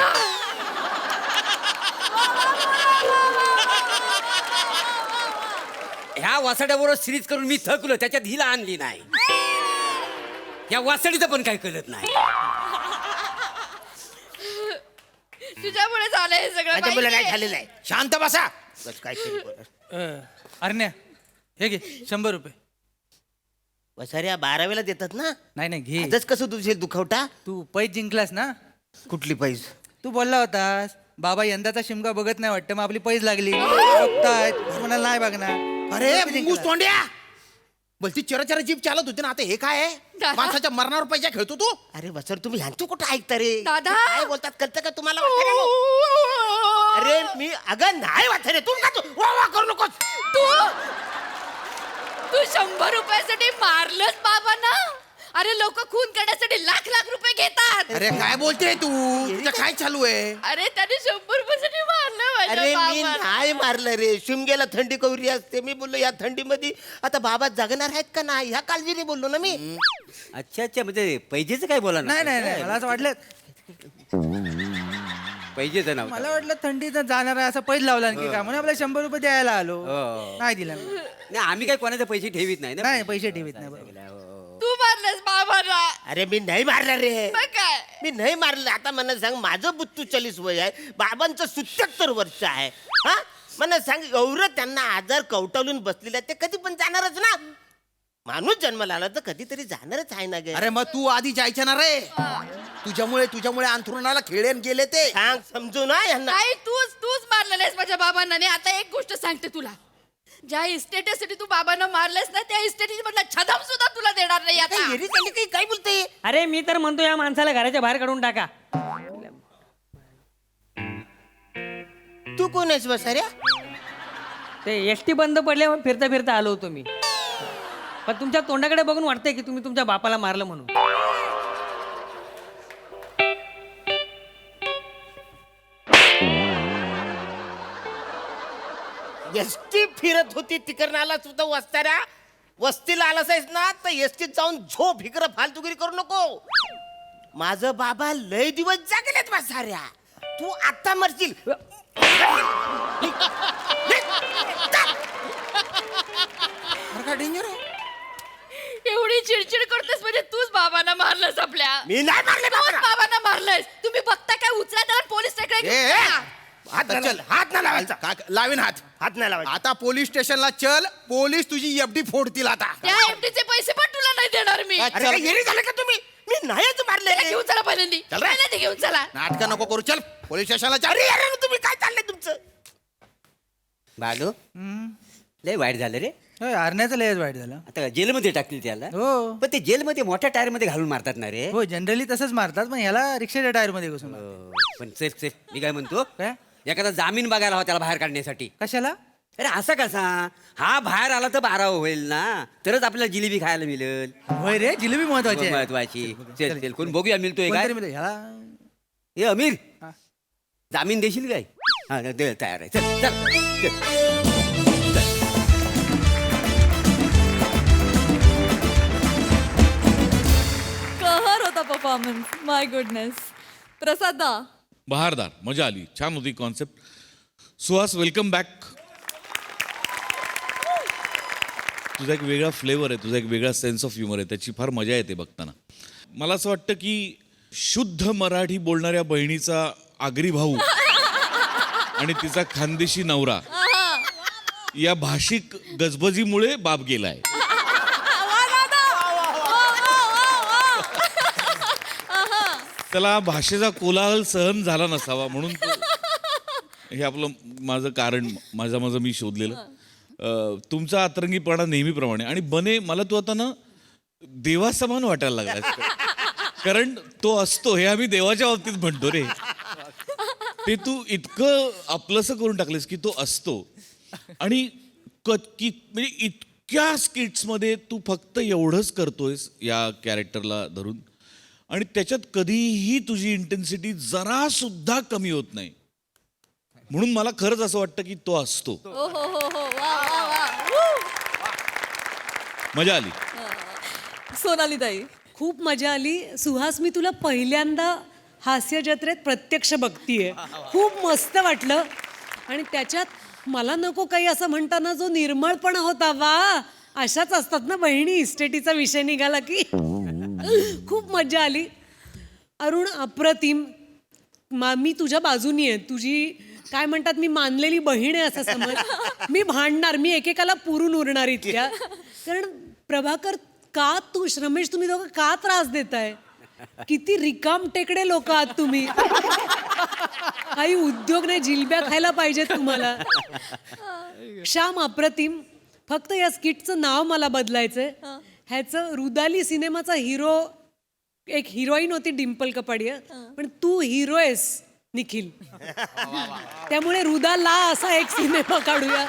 ह्या वासाड्याबरोबर सिरीज करून मी थकलो त्याच्यात हिला आणली नाही. या वासाडीचं पण काही कळत नाही. तुझ्यामुळे झालंय हे सगळं माझ्या मुलाला काय माहितीये? झालेलं आहे. शांत बसा. बस काय केली बोला. अरण्या हे घे 100 रुपये. वसाऱ्या 12वेला देतात ना. नाही नाही घे. आजच कसं तुझे दुखवटा. तू पैज जिंकलास ना. कुठली पैस. तू बोलला होतास बाबा यंदाचा शिमगा बघत नाही वाटतं मग आपली पैज लागली बघतायत म्हणाला नाही बघणार. अरे मुंगूस तोंड्या. बोलती चरा जीप चालत होती ना. आता हे काय आहे. दादा. माणसाच्या मरणावर पैसा खेळतो तू. अरे वसर तुम्ही ह्यांचं कुठं ऐकता रे. दादा. काय बोलतात कळतं का तुम्हाला वसाऱ्यानो? अरे मी अगं नाही वाचारे. तू का तू वा वा करू नकोस. तू 100 रुपयासाठी मारलंच बाबांना. अरे लोक खून करण्यासाठी लाख लाख रुपये घेतात. अरे काय बोलते तू. तुझं काय चालू आहे. अरे त्याने 100 रुपयासाठी मारलं माझ्या अरे मी बाबांना. नाही मारलं रे. शिमग्याला थंडी कवरी असते. मी बोललो या थंडीमध्ये आता बाबा जगणार आहेत का नाही ह्या काळजीने बोललो ना मी. अच्छा अच्छा म्हणजे पैजेचं काय बोला नाही नाही नाही मला असं वाटलं पैजेचं नाव मला वाटलं थंडीत जाणार आहे असं पैज लावला की का म्हणून आपल्याला 100 रुपये द्यायला आलो. हो. नाही दिला मी. नाही आम्ही काही कोणाचे पैसे ठेवीत नाही ना. नाही पैसे ठेवीत नाही बरोबर. तू मारलंस बाबांना. अरे मी नाही मारलं रे. मग काय मी नाही मारलं. आता मला सांग माझं 42-40 वय आहे. बाबांचं 77 वर्ष आहे. हा मला सांग एवढं त्यांना आजार कवटाळून बसलेला ते कधी पण जाणारच ना. माणूस जन्माला आला तर कधीतरी जाणारच आहे ना गे. अरे मग तू आधी जायचं ना रे. तुझ्यामुळे अंथरुणाला खेळेन गेले ते. सांग समजू ना यांना. नाही तूच मारलेस माझ्या बाबांना. आणि आता एक गोष्ट सांगते तुला. ज्या इस्टेटीसाठी तू बाबांना मारलेस ना त्या इस्टेटी मधला छदम सुद्धा तुला देणार नाही आता. काय येरी चालली काही काय बोलते. अरे मी तर म्हणतो या माणसाला घराच्या बाहेर काढून टाका. तू कोण आहेस बसाऱ्या? ते एसटी बंद पडले फिरता फिरता आलो होतो मी. पण तुमच्या तोंडाकडे बघून वाटतंय की तुम्ही तुमच्या बापाला मारलं म्हणून. एसटी फिरत होती तिकडनं आला सुद्धा वस्ताऱ्या. वस्तीला आलास आहेस ना तर एसटीत जाऊन झोप इकडं फालतुगिरी करू नको. माझं बाबा लय दिवस जागेलेत बसाऱ्या. तू आता मरशील. डेंजर आहे. एवढी चिडचिड करतेस म्हणजे तूच बाबांना मारलंस आपल्या. मी नाही मारले तूच बाबांना. बाबांना मारलंस. तुम्ही बघता काय उचला त्याला पोलीस स्टेशनला घेऊन जा. हात नाही चल. हात नाही लावायचा. लावीन हात. हात नाही लावायचा. आता पोलीस स्टेशनला चल, पोलीस तुझी एफडी फोडतील आता. त्या एफडीचे पैसे पण तुला नाही देणार मी. अरे काय येरी झालं का तुम्ही? मी नाहीच मारले. त्याला घेऊन चला पहिल्यांदी. चल रे. पहिल्यांदी घेऊन चला. नाटक नको करू, चल पोलीस स्टेशनला चल. अरे अरे तुम्ही काय चाललंय तुमचं? बालू लय वाईट झालं रे. हरण्याचं लयच वाईट झालं. आता जेलमध्ये टाकतील त्याला. हो. पण ते जेलमध्ये मोठ्या टायर मध्ये घालून मारतात ना रे. हो जनरली तसंच मारतात पण ह्याला रिक्षाच्या टायर मध्ये घुसून. पण सेफ सेफ मी काय म्हणतो, काय? एखादा जामीन बघायला हवा त्याला बाहेर काढण्यासाठी. कशाला? अरे असं कसा? हा बाहेर आला तर 12 होईल ना, तरच आपल्याला जिलेबी खायला मिळेल. होय रे जिलेबी महत्वाची आहे. महत्वाची. चल चल कोण बघूया मिळतोय काय. कोणतरी मिळेल. ह्याला ए अमीर जामीन देशील काय? हा दे तयार आहे. चल चल चल. कहर होता परफॉर्मन्स. माय गुडनेस. प्रसादा, बहारदार, मजा आली, छान होती कॉन्सेप्ट. Suhas, welcome back. तुझा एक वेगळा फ्लेवर आहे, तुझा एक वेगळा सेन्स ऑफ ह्युमर आहे, त्याची फार मजा येते बघताना. मला असं वाटतं की शुद्ध मराठी बोलणाऱ्या बहिणीचा आगरी भाऊ आणि तिचा खानदेशी नवरा या भाषिक गजबजीमुळे बाप गेलाय. त्याला भाषेचा कोलाहल सहन झाला नसावा म्हणून हे आपलं माझं कारण माझं मी शोधलेलं. तुमचा अतरंगीपणा नेहमीप्रमाणे. आणि बने, मला तू आता ना देवासमान वाटायला लागला. कारण तो असतो हे आम्ही देवाच्या बाबतीत म्हणतो रे. ते तू इतकं आपलंसं करून टाकलेस की तो असतो. आणि म्हणजे इतक्या स्किट्समध्ये तू फक्त एवढंच करतोयस या कॅरेक्टरला धरून, आणि त्याच्यात कधीही तुझी इंटेन्सिटी जरा सुद्धा कमी होत नाही. म्हणून मला खरंच असं वाटतं की तो असतो. हो हो हो हो. वा वा वा. वू. मजा आली. सोनाली ताई, खूप मजा आली. सुहास, मी तुला पहिल्यांदा हास्य जत्रेत प्रत्यक्ष बघतीये. खूप मस्त वाटलं. आणि त्याच्यात मला नको काही असं म्हणताना जो निर्मळपणा होता, वा अशाच असतात ना बहिणी. इस्टेटीचा विषय निघाला की खूप मजा आली. अरुण, अप्रतिम. मी तुझ्या बाजूनी आहे. तुझी काय म्हणतात, मी मानलेली बहीण आहे असं समज. मी भांडणार, मी एकेकाला पुरून उरणार इतक्या. कारण प्रभाकर, का तू रमेश, तुम्ही दोघं का त्रास देताय? किती रिकाम टेकडे लोक आहात तुम्ही. काही उद्योग नाही, जिलब्या खायला पाहिजेत तुम्हाला. श्याम, अप्रतिम. फक्त या स्किटचं नाव मला बदलायचंय. ह्याचं रुदाली सिनेमाचा हिरो, एक हिरोईन होती डिम्पल कपाडिया, पण तू हिरो आहेस निखिल. त्यामुळे रुदाला असा एक सिनेमा काढूया.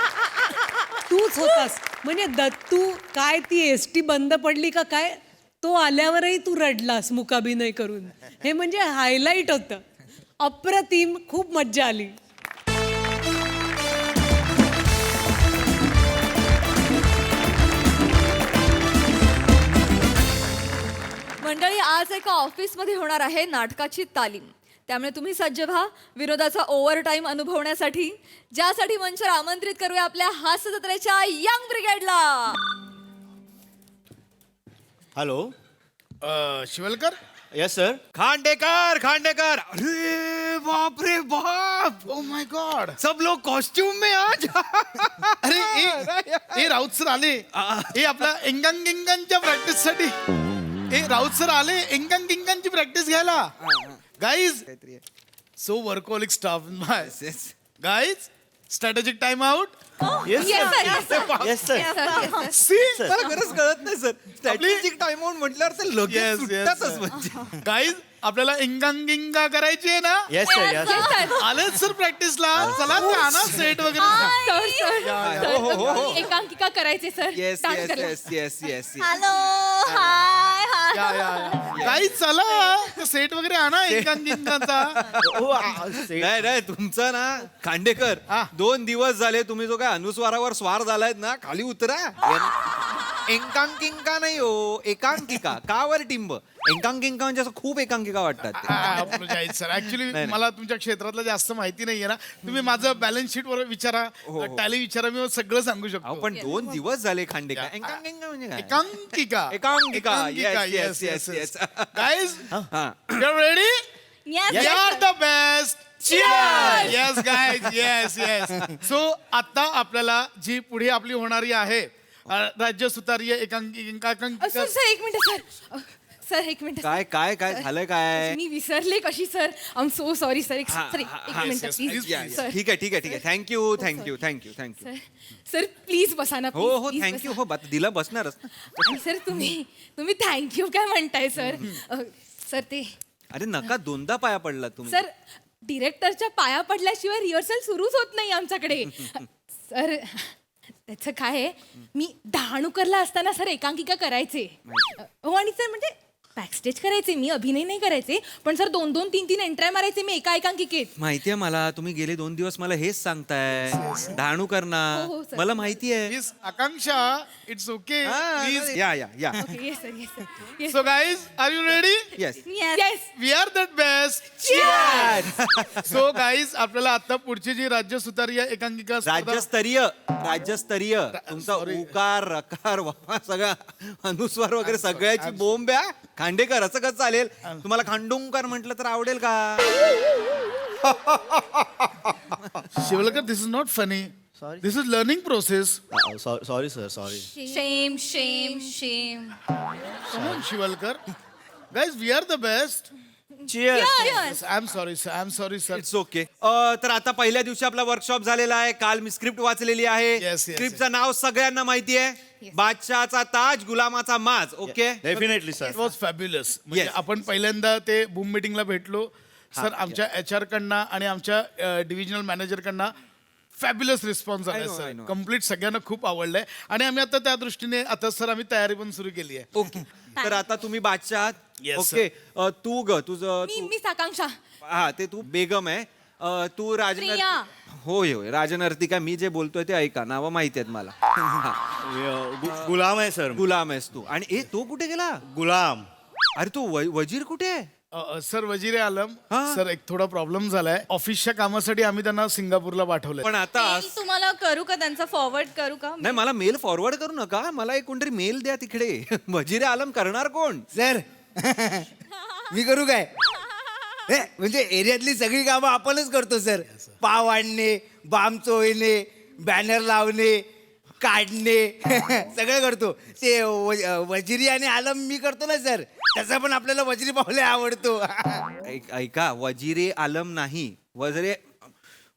तूच होतास. म्हणजे दत्तू काय, ती एसटी बंद पडली का काय, तो आल्यावरही तू रडलास मुकाभिनय करून. हे म्हणजे हायलाईट होतं. अप्रतिम. खूप मज्जा आली. मंडळी, आज एका ऑफिसमध्ये होणार आहे नाटकाची तालीम. त्यामुळे तुम्ही सज्ज व्हा विनोदाचा ओव्हर टाईम अनुभवण्यासाठी, ज्यासाठी मंचावर आमंत्रित करूया आपल्या हास्य जत्रेच्या यंग ब्रिगेडला. Hello, Shivalkar. Yes sir. Khandekar. अरे बाप रे बाप. Oh my God. सब लोग कॉस्ट्यूम में आज. अरे ए राऊत सर आले. हे आपला एंगन गिंगनच्या प्रॅक्टिस साठी. राऊत सर आले एंगन गिंगनची प्रॅक्टिस घ्यायला. Guys, so workaholic staff. Guys, strategic time out. Yes sir. मला खरंच कळत नाही सर. स्ट्रॅटेजिक टाइम आउट म्हटल्यावर ते लगेच सुटतातच म्हणजे. गाईज, आपल्याला इंगांगिंगा करायची आहे ना? Yes, sir. आलेच सर प्रॅक्टिसला. चला ते आणा सेट वगैरे. सर एकांकिका करायचे sir yes yes yes yes yes hello hi या, या, या. काही चला सेट वगैरे आणा इंगांगिंगाचा. नाही नाही तुमचं ना खांडेकर 2 दिवस झाले तुम्ही जो काय अनुस्वारावर स्वार झालायत ना खाली उतरा. एकांकिका नाही हो एकांकिका कावर टिंब एकांकिका म्हणजे असं खूप एकांकिका वाटतात सर ऍक्च्युली मला तुमच्या क्षेत्रातलं जास्त माहिती नाहीये ना. तुम्ही माझं बॅलन्स शीट वर विचारा टॅली विचारा मी सगळं सांगू शकतो. पण 2 दिवस झाले खांडेकर एकांकिका म्हणजे काय एकांकिका एकांकिका येस येस येस गाईज हा you ready Yes, We are the best. Cheers! Yes, guys. Yes, yes. So आता आपल्याला जी पुढे आपली होणारी आहे राज्य सुतारीय एकांकिका सर एक मिनिट सर सर एक मिनिट काय काय काय झालंय काय मी विसरले कशी sir I am so sorry sir एक हा, सर हा, एक हा, minute yes, please yes, sir ठीक आहे ठीक आहे ठीक आहे thank you thank you thank you thank you sir sir please बसा ना हो हो please थँक्यू बसा. हो बात दिला बसणारच आणि सर तुम्ही थँक्यू काय म्हणताय सर सर ते अरे नका 2दा पाया पडला तुम्ही सर डिरेक्टरच्या पाया पडल्याशिवाय रिहर्सल सुरूच होत नाही आमच्याकडे सर त्याचं काय आहे मी डहाणूकरला असताना सर एकांकिका करायचे हो आणि सर म्हणजे बॅकस्टेज करायचे मी अभिनय नाही करायचे पण सर 2-2, 3-3 एंट्र्या मारायचे मी एका एकांकिकेत माहितीये मला तुम्ही गेले 2 दिवस मला हेच सांगताय डहाणू करणार हो, sir. मला माहितीये please Akanksha it's okay please. Yeah yeah yeah okay yes sir yes sir so guys are you ready yes yes we are that best. So guys आपल्याला आता पुढची जी राज्य सुतारीय एकांकिका स्पर्धा- राज्यस्तरीय तुमचा उकार रकार वापा सगळा अनुस्वार वगैरे सगळ्याची बोंब आहे खांडेकर असं कसं चालेल तुम्हाला खांडोंकार म्हटलं तर आवडेल का Shivalkar this is not funny this is learning process. Sorry sir sorry. Shame shame shame Shivalkar guys we are the best. I am sorry sir I am sorry sir. It's okay तर आता पहिल्या दिवशी आपला वर्कशॉप झालेला आहे काल मी स्क्रिप्ट वाचलेली आहे Yes, yes, स्क्रिप्टचं नाव सगळ्यांना माहिती आहे बादशहाचा ताज गुलामाचा माज okay definitely sir. It was fabulous. म्हणजे Yes. आपण पहिल्यांदा ते बूम मीटिंगला भेटलो सर आमच्या HR कडनं आणि आमच्या डिव्हिजनल मॅनेजर कडनं फॅब्युलस रिस्पॉन्स आलाय I know, I sir know. Complete सगळ्यांना खूप आवडलंय आणि आम्ही आता त्या दृष्टीने आता सर आम्ही तयारी पण सुरू केली आहे. ओके तर आता तुम्ही बादशहात Yes, ओके तू ग तुझं मी मी आकांक्षा हा ते तू बेगम आहे तू राजनर प्रिया. होय होय राजनर्तिका मी जे बोलतोय ते ऐका नावं माहिती आहेत मला गुलाम आहे सर. गुलाम आहेस तू आणि तो कुठे गेला गुलाम. अरे तो वजीर कुठे आहे सर वजीरे आलम हा. सर एक थोडा प्रॉब्लेम झालाय ऑफिसच्या कामासाठी आम्ही त्यांना सिंगापूरला पाठवलंय. पण आता तुम्हाला करू का त्यांचा फॉरवर्ड करू का नाही मला मेल फॉरवर्ड करू नका मला एक कोणतरी मेल द्या तिकडे वजीरे आलम करणार कोण सर मी करू काय म्हणजे एरियातली सगळी कामं आपणच करतो सर. पाव आणणे बाम चोळणे बॅनर लावणे काढणे सगळं करतो. ते वजिरी आणि आलम मी करतो ना सर त्याचा पण आपल्याला वजिरी पावले आवडतो. ऐका वजीरे आलम नाही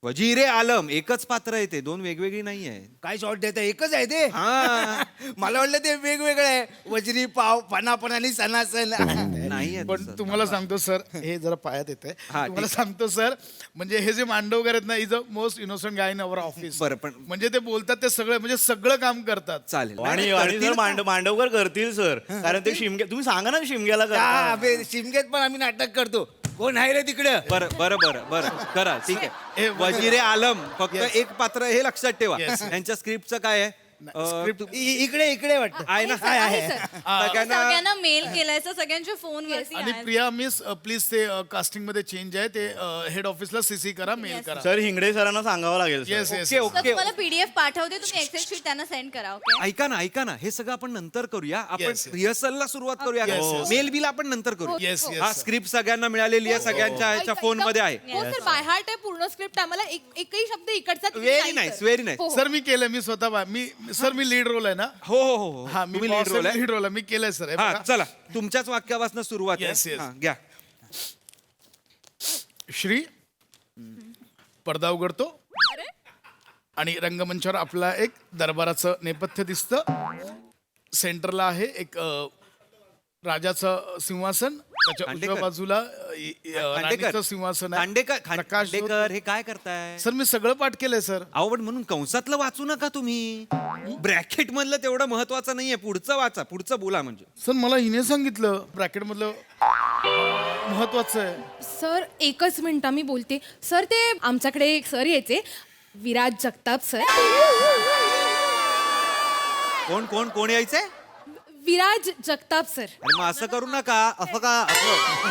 वजीरे आलम एकच पात्र आहे ते 2 वेगवेगळी नाही आहे काय शॉर्ट देत एकच आहे ते हा मला वाटलं ते वेगवेगळं आहे वजरी पाव पणापण आणि सणासन नाही आहे पण तसं. तुम्हाला सांगतो सर हे जरा पायात येते हा, तुम्हाला ठीक. सांगतो सर म्हणजे हे जे मांडवकर आहेत ना is a most innocent guy in our office. बरं, पण- म्हणजे ते बोलतात ते सगळं म्हणजे सगळं काम करतात. चालेल आणि आणि सर मांडवकर करतील सर कारण ते शिमग्या तुम्ही सांगा ना शिमग्याला करा. शिमग्यात पण आम्ही नाटक करतो. कोण आहे रे तिकडं बरं बरं बरं बरं करा ठीक आहे हे वजीरे आलम फक्त Yes. एक पात्र हे लक्षात ठेवा Yes. त्यांच्या स्क्रिप्टचं काय आहे script- इकडे वाटतं आहे ना सगळ्यांना सगळ्यांना मेल केलाय सर सगळ्यांच्या फोन आणि प्रिया मिस प्लीज ते कास्टिंग मध्ये चेंज आहे ते हेड ऑफिसला सीसी करा मेल करा. सर हिंगडे सरांना सांगावं लागेल sir. Yes yes okay okay PDF पाठवते तुम्ही एक्सेल शीट त्यांना सेंड करा ओके ऐका ना हे सगळं आपण नंतर करूया आपण Yes, yes. रिहर्सलला सुरुवात करूया Yes, yes. मेल बिल आपण नंतर करू Yes, yes, हा sir. स्क्रिप्ट सगळ्यांना मिळालेली आहे सगळ्यांच्या ह्याच्या फोन मध्ये आहे हो सर बाय हार्ट आहे पूर्ण स्क्रिप्ट आम्हाला एकही शब्द इकडचा very nice very nice sir मी केलंय मी स्वतः मी लीड रोल आहे ना. हो हो हो हा मी तुम्ही लीड रोल आहे लीड रोल आहे मी केलंय सर. हा चला तुमच्याच वाक्यापासून सुरुवात Yes, आहे yes. हा, घ्या श्री पडदा उघडतो आणि रंगमंचावर आपला एक दरबाराचं नेपथ्य दिसतं. सेंटरला आहे एक राजाचं सिंहासन त्याच्या उजव्या खांडेकर. बाजूला खांडेकर. राणीचं सिंहासन आहे. खांडेकर प्रकाश जो- खांडेकर हे काय करताय? सर मी सगळं पाठ केलंय सर. आवड म्हणून कंसातलं वाचू नका तुम्ही. ब्रॅकेट मधलं तेवढं महत्वाचं नाहीये. पुढचं वाचा, पुढचं बोला म्हणजे. सर मला हिने सांगितलं ब्रॅकेट मधलं महत्वाचं आहे. सर एकच मिनिट मी बोलते. सर ते आमच्याकडे एक सर यायचे, विराज जगताप सर. कोण कोण कोण यायचंय? विराज जगताप सर. अरे मग असं करू नका. असं का असं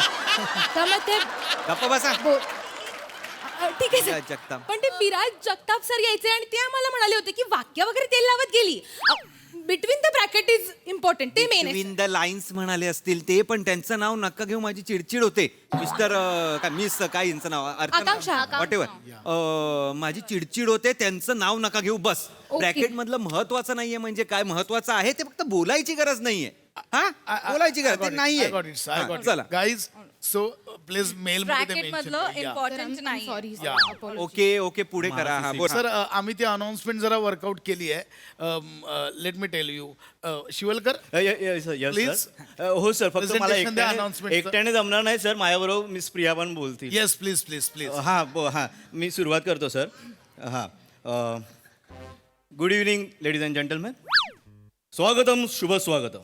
त्यामुळे ते गप्प बसा. ठीक आहे विराज सर. जगताप. पण ते विराज जगताप सर यायचे आणि ते आम्हाला म्हणाले होते की वाक्य वगैरे तेल लावत गेली. Between the bracket is important. ते मेन आहे. बिटवीन द लाईन्स म्हणाले असतील ते, पण त्यांचं नाव नका घेऊ, माझी चिडचिड होते. मिस्टर काय मिस काय यांचं नाव आकांक्षा. वॉटेवर माझी चिडचिड होते. त्यांचं नाव नका घेऊ बस. ओके. ब्रॅकेट मधलं महत्वाचं नाहिये म्हणजे काय महत्वाचं आहे ते फक्त बोलायची गरज नाहीये. हा बोलायची गरज ते नाहीये. हा, चला guys so please mail bracket मधलं इम्पॉर्टंट नाही. सॉरी. ओके ओके पुढे करा. हा बोला. सर आम्ही ती अनाउन्समेंट जरा वर्कआउट केली आहे. Let me tell you Shivalkar please. हो सर, फक्त मला Presentation द्या announcement चं. एकट्याने जमणार नाही सर, माझ्याबरोबर मिस प्रिया पण बोलतील. Yes please please please. हां मी सुरुवात करतो सर. हां good evening ladies and gentleman. स्वागतम शुभ स्वागतम.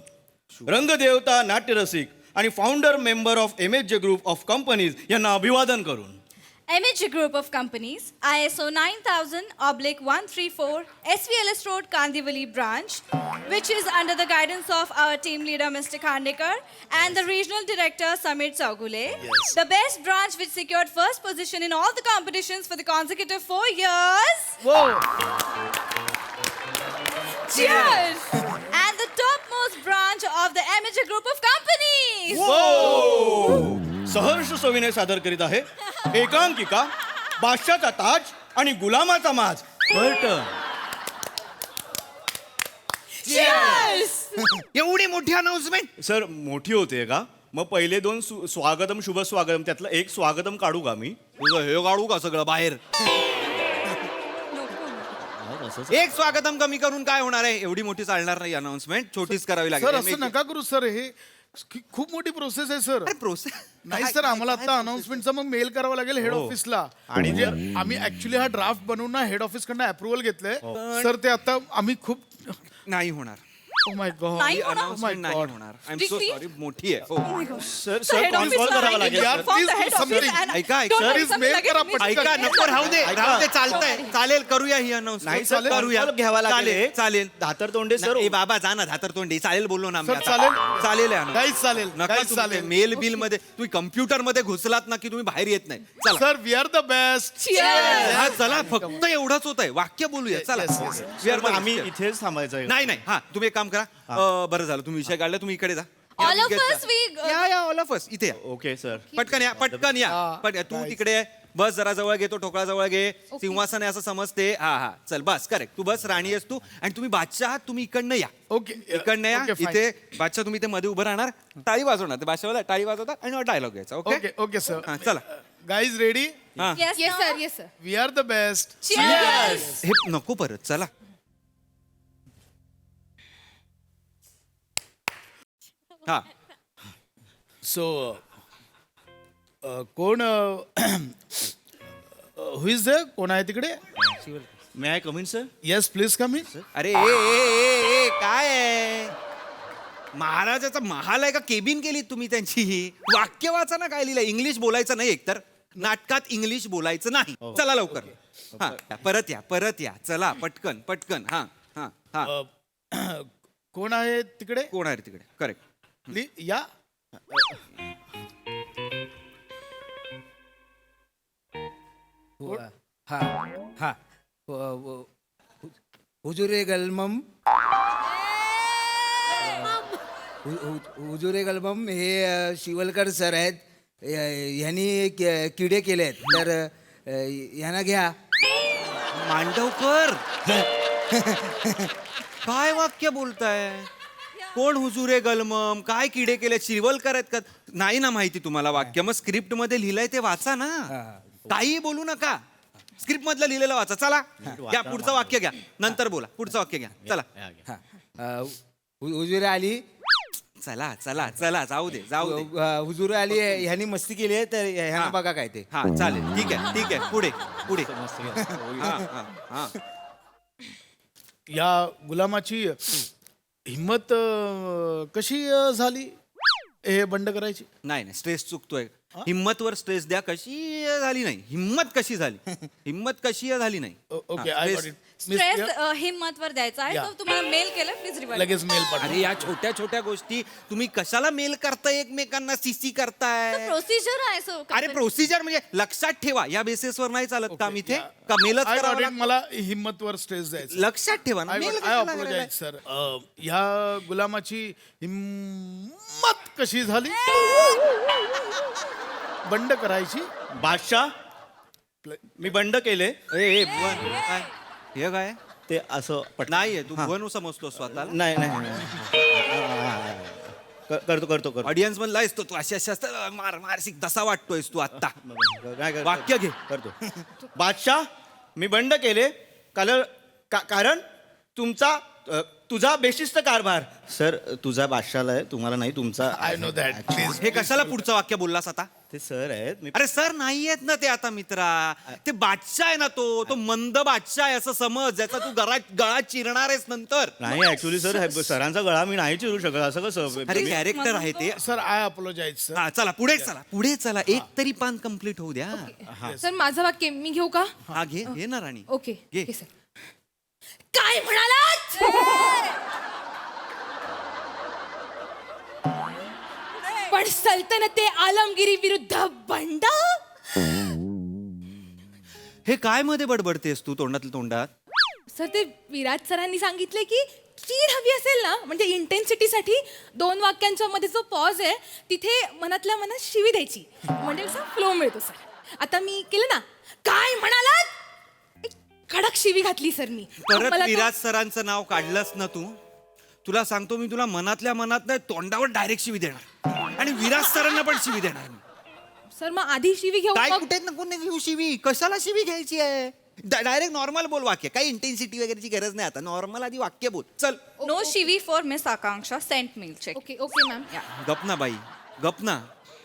रंगदेवता, नाट्यरसिक आणि founder member of MHJ group of companies यांना अभिवादन करून MHJ Group of Companies, ISO 9000/134, SVLS Road, Kandivali branch, which is under the guidance of our team leader Mr. Khandekar and the regional director Samir Chaugule. The best branch which secured first position in all the competitions for the consecutive 4 years. Cheers! And the topmost branch of the MHJ Group of Companies. सहर्ष सविनय सादर करीत आहे एकांकिका, बादशाचा ताज आणि गुलामाचा माज. एवढी मोठी अनाउन्समेंट. सर मोठी होते का? मग पहिले दोन स्वागतम शुभ स्वागतम त्यातलं एक स्वागतम काढू का मी? तुझं हे काढू का सगळं बाहेर? एक स्वागतम कमी करून काय होणार आहे? एवढी मोठी चालणार नाही अनाउन्समेंट, छोटीच करावी सर म्हणजे लागेल. असं नका करू सर. हे खूप मोठी प्रोसेस आहे सर. प्रोसेस नाही सर आम्हाला आता अनाउन्समेंटचा मग मेल करावा लागेल हेड ऑफिसला. आणि जे आम्ही ऍक्च्युली हा ड्राफ्ट बनवून ना हेड ऑफिस कडनं अप्रुव्हल घेतलंय सर. ते आता आम्ही खूप नाही होणार. Oh my God. नाही होणार? अनाउन्समेंट नाही होणार. I am so Strictly? Sorry. मोठी आहे. हो. Sir So head office call करावा ला लागेल. यार, inform the please head do office something. and ऐका, don't sir, worry, is something mail लगेच करा मी- पटकन. ऐका नको राहू दे राहू दे. चालतंय चालेल करूया ही अनाउन्समेंट. नाही सर, करूया. call घ्यावा लागेल. चालेल चालेल. धातर तोंडे सर. ए बाबा जा ना धातर तोंडी. चालेल बोललो ना आम्ही सर, आता. चालेल. चालेल आहे Guys, चालेल. नका Guys, चालेल. मेल बिल मध्ये तुम्ही कम्प्युटर मध्ये घुसलात ना की तुम्ही बाहेर येत नाही. चला sir we are the best. हा, चला फक्त एवढंच होत आहे. वाक्य बोलूया. चला Yes, yes, We are the आम्ही best. इथेच थांबायचं आहे. नाही नाही हा तुम्ही एक काम करा. बरं झालं तुम्ही विषय काढला. तुम्ही इकडे जा. All of इकडे us, जा. we- या ऑल ऑफ अस इथे या. Okay sir. पटकन या पटकन या. तू तिकडे आहे. बस जरा जवळ घे. तो ठोकळा जवळ घे. सिंहासन आहे असं समजते. हा हा चल बस करेक्ट. तू बस राणी आहेस तू. आणि तुम्ही बादशाह आहात. तुम्ही इकडनं या. ओके इकडनं या. Okay, fine. इथे बादशाह तुम्ही इथे मध्ये उभं राहणार. टाळी वाजवणार. ते बादशाह टाळी वाजवतात आणि डायलॉग घ्यायचा. Okay okay okay sir. हा, चला. Guys ready. हा Yes, yes no? Sir. Yes sir. We are the best. Cheers! हे नको परत. चला. हा सो कोण हु इज द कोण आहे तिकडे? May I come in sir? Yes please come in. अरे ए काय आहे? महाराजाचा महाल आहे का केबिन केली तुम्ही त्यांची? वाक्य वाचा ना काय लिहिलं. इंग्लिश बोलायचं नाही एकतर. नाटकात इंग्लिश बोलायचं नाही. चला लवकर. हा परत या. चला पटकन पटकन. हा हा हा कोण आहे तिकडे? कोण आहे रे तिकडे? करेक्ट. या. हा हा हुजुरे गलमम. हुजुरे गलमम हे शिवलकर सर आहेत. ह्यांनी किडे केले आहेत तर ह्यांना घ्या. मांडवकर काय वाक्य बोलताय? कोण हुजुरे गलमम? काय किडे केले? शिवलकर आहेत का? नाही ना माहिती तुम्हाला वाक्य? मग स्क्रिप्ट मध्ये लिहिलंय ते वाचा ना. काही बोलू नका. स्क्रिप्ट मधलं लिहिलेलं वाचा. चला घ्या पुढचं वाक्य घ्या. नंतर बोला. पुढचं वाक्य घ्या. चला. हुजुरे आली. चला चला चला जाऊ दे हुजूर आली ह्यांनी मस्ती केली आहे तर ह्यांना बघा काय ते. हा चालेल ठीक आहे पुढे पुढे या गुलामाची हिंमत कशी झाली हे बंड करायची? नाही स्ट्रेस चुकतोय. हिम्मतवर स्ट्रेस द्या. कशी झाली नाही हिम्मत कशी झाली हिम्मत कशी झाली नाही. ओके हा, आय stress. स्ट्रेस हिंमतवर द्यायचा आहे या. तो तुम्हाला मेल केलं प्लीज रिवाइंड. लगेच मेल पाठव. अरे या छोट्या छोट्या गोष्टी तुम्ही कशाला मेल करताय एकमेकांना सीसी करताय. प्रोसिजर आहे सो अरे प्रोसिजर म्हणजे लक्षात ठेवा या बेसिसवर नाही चालत काम इथे का मेलच I got करावं it. लागतं? मला हिंमतवर स्ट्रेस द्यायचा. लक्षात ठेवा ना mail कशाला करायला? Apologise sir. ह्या गुलामाची हिंमत कशी झाली बंड करायची? बादशाह मी बंड केले काय हे काय ते असं नाहीये तू भुवन समजतो स्वतःला. नाही नाही करतो ऑडियन्स म्हणलायस तो तू अशी अशी असतं मानसिक दसा वाटतोयस तू आता. काय वाक्य घे. करतो. बादशाह मी बंड केले कारण तुझा बेशिस्त कारभार. सर तुझा बादशाला आहे तुम्हाला नाही तुमचा. I know that. हे कशाला पुढचं वाक्य बोललास आता? ते सर आहेत. अरे सर नाही आहेत ना ते आता मित्रा. ते बादशाह आहे ना तो मंद बादशाह आहे असं समज ज्याचा तू गळा चिरणार आहेस नंतर. नाही ऍक्च्युली सर सरांचा गळा मी नाही चिरू शकत असं कसं. अरे कॅरेक्टर आहे ते. Sir I apologise sir. हा चला पुढे चला एक तरी पान कम्प्लीट होऊ द्या. सर माझं वाक्य मी घेऊ का? हा घे ना राणी. ओके घे. सर. काय म्हणालात? पण सल्तनते आलमगिरी विरुद्ध बंड. हे काय मध्ये बडबडतेस तू तोंडातल्या तोंडात? सर ते विराट सरांनी सांगितले की चीड हवी असेल ना म्हणजे इंटेन्सिटीसाठी 2 वाक्यांच्या मध्ये जो पॉज आहे तिथे मनातल्या मनात शिवी द्यायची म्हणजे असा फ्लो मिळतो सर. आता मी केलं ना काय म्हणालात एक कडक शिवी घातली सर मी. परत मला तो- विराज सरांचं नाव काढलंस ना तू. तुला सांगतो मी तुला मनातल्या मनात नाही तोंडावर डायरेक्ट शिवी देणार आणि विराज सरांना पण शिवी देणार. सर मग आधी शिवी घेऊ काय मग- कुठे नको घेऊ शिवी. कशाला शिवी घ्यायची आहे? डायरेक्ट नॉर्मल बोल वाक्य. काही इंटेन्सिटी वगैरेची गरज नाही आता. नॉर्मल आधी वाक्य बोल चल. नो शिवी for miss Akanksha sent mail check. Okay okay ma'am. गप ना बाई गप ना.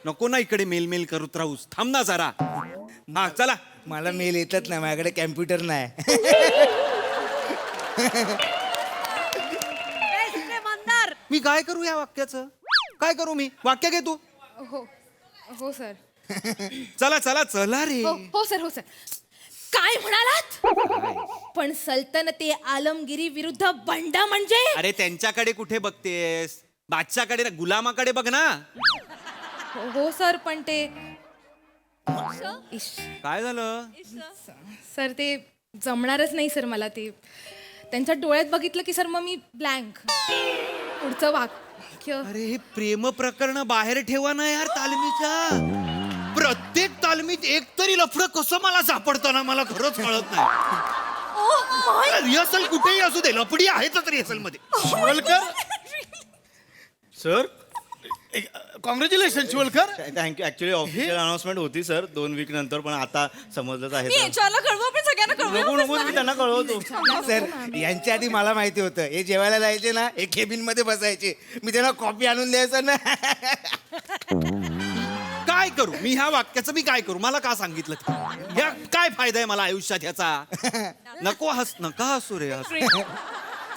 नको ना इकडे मेल मेल करत राहूस. थांब ना जरा. हा चला. मला मेल येतच नाही माझ्याकडे कॅम्प्युटर नाही. मी काय करू या वाक्याचं? काय करू मी? वाक्य घे तू. हो हो सर. चला चला चला रे. हो सर हो सर. काय म्हणालात? पण सल्तनते आलमगिरी विरुद्ध बंड म्हणजे अरे त्यांच्याकडे कुठे बघतेस? बादशाकडे ना गुलामाकडे बघ ना. हो सर पण ते इश. काय झालं? सर ते जमणारच नाही सर मला ते. त्यांच्या डोळ्यात बघितलं की सर मग मी ब्लँक. पुढचं वाक्य. अरे हे प्रेम प्रकरण बाहेर ठेवा ना यार तालमीच्या. प्रत्येक तालमीत एक तरी लफडं कसं मला सापडतं ना मला खरंच कळत नाही. रिहर्सल कुठेही असू दे लफडी आहेच रिहर्सल मध्ये. Shivalkar sir congratulation Shivalkar. Thank you. Actually official announcement होती सर 2 वीक नंतर पण आता समजलंच आहे. मी HR कळवा पण सगळ्यांना नको मी त्यांना कळवतो. सर यांच्या आधी मला माहिती होतं हे जेवायला जायचे ना एक केबिन मध्ये बसायचे. मी त्यांना कॉफी आणून द्यायचं ना. काय करू मी ह्या वाक्याचं मी काय करू? मला का सांगितलं? ह्या काय फायदा आहे मला आयुष्यात ह्याचा? नका हसू रे हसू.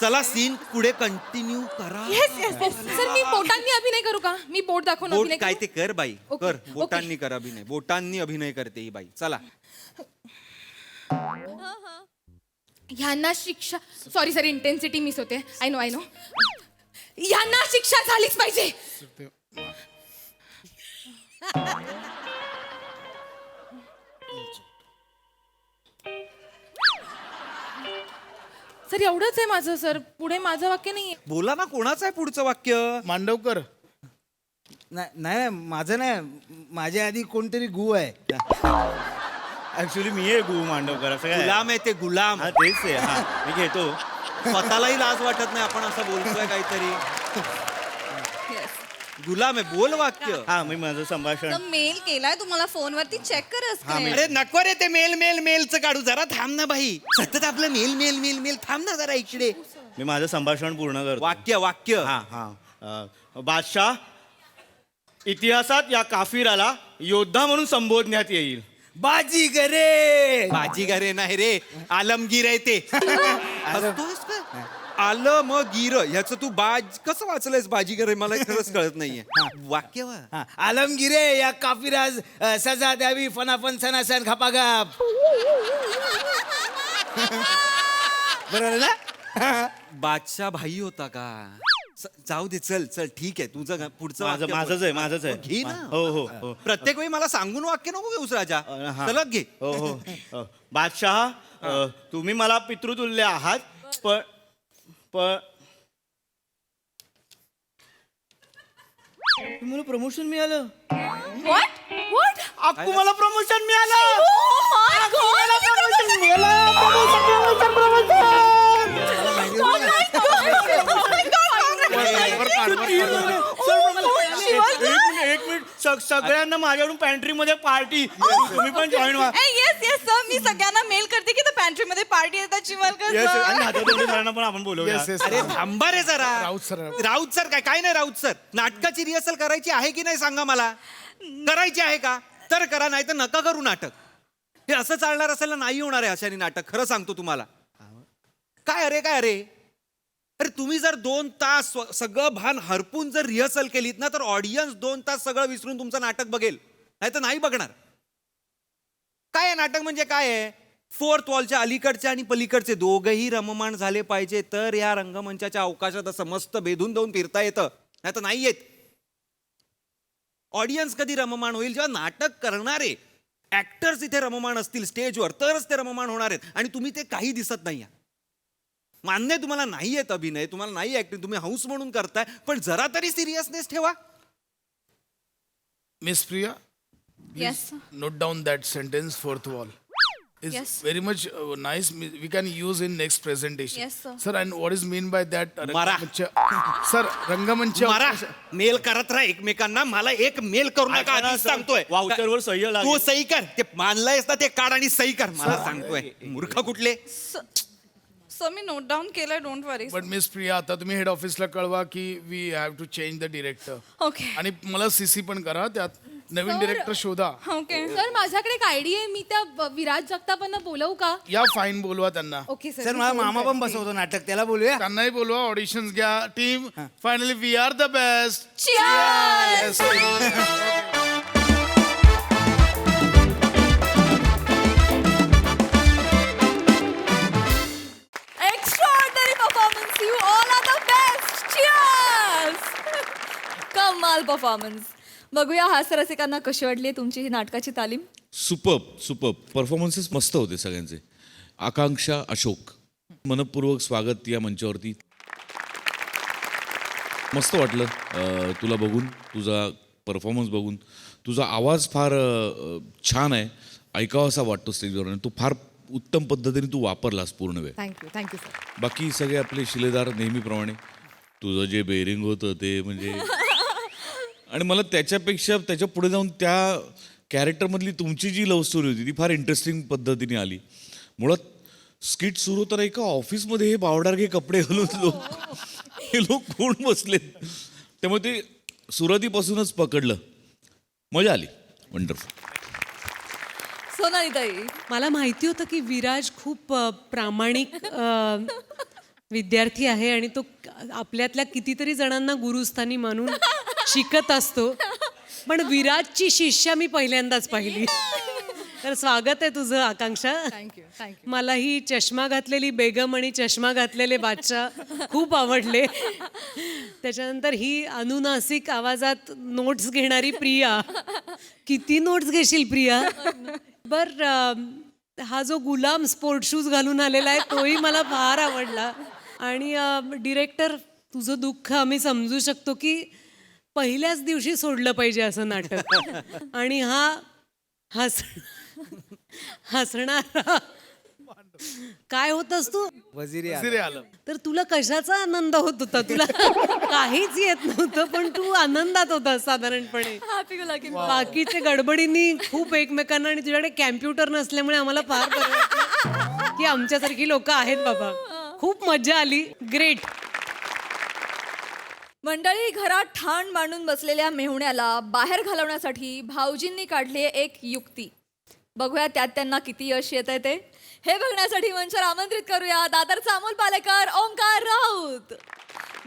चला सीन पुढे कंटिन्यू करा. Yes yes yes. सर मी बोटांनी अभिनय करू का? मी बोट दाखवून बोट अभिनय काय करू? ते कर बाई ओके, कर. ओके. बोटांनी कर अभिनय. बोटांनी अभिनय करते ही बाई. चला. ह्यांना शिक्षा सॉरी सर इंटेन्सिटी मिस होते. आय नो ह्यांना शिक्षा झालीच पाहिजे. सर एवढंच आहे माझं सर. पुढे माझं वाक्य नाहीये. बोला ना कोणाचं आहे पुढचं वाक्य? मांडवकर. नाही माझं नाही माझ्या आधी कोणतरी गु आहे. ऍक्च्युली मी आहे गु मांडवकर असं काय. गुलाम आहे ते गुलाम. हा तेच आहे. हा मी घेतो. स्वतःलाही लाज वाटत नाही आपण असं बोलतोय काहीतरी. गुलाम आहे बोल वाक्य. हा मी माझं संभाषण. मेल केलाय तुम्हाला फोनवरती चेक करस. अरे नको रे ते मेलचं काढू. जरा थांब ना बाई. सतत आपलं मेल थांब ना जरा इकडे. मी माझं संभाषण पूर्ण करतो. वाक्य हा बादशाह, इतिहासात या काफिराला योद्धा म्हणून संबोधण्यात येईल. बाजीगरे बाजीगरे नाही रे, आलमगीर आहे ते. आलमगीर ह्याचं तू बाज कसं वाचलंयस? बाजीगर मला खरंच कळत नाहीये वाक्य. आलमगिरे या काफिराज सजा द्यावी फनाफन सनासन खपागाप. बरोबर ना? बादशाह भाई होता का? जाऊ दे, चल चल ठीक आहे. तुझं पुढचं वाक्य माझंच आहे, माझंच आहे. घे ना. हो हो हो. प्रत्येक वेळी मला सांगून वाक्य नको घेऊस राजा. सलग घे. हो हो. बादशाह, तुम्ही मला पितृतुल्य आहात, पण मला प्रमोशन मिळालं. व्हॉट अक्कू, मला प्रमोशन मिळालं. एक मिनिट, सगळ्यांना माझ्याकडून पॅन्ट्री मध्ये पार्टी. तुम्ही पण जॉईन व्हा. येस येस सर, मी सगळ्यांना मेल करते की पॅन्ट्री मध्ये पार्टी येतात चिमलकर Yes, सर. आणि हातातोंडी सरांना पण आपण बोलवूया. अरे थांबा रे जरा. राऊत सर काय नाही राऊत सर, नाटकाची रिहर्सल करायची आहे की नाही सांगा मला. करायची आहे का? तर करा, नाही तर नका करू नाटक. हे असं चालणार असेल ना, नाही होणार आहे अशाने नाटक. खरं सांगतो तुम्हाला. काय अरे अरे तुम्ही जर 2 तास सगळं भान हरपून जर रिहर्सल केलीत ना, तर ऑडियन्स 2 तास सगळं विसरून तुमचं नाटक बघेल, नाही तर नाही बघणार. काय आहे नाटक म्हणजे? काय आहे? 4th वॉलच्या अलीकडचे आणि पलीकडचे दोघंही रममाण झाले पाहिजे, तर या रंगमंचाच्या अवकाशात असं मस्त बेधून देऊन फिरता येतं, नाही तर नाही येत. ऑडियन्स कधी रममाण होईल? जेव्हा नाटक करणारे ऍक्टर्स इथे रममाण असतील स्टेजवर, तरच ते रममाण होणार आहेत. आणि तुम्ही ते काही दिसत नाही. मान्य आहे तुम्हाला नाही येत अभिनय, तुम्हाला नाही ऍक्टिंग, तुम्ही हाऊस म्हणून करताय, पण जरा तरी सिरियसनेस ठेवा. Miss Priya, Yes. note down that sentence, 4th wall is Yes. very much nice. We can use in next presentation. Yes, sir. Sir, and what is mean by that? मारा. Sir, रंगमंच. मारा, mail करत राहा एकमेकांना. मला एक mail करू नका ऐका ना, आधीच सर. सांगतोय. वाउचरवर सह्य लागेल. तू सही कर, ते मानलंयस ना, ते काढ आणि सही कर. मला सांगतोय मूर्ख कुठले. सर मी नोट डाऊन केलंय, don't worry. But miss Priya, आता तुम्ही हेड ऑफिसला कळवा की we have to change the director. Okay आणि मला सीसी पण करा, त्यात नवीन डिरेक्टर शोधा. ओके सर माझ्याकडे एक आयडिया आहे, मी त्या विराज जगतापांना बोलवू का? या फाईन बोलवा त्यांना. ओके सर मला मामा पण बसवतो नाटक, त्याला बोलूया. त्यांनाही बोलवा, ऑडिशन्स घ्या. Team, finally we are the best. Extraordinary performance. You all are the best. Cheers. कमाल परफॉर्मन्स. बघूया हास्यरसिकांना कशी वाटली तुमची ही नाटकाची तालीम. सुपर्ब परफॉर्मन्सेस मस्त होते सगळ्यांचे. आकांक्षा, अशोक, मनपूर्वक स्वागत या मंचावरती. मस्त वाटलं तुला बघून, तुझा परफॉर्मन्स बघून. तुझा आवाज फार छान आहे, ऐकावा असा वाटतो स्टेजवर. तू फार उत्तम पद्धतीने तू वापरलास पूर्ण वेळ. Thank you sir. बाकी सगळे आपले शिलेदार नेहमीप्रमाणे. तुझं जे बेरिंग होतं ते म्हणजे, आणि मला त्याच्या पुढे जाऊन त्या कॅरेक्टरमधली तुमची जी लव्ह स्टोरी होती ती फार इंटरेस्टिंग पद्धतीने आली. मुळात स्किट सुरू होताना एका ऑफिसमध्ये हे बावडारगे कपडे घालून हे लोक कोण बसलेत, त्यामुळे ते सुरुवातीपासूनच पकडलं. मजा आली. वंडरफुल. सोनालीताई, मला माहिती होतं की विराज खूप प्रामाणिक विद्यार्थी आहे आणि तो आपल्यातल्या कितीतरी जणांना गुरुस्थानी मानून शिकत असतो. पण विराजची शिष्या मी पहिल्यांदाच पाहिली. तर स्वागत आहे तुझं आकांक्षा. थँक्यू. मला ही चष्मा घातलेली बेगम आणि चष्मा घातलेले बादशाह खूप आवडले. त्याच्यानंतर ही अनुनासिक आवाजात नोट्स घेणारी प्रिया. किती नोट्स घेशील प्रिया? हा जो गुलाम स्पोर्ट शूज घालून आलेला आहे तोही मला फार आवडला. आणि डिरेक्टर, तुझं दुःख आम्ही समजू शकतो की पहिल्याच दिवशी सोडलं पाहिजे असं नाटक. आणि हा हसणारा काय होतस तू? वजिरी आलं. तर तुला कशाचा आनंद होत होता? तुला काहीच येत नव्हतं पण तू आनंदात होता साधारणपणे. बाकीचे गडबडींनी खूप एकमेकांना, आणि तुझ्याकडे कॅम्प्युटर नसल्यामुळे आम्हाला फार बरं वाटलं की आमच्यासारखी लोक आहेत बाबा. खूप मजा आली. ग्रेट. मंडळी, घरात ठाण मांडून बसलेल्या मेहुण्याला बाहेर घालवण्यासाठी भाऊजींनी काढली आहे एक युक्ती. बघूया त्यात त्यांना किती यश येत आहे ते. हे बघण्यासाठी मंचावर आमंत्रित करूया दादरचा अमोल पालेकर, ओंकार राऊत,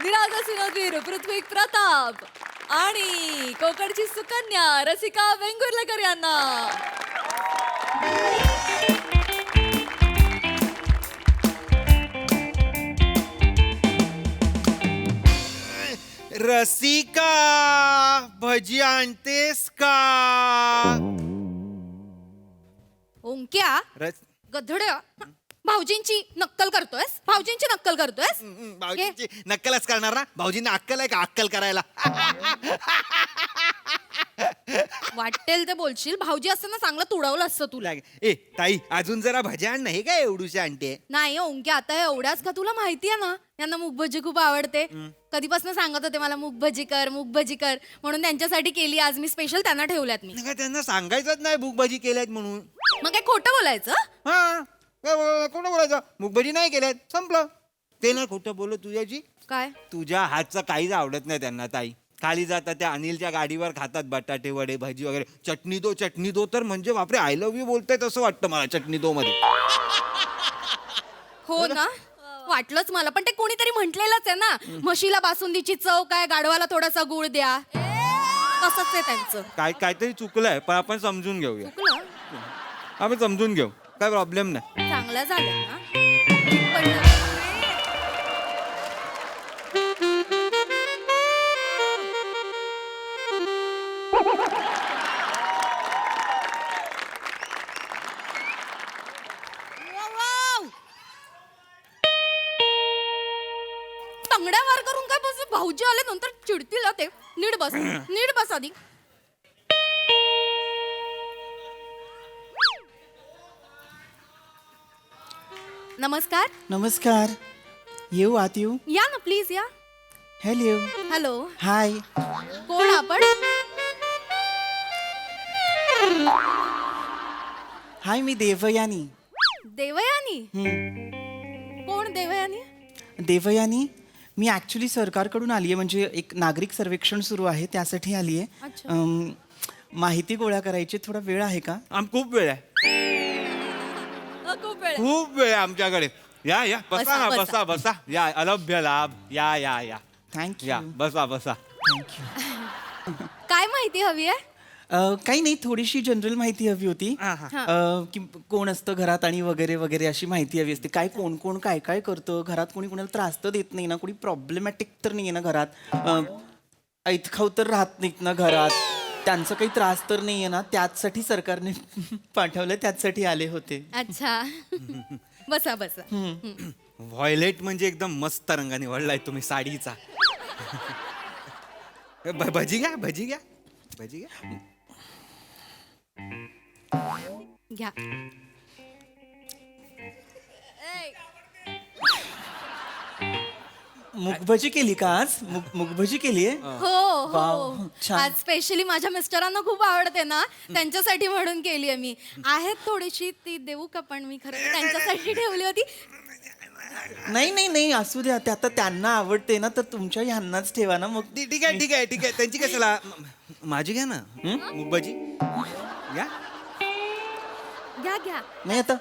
विराज सिनोदवीर पृथ्वी प्रताप आणि कोकणची सुकन्या रसिका वेंगुर्लेकर यांना. रसिका भजी आणतेस का? ओंक्या गधड्या, भाऊजींची नक्कल करतोयस? भाऊजींची नक्कल करतोयस? भाऊजींची नक्कलच करणार ना? भाऊजींना अक्कल आहे का अक्कल करायला? वाटेल ते बोलशील. भाऊजी असताना चांगलं तुडवलं असतं तुला. ए ताई, अजून जरा भजी आण. नाही काय एवढूशी आणते? नाही ओंक्या, आता एवढ्याच का? तुला माहिती आहे ना यांना मूगभजी खूप आवडते. कधीपासून सांगत होते मला मूगभजी कर मूगभजी कर, म्हणून त्यांच्यासाठी केली आज मी स्पेशल. त्यांना ठेवल्यात मी. त्यांना सांगायचंच नाही भूकभजी केल्यात म्हणून. मग काय खोटं बोलायचं? हा कोण बोलायचं? मुगभजी नाही केल्यात, संपलं. ते ना खोटं बोलत तुझ्याची. काय? तुझ्या हातचं काहीच आवडत नाही त्यांना ताई. खाली जातात त्या अनिलच्या गाडीवर खातात बटाटे वडे भजी वगैरे. चटणी दो तर म्हणजे बापरे, आय लव्ह यू बोलतायत असं वाटतं मला चटणी दो मध्ये. हो ना, वाटलंच मला. पण ते कोणीतरी म्हटलेलंच आहे ना, म्हशीला बासुंदीची चव काय, गाढवाला थोडासा गुळ द्या. तसंच आहे त्यांचं. काहीतरी चुकलंय, पण आपण समजून घेऊया. चुकलं? आम्ही समजून घेऊ, काय प्रॉब्लेम नाही. चांगलं झालं ना. पण तंगड्या वार करून काय बस? भाऊजी आले नंतर चिडतील ते. नीट बस आधी. नमस्कार. नमस्कार. येऊ आत येऊ? या ना प्लीज या. हॅलो. हॅलो. हाय. कोण आपण? हाय, मी देवयानी. देवयानी? कोण देवयानी? देवयानी, मी ॲक्च्युली सरकारकडून आली आहे. म्हणजे एक नागरिक सर्वेक्षण सुरू आहे, त्यासाठी आली अच्छा. आहे. माहिती गोळा करायची. थोडा वेळ आहे का? खूप वेळ आहे. खूप वेळ आहे आमच्याकडे. या या बसा ना, बसा बसा. या अलभ्य लाभ. या या या थँक्यू. या बसा बसा. थँक्यू. काय माहिती हवी आहे? काही नाही, थोडीशी जनरल माहिती हवी होती. की कोण असतं घरात आणि वगैरे वगैरे अशी माहिती हवी असते. काय कोण कोण काय काय करतं घरात, कोणी कोणाला त्रास तर देत नाही ना, कोणी प्रॉब्लेमॅटिक तर नाही आहे ना घरात, ऐतखाव तर राहत नाहीत ना घरात, त्यांचा काही त्रास तर नाही आहे ना, त्याचसाठी सरकारने पाठवलं, त्याचसाठी आले होते. अच्छा. बसा बसा. व्हायलेट म्हणजे एकदम मस्त रंग निवडलाय तुम्ही साडीचा. भजी घ्या भजी घ्या भजी घ्या. घ्या. मुगभजी केली का आज? मुगभजी केली आहे? हो वाव, हो. छान. आज स्पेशली माझ्या मिस्टरांना खूप आवडते ना, त्यांच्यासाठी म्हणून केली आहे मी. आहेत थोडीशी, ती देऊ का? पण मी खरं त्यांच्यासाठी ठेवली होती. नाही नाही नाही, असू द्या. ते आता त्यांना आवडते ना, तर तुमच्या ह्यांनाच ठेवा ना. मग ठीक आहे ठीक आहे ठीक आहे. त्यांची कशाला, माझी घ्या ना मुगभजी. घ्या घ्या घ्या. नाही, आता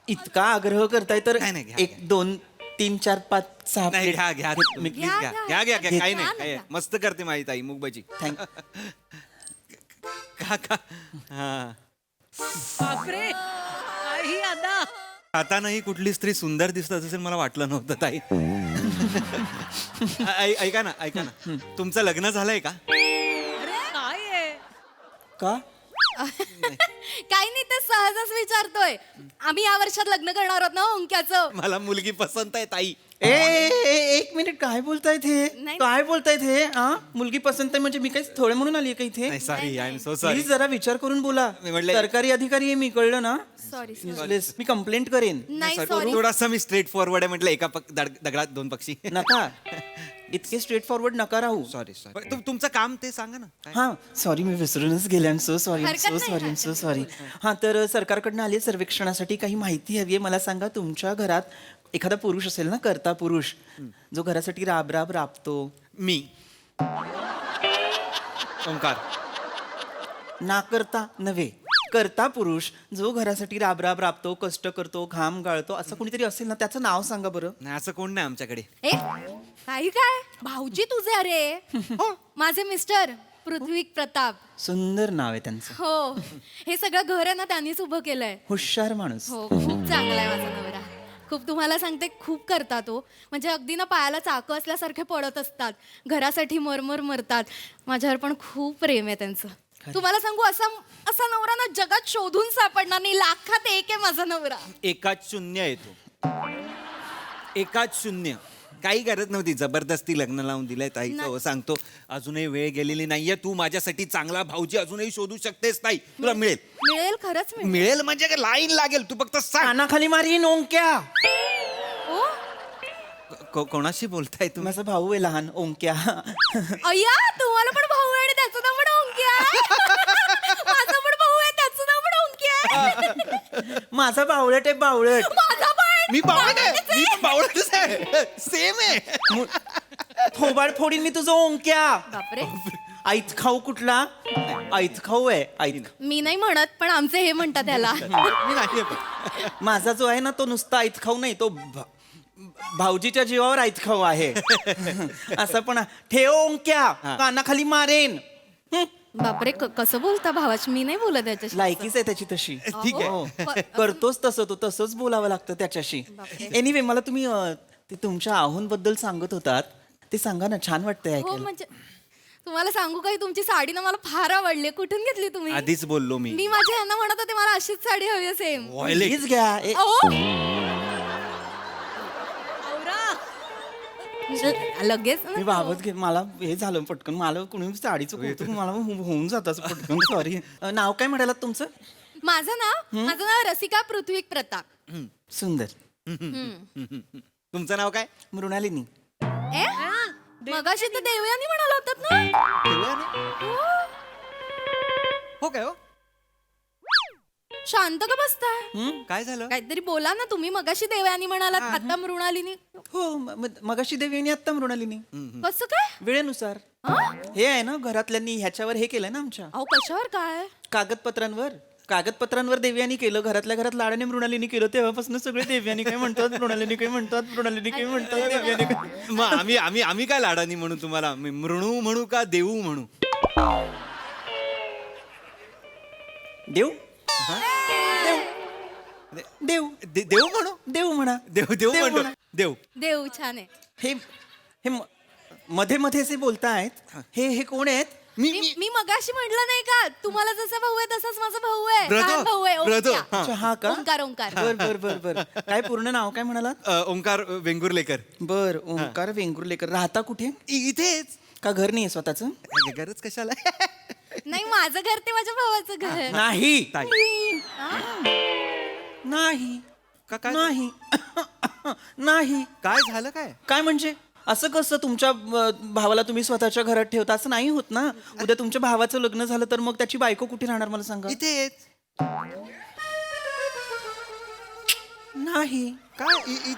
इतका आग्रह करताय तर नाही, घ्या, 1 2 3 4 5 6 नाही घ्या घ्या तुम्ही घ्या, घ्या घ्या, घ्या घ्या घ्या. काही घ्या नाही ना, काही घ्या. मस्त करते माझी ताई मुगभजी. का का हा. बापरे, काही आता. आता नाही कुठली स्त्री सुंदर दिसत असेल मला वाटलं नव्हतं ताई. ऐका ना तुमचं लग्न झालंय का? काय आहे? का? काही नाही, ते सहजच विचारतोय. आम्ही या वर्षात लग्न करणार आहोत ना ओंक्याचं. मला मुलगी पसंत आहे ताई. एक मिनिट, काय बोलतायत हे? नाही. काय बोलतायत हे? मुलगी पसंत आहे म्हणजे मी काही थोडे म्हणून आली का इथे? Sorry I am so sorry. Please जरा विचार करून बोला. मी म्हटलं- सरकारी अधिकारी आहे मी, कळलं ना? सॉरी. Useless. मी कंप्लेंट करेन. नाही सॉरी. थोडासा मी स्ट्रेट फॉरवर्ड आहे म्हटलं. एका दगडात 2 पक्षी. नका इतके स्ट्रेट फॉरवर्ड नका राहू. सॉरी तुमचं काम ते सांगा ना काय? हां, सॉरी, मी विसरूनच गेले. आय एम सो सॉरी, हरकत सो नाही, सॉरी, हरकत सो सॉरी. हां, तर सरकारकडनं आली सर्वेक्षणासाठी काही माहिती हवी आहे. मला सांगा, तुमच्या घरात एखादा पुरुष असेल ना, कर्ता पुरुष, जो घरासाठी राबतो. मी ओंकार. ना करता नव्हे, करता पुरुष जो घरासाठी राब राबतो, कष्ट करतो, घाम गाळतो, असं कोणीतरी असेल ना, त्याचं नाव सांगा बरं. नाही असं कोण नाही आमच्याकडे. ए काही काय भाऊजी तुझे अरे माझे मिस्टर पृथ्वी प्रताप. सुंदर नाव आहे त्यांचं. हो हे सगळं घर आहे ना त्यांनीच उभं केलंय. हुशार माणूस. हो खूप चांगला आहे माझा नवरा. खूप तुम्हाला सांगते खूप करतात तो. म्हणजे अगदी ना पायाला चाकं असल्यासारखे पडत असतात. घरासाठी मरमर मरतात. माझ्यावर पण खूप प्रेम आहे त्यांचं. तुम्हाला सांगू असा असा नवरा ना जगात शोधून सापडणार नाही. लाखात एक आहे माझा नवरा. एकाच शून्य येतो, एकाच शून्य. काही गरज नव्हती, जबरदस्ती लग्न लावून दिलंय ताईचं. हो सांगतो, अजूनही वेळ गेलेली नाहीये. तू माझ्यासाठी चांगला भाऊजी अजूनही शोधू शकतेस ताई. तुला मिळेल. मिळेल खरंच मिळेल. मिळेल म्हणजे काय, लाईन लागेल. तू फक्त सांग. कानाखाली मारीन ओंक्या. ओ कोणाशी बोलताय तुम्ही? माझा भाऊ आहे लहान ओंक्या. अय्या तुम्हाला पण भाऊ आहे आणि त्याचं नाव पण ओंक्या. माझा पण भाऊ आहे त्याचं नाव पण ओंक्या. माझा बावळट आहे बावळट. माझा पण मी बावळट आहे. मी पण बावळटच आहे. सेम आहे. थोबाड फोडीन मी तुझं ओंक्या. बापरे आईत खाऊ कुठला? आईत खाऊ आहे आईत. मी नाही म्हणत पण आमचे हे म्हणतात त्याला. मी नाही. माझा जो आहे ना तो नुसता आईत खाऊ नाही, तो भाऊजीच्या जीवावर आईत खाऊ आहे. असं पण ठेव ओंक्या, कानाखाली मारेन. बापरे कसं बोलता भावाची. मी नाही बोलत त्याच्याशी. लायकीच आहे त्याची तशी. ठीक आहे. हो. करतोच तसं, तो तसंच बोलावं लागतं त्याच्याशी. एनिवे मला तुम्ही ते तुमच्या आव्हानबद्दल सांगत होतात ते सांगा ना, छान वाटतंय हो ऐकायला. म्हणजे तुम्हाला सांगू काही तुमची साडी ना मला फार आवडली. कुठून घेतली तुम्ही? आधीच बोललो मी. मी माझ्या यांना म्हणत होते मला अशीच साडी हवी आहे सेम. हीच घ्या. लगेच मी बाबत घे. मला हे झालं पटकन. मला कुणी साडीचं कौतुक मला होऊन जात असं पटकन. सॉरी. नाव काय म्हणालात तुमचं? माझं नाव रसिका पृथ्वी प्रताप. सुंदर. तुमचं नाव काय? मृणालिनी. ए मगाशी तर देवयानी म्हणाला होतात ना. हो काय? हो शांत का बसताय? काय झालं? काहीतरी बोला ना तुम्ही. मगाशी देवयानी म्हणालात आता मृणालिनी. हो मगाशी देवीनी आत्ता मृणालिनी. कसं काय? वेळेनुसार. हे आहे ना घरातल्यांनी ह्याच्यावर हे केलंय ना आमच्या. अहो कशावर काय? कागदपत्रांवर देव्यानी केलं. घरातल्या घरात लाडाने मृणालिनी केलं. तेव्हापासून सगळे देव्यानी काय म्हणतात, मृणालिनी काय म्हणतात, मृणालिनी काय म्हणतात, देव्यानी काय. मग आम्ही काय लाडानी म्हणू तुम्हाला? मृणू म्हणू का देऊ म्हणू? देव देव देऊ म्हणू. देव म्हणा. देव म्हणतो. देव. देव छान आहे. हे मध्ये मध्ये असे बोलतायत. हे कोण आहेत? मी मगाशी म्हटलं नाही का तुम्हाला जसा भाऊ आहे तसाच माझा भाऊ आहे. ब्रदर. लहान भाऊ आहे ब्रदर. ओंक्या. अच्छा, हा का? ओंकार. बर. काय पूर्ण नाव काय म्हणालात? ओंकार वेंगुर्लेकर. बर. ओंकार वेंगुर्लेकर. राहता कुठे? इथेच. का घर नाही स्वतःच? गरज कशाला? नाही माझं घर ते माझ्या भावाचं घर. नाही नाही काय? नाही नाही. काय झालं? काय म्हणजे असं कसं तुमच्या भावाला तुम्ही स्वतःच्या घरात ठेवता? असं नाही होत ना. उद्या तुमच्या भावाचं लग्न झालं तर मग त्याची बायको कुठे राहणार मला सांगा? इथेच. नाही.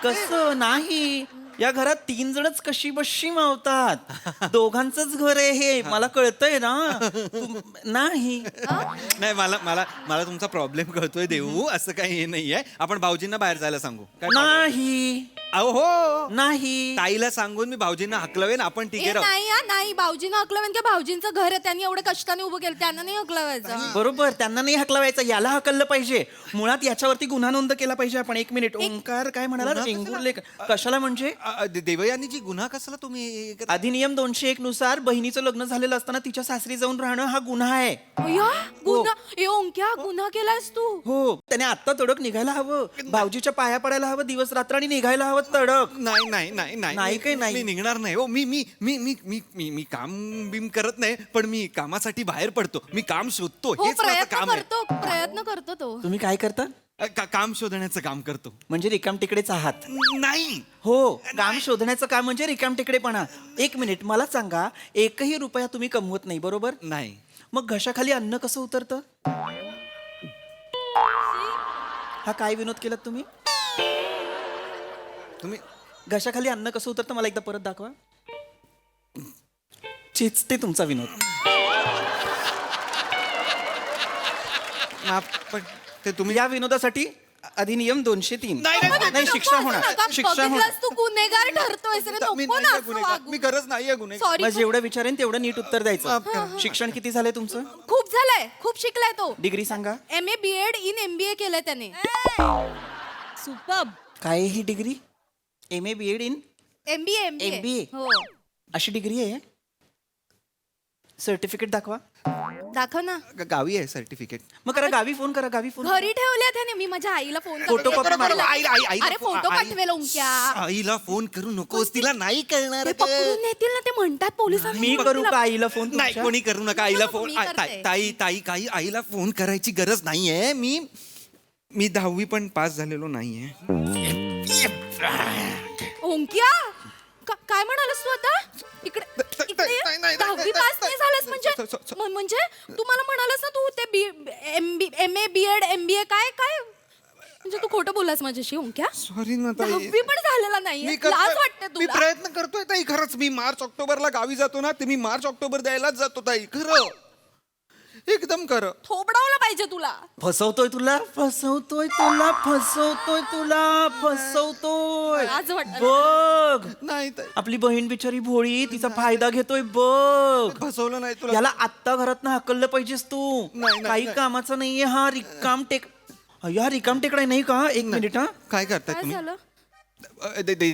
कसं नाही? या घरात 3 जणच कशी बशी मावतात. दोघांचंच घर आहे हे. मला कळतंय ना. नाही नाही मला तुमचा प्रॉब्लेम कळतोय देऊ. असं काही हे नाहीये. आपण भाऊजींना बाहेर जायला सांगू. नाही. अहो हो. नाही. ताईला सांगून मी भाऊजींना हाकलवेन. आपण ठीक आहे. नाही नाही भाऊजीनं हकलवायचं की भाऊजींचं घर आहे त्यांनी एवढे कष्टाने उभं केलं त्यांना नाही हकलवायचं. बरोबर. त्यांना नाही हकलवायचं. याला हकललं पाहिजे. मुळात याच्यावरती गुन्हा नोंद केला पाहिजे आपण. 1 मिनिट. ओंकार काय म्हणाला? वेंगुर्लेकर. कशाला म्हणजे? देवयानीची गुन्हा कशाला तुम्ही? अधिनियम 201 नुसार बहिणीचं लग्न झालेलं असताना तिच्या सासरी जाऊन राहणं हा गुन्हा आहे. गुन्हा. ओंक्या गुन्हा केलास तू? हो. त्याने आत्ता तडक निघायला हवं. भाऊजीच्या पाया पडायला हवं. दिवस रात्र आणि निघायला हवं तडक. नाही काही नाही. मी निघणार नाही. हो मी काम बिम करत नाही. पण मी कामासाठी बाहेर पडतो. मी काम शोधतो. हेच माझं काम आहे. प्रयत्न करतो तो. तुम्ही काय करता? काम शोधण्याचं काम करतो. म्हणजे रिकाम टिकडेच आहात? नाही. हो. काम शोधण्याचं काम म्हणजे रिकाम टिकडेपणा. 1 मिनिट. मला सांगा, 1ही रुपया तुम्ही कमवत नाही बरोबर? नाही. मग घशाखाली अन्न कसं उतरतं? हा काय विनोद केलात तुम्ही? घशाखाली अन्न कसं उतरतं मला एकदा परत दाखवा. चेचते तुमचा विनोद. माफ पण ते तुम्ही या विनोदासाठी अधिनियम 203 नाही शिक्षा होणार. शिक्षा होणार. तू गुन्हेगार ठरतोयस रे, नको ना असं वागू. मी गरज नाहीये गुन्हे. Sorry, मग जेवढं विचारेन तेवढं नीट उत्तर द्यायचं. शिक्षण किती झालंय तुमचं? खूप झालंय, खूप शिकलाय तो. डिग्री सांगा. MA BEd इन MBA केलंय त्याने. सुपर. काय आहे ही degree? MA BEd in MBA. MBA. हो. अशी डिग्री आहे? सर्टिफिकेट दाखवा. दाखव ना. गावी आहे सर्टिफिकेट. मग करा गावी फोन करा. गावी फोन घरी ठेवल्या त्याने. मी माझ्या आईला फोन फोटोकॉपी मारा. अरे फोटो पाठवेल ओंक्या. आईला फोन करू नकोस, तिला नाही कळणार. ते पकडून नेतील ना, ते म्हणतात पोलिसांना. मी करू का आईला फोन? नाही, कोणी करू नका आईला फोन. मी करते. ताई काही आईला फोन करायची गरज नाहीये. मी 10वी पण पास झालेलो नाहीये. ओंक्या काय म्हणालस तू आता? इकडे ये. 10वी पास नाही झालंस म्हणजे तू मला म्हणालस ना, तू ते MA BEd MBA काय म्हणजे तू खोटं बोललास माझ्याशी ओंक्या. सॉरी ना 10वी पण झालेला नाही. लाज वाटते मी तुला. प्रयत्न करतोय ताई, खरंच. मी मार्च ऑक्टोबरला गावी जातो ना, ते मी मार्च ऑक्टोबर द्यायलाच जातो ताई, खरं एकदम खरं. थोबडावलं पाहिजे तुला. फसवतोय तुला. लाज वाटते. बघ नाही ताई, आपली बहीण बिचारी भोळी, तिचा फायदा घेतोय बघ. फसवलं नाही तुला. याला आत्ता घरात हाकललं पाहिजेस तू. नाही, काही कामाचं नाहीये हा रिकाम टेकडा नाही का? एक मिनिट हा. काय करताय काय तुम्ही? झालं?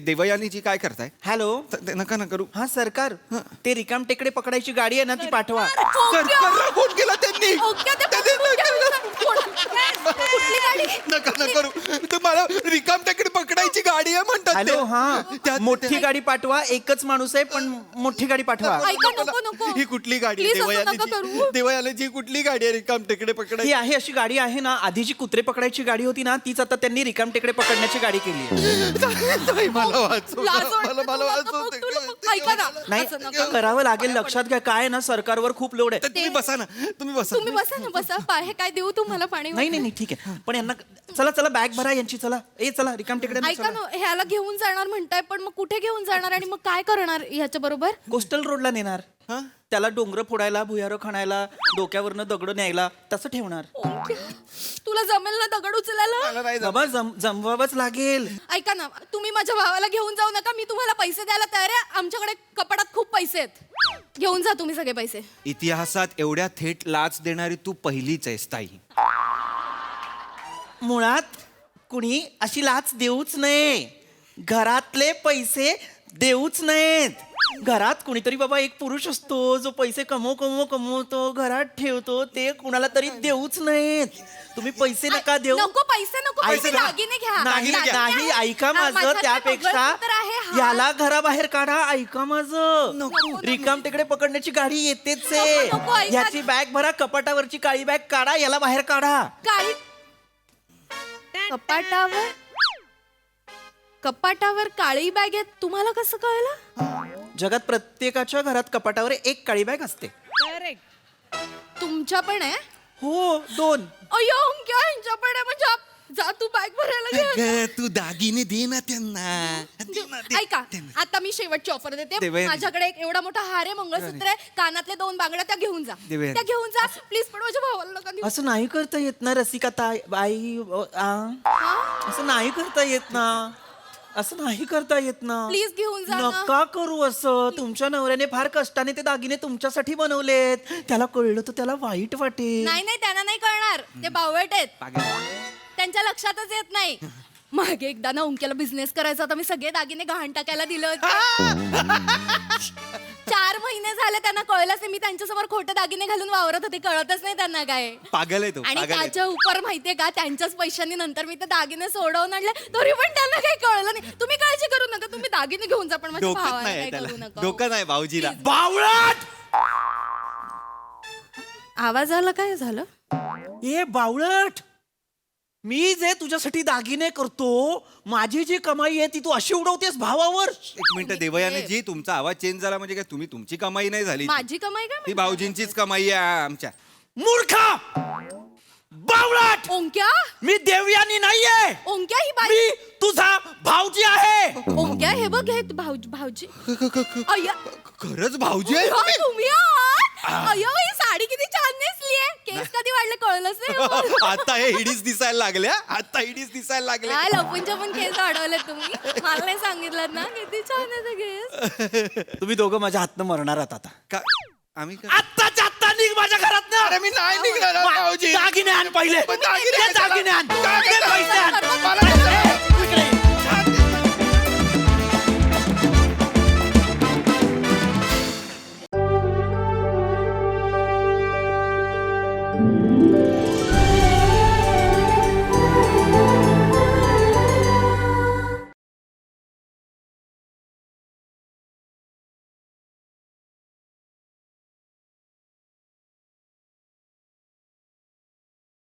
देवयानीजी काय करताय? हॅलो. नका ना करू. हा सरकार, ते रिकाम टेकडे पकडायची गाडी आहे ना, ती पाठवा. सरकारला फोन केला त्यांनी. ओंक्या, ते पकडून घ्या. कुठली गाडी? नका ना करू. ते मला रिकाम टेकडे पकडायची गाडी आहे म्हणतात ते. हॅलो. हा मोठी गाडी पाठवा. एकच माणूस आहे पण मोठी गाडी पाठवा. ऐका, नको. ही कुठली गाडी Please असं नका करू. देवयानीची कुठली गाडी आहे रिकाम टेकडे ही पकडायची? आहे अशी गाडी आहे ना, आधी जी कुत्रे पकडायची गाडी होती ना, तीच आता त्यांनी रिकाम टेकडे पकडण्याची गाडी केली आहे. मला वाचव. लाज वाटते मला तुला. वाचव. तू ऐका ना. नाही असं नका. करावं लागेल. लक्षात घ्या काय आहे ना, सरकारवर खूप लोड आहे. तुम्ही बसा ना. तुम्ही बसा ना, बसा. हे काय देऊ तुम्हाला पाणी? नाही ठीक आहे. पण यांना चला बॅग भरा यांची. चला रिकाम टेकडे. ऐका ना, ह्याला घेऊन जाणार म्हणताय, पण मग कुठे घेऊन जाणार आणि मग काय करणार ह्याच्या बरोबर? कोस्टल रोडला नेणार. त्याला डोंगर फोडायला, भुयारं खणायला, डोक्यावरनं दगड न्यायला तसं ठेवणार. तुला जमेल ना दगड उचलायला? बाबा जमवावंच लागेल. ऐका ना, तुम्ही माझ्या भावाला घेऊन जाऊ नका. मी तुम्हाला पैसे द्यायला तयार आहे. आमच्याकडे कपाटात खूप पैसे आहेत. घेऊन जा तुम्ही सगळे पैसे. इतिहासात एवढ्या थेट लाच देणारी तू पहिलीच आहेस ताई. मुळात कुणी अशी लाच देऊच नये. घरातले पैसे देऊच नाहीत. घरात कुणीतरी बाबा एक पुरुष असतो जो पैसे कमवतो, घरात ठेवतो. ते कुणाला तरी देऊच नाहीत. तुम्ही पैसे नका देऊ. नको पैसे, नको पैसे. दागिने घ्या. नाही ऐका माझं. माझ्याकडे त्यापेक्षा मंगळसूत्र आहे, हा. याला घराबाहेर काढा. ऐका माझं. रिकाम तिकडे पकडण्याची गाडी येतेच आहे. नको, ऐका. याची बॅग भरा. कपाटावरची काळी बॅग काढा. याला बाहेर काढा. काळी कपाटावर काळी बॅग आहे. तुम्हाला कसं कळलं? जगात प्रत्येकाच्या घरात कपाटावर एक काळी बॅग असते. तुमच्या पण आहे? हो 2. अय्यो ओंक्या, ह्यांच्या पण आहे म्हणजे जा तू बॅग भरायला घे. अगं, तू दागिने दे ना त्यांना. ऐका, आता मी शेवटची ऑफर देते. देवयानी. माझ्याकडे एक एवढा मोठा हार आहे, मंगळसूत्र आहे, कानातले 2 बांगड्या, त्या घेऊन जा. देवयानी. त्या घेऊन जा प्लीज. पण माझ्या भावाला नका देऊ. असं नाही करता येत ना रसिका बाई. असं नाही करता येत ना. प्लीज घेऊन जा ना. नका करू असं. तुमच्या नवऱ्याने फार कष्टाने ते दागिने तुमच्यासाठी बनवलेत. त्याला कळलं तर त्याला वाईट वाटेल. नाही त्यांना नाही कळणार. ते बावळट आहेत. त्यांच्या लक्षातच येत नाही. मागे एकदा ना ओंक्याला बिझनेस करायचा होता. मी सगळे दागिने गहाण टाकायला दिले होते. 4 महिने झाले त्यांना कळलंच नाही. मी त्यांच्यासमोर खोटे दागिने घालून वावरत होते. कळतच नाही त्यांना काय. पागल आहे तो. आणि त्याच्या उपर माहितीये का, त्यांच्याच पैशांनी नंतर मी ते दागिने सोडवून आणले, तरी पण त्यांना काही कळलं नाही. तुम्ही काळजी करू नका. तुम्ही दागिने घेऊन जा, पण माझ्या डोकं भावाला नाही काही त्याला. करू नका. डोकं नाही भाऊजीला. बावळट. आवाजाला काय झालं? ए बावळट, मी जे तुझ्यासाठी दागिने करतो, माझी जी कमाई आहे ती तू अशी उडवतेस भावावर. एक मिनिट देवयानी जी, तुमचा आवाज चेंज झाला म्हणजे काय? तुमची कमाई नाही झाली. माझी कमाई काय? ती भाऊजींचीच कमाई आहे आमच्या. मूर्खा, बावळट ओंक्या मी देवयानी नाहीये ओंक्या ही बाई मी तुझा भाऊजी आहे ओंक्या हे बघ हे भाऊजी अय्या खरंच भाऊजी आहे हा, तुम्ही आहात? अय्यो ही साडी किती छान नेसलीये केस कधी वाढले कळलंच नाही आता हे हिडीच दिसायला लागल्या आता हिडीच दिसायला लागल्या काय लपून छपून केस वाढवले तुम्ही मला नाही सांगितलं ना किती छान आहे ते केस तुम्ही दोघं माझ्या हातनं मरणार आहात आता का आम्ही का आत्ताच्या आत्ता निघ माझ्या घरात ना अरे मी नाही निघणार भाऊजी दागिने आण पहिले पण दागिने ते दागिने आण दागिने ते पैसे आण मला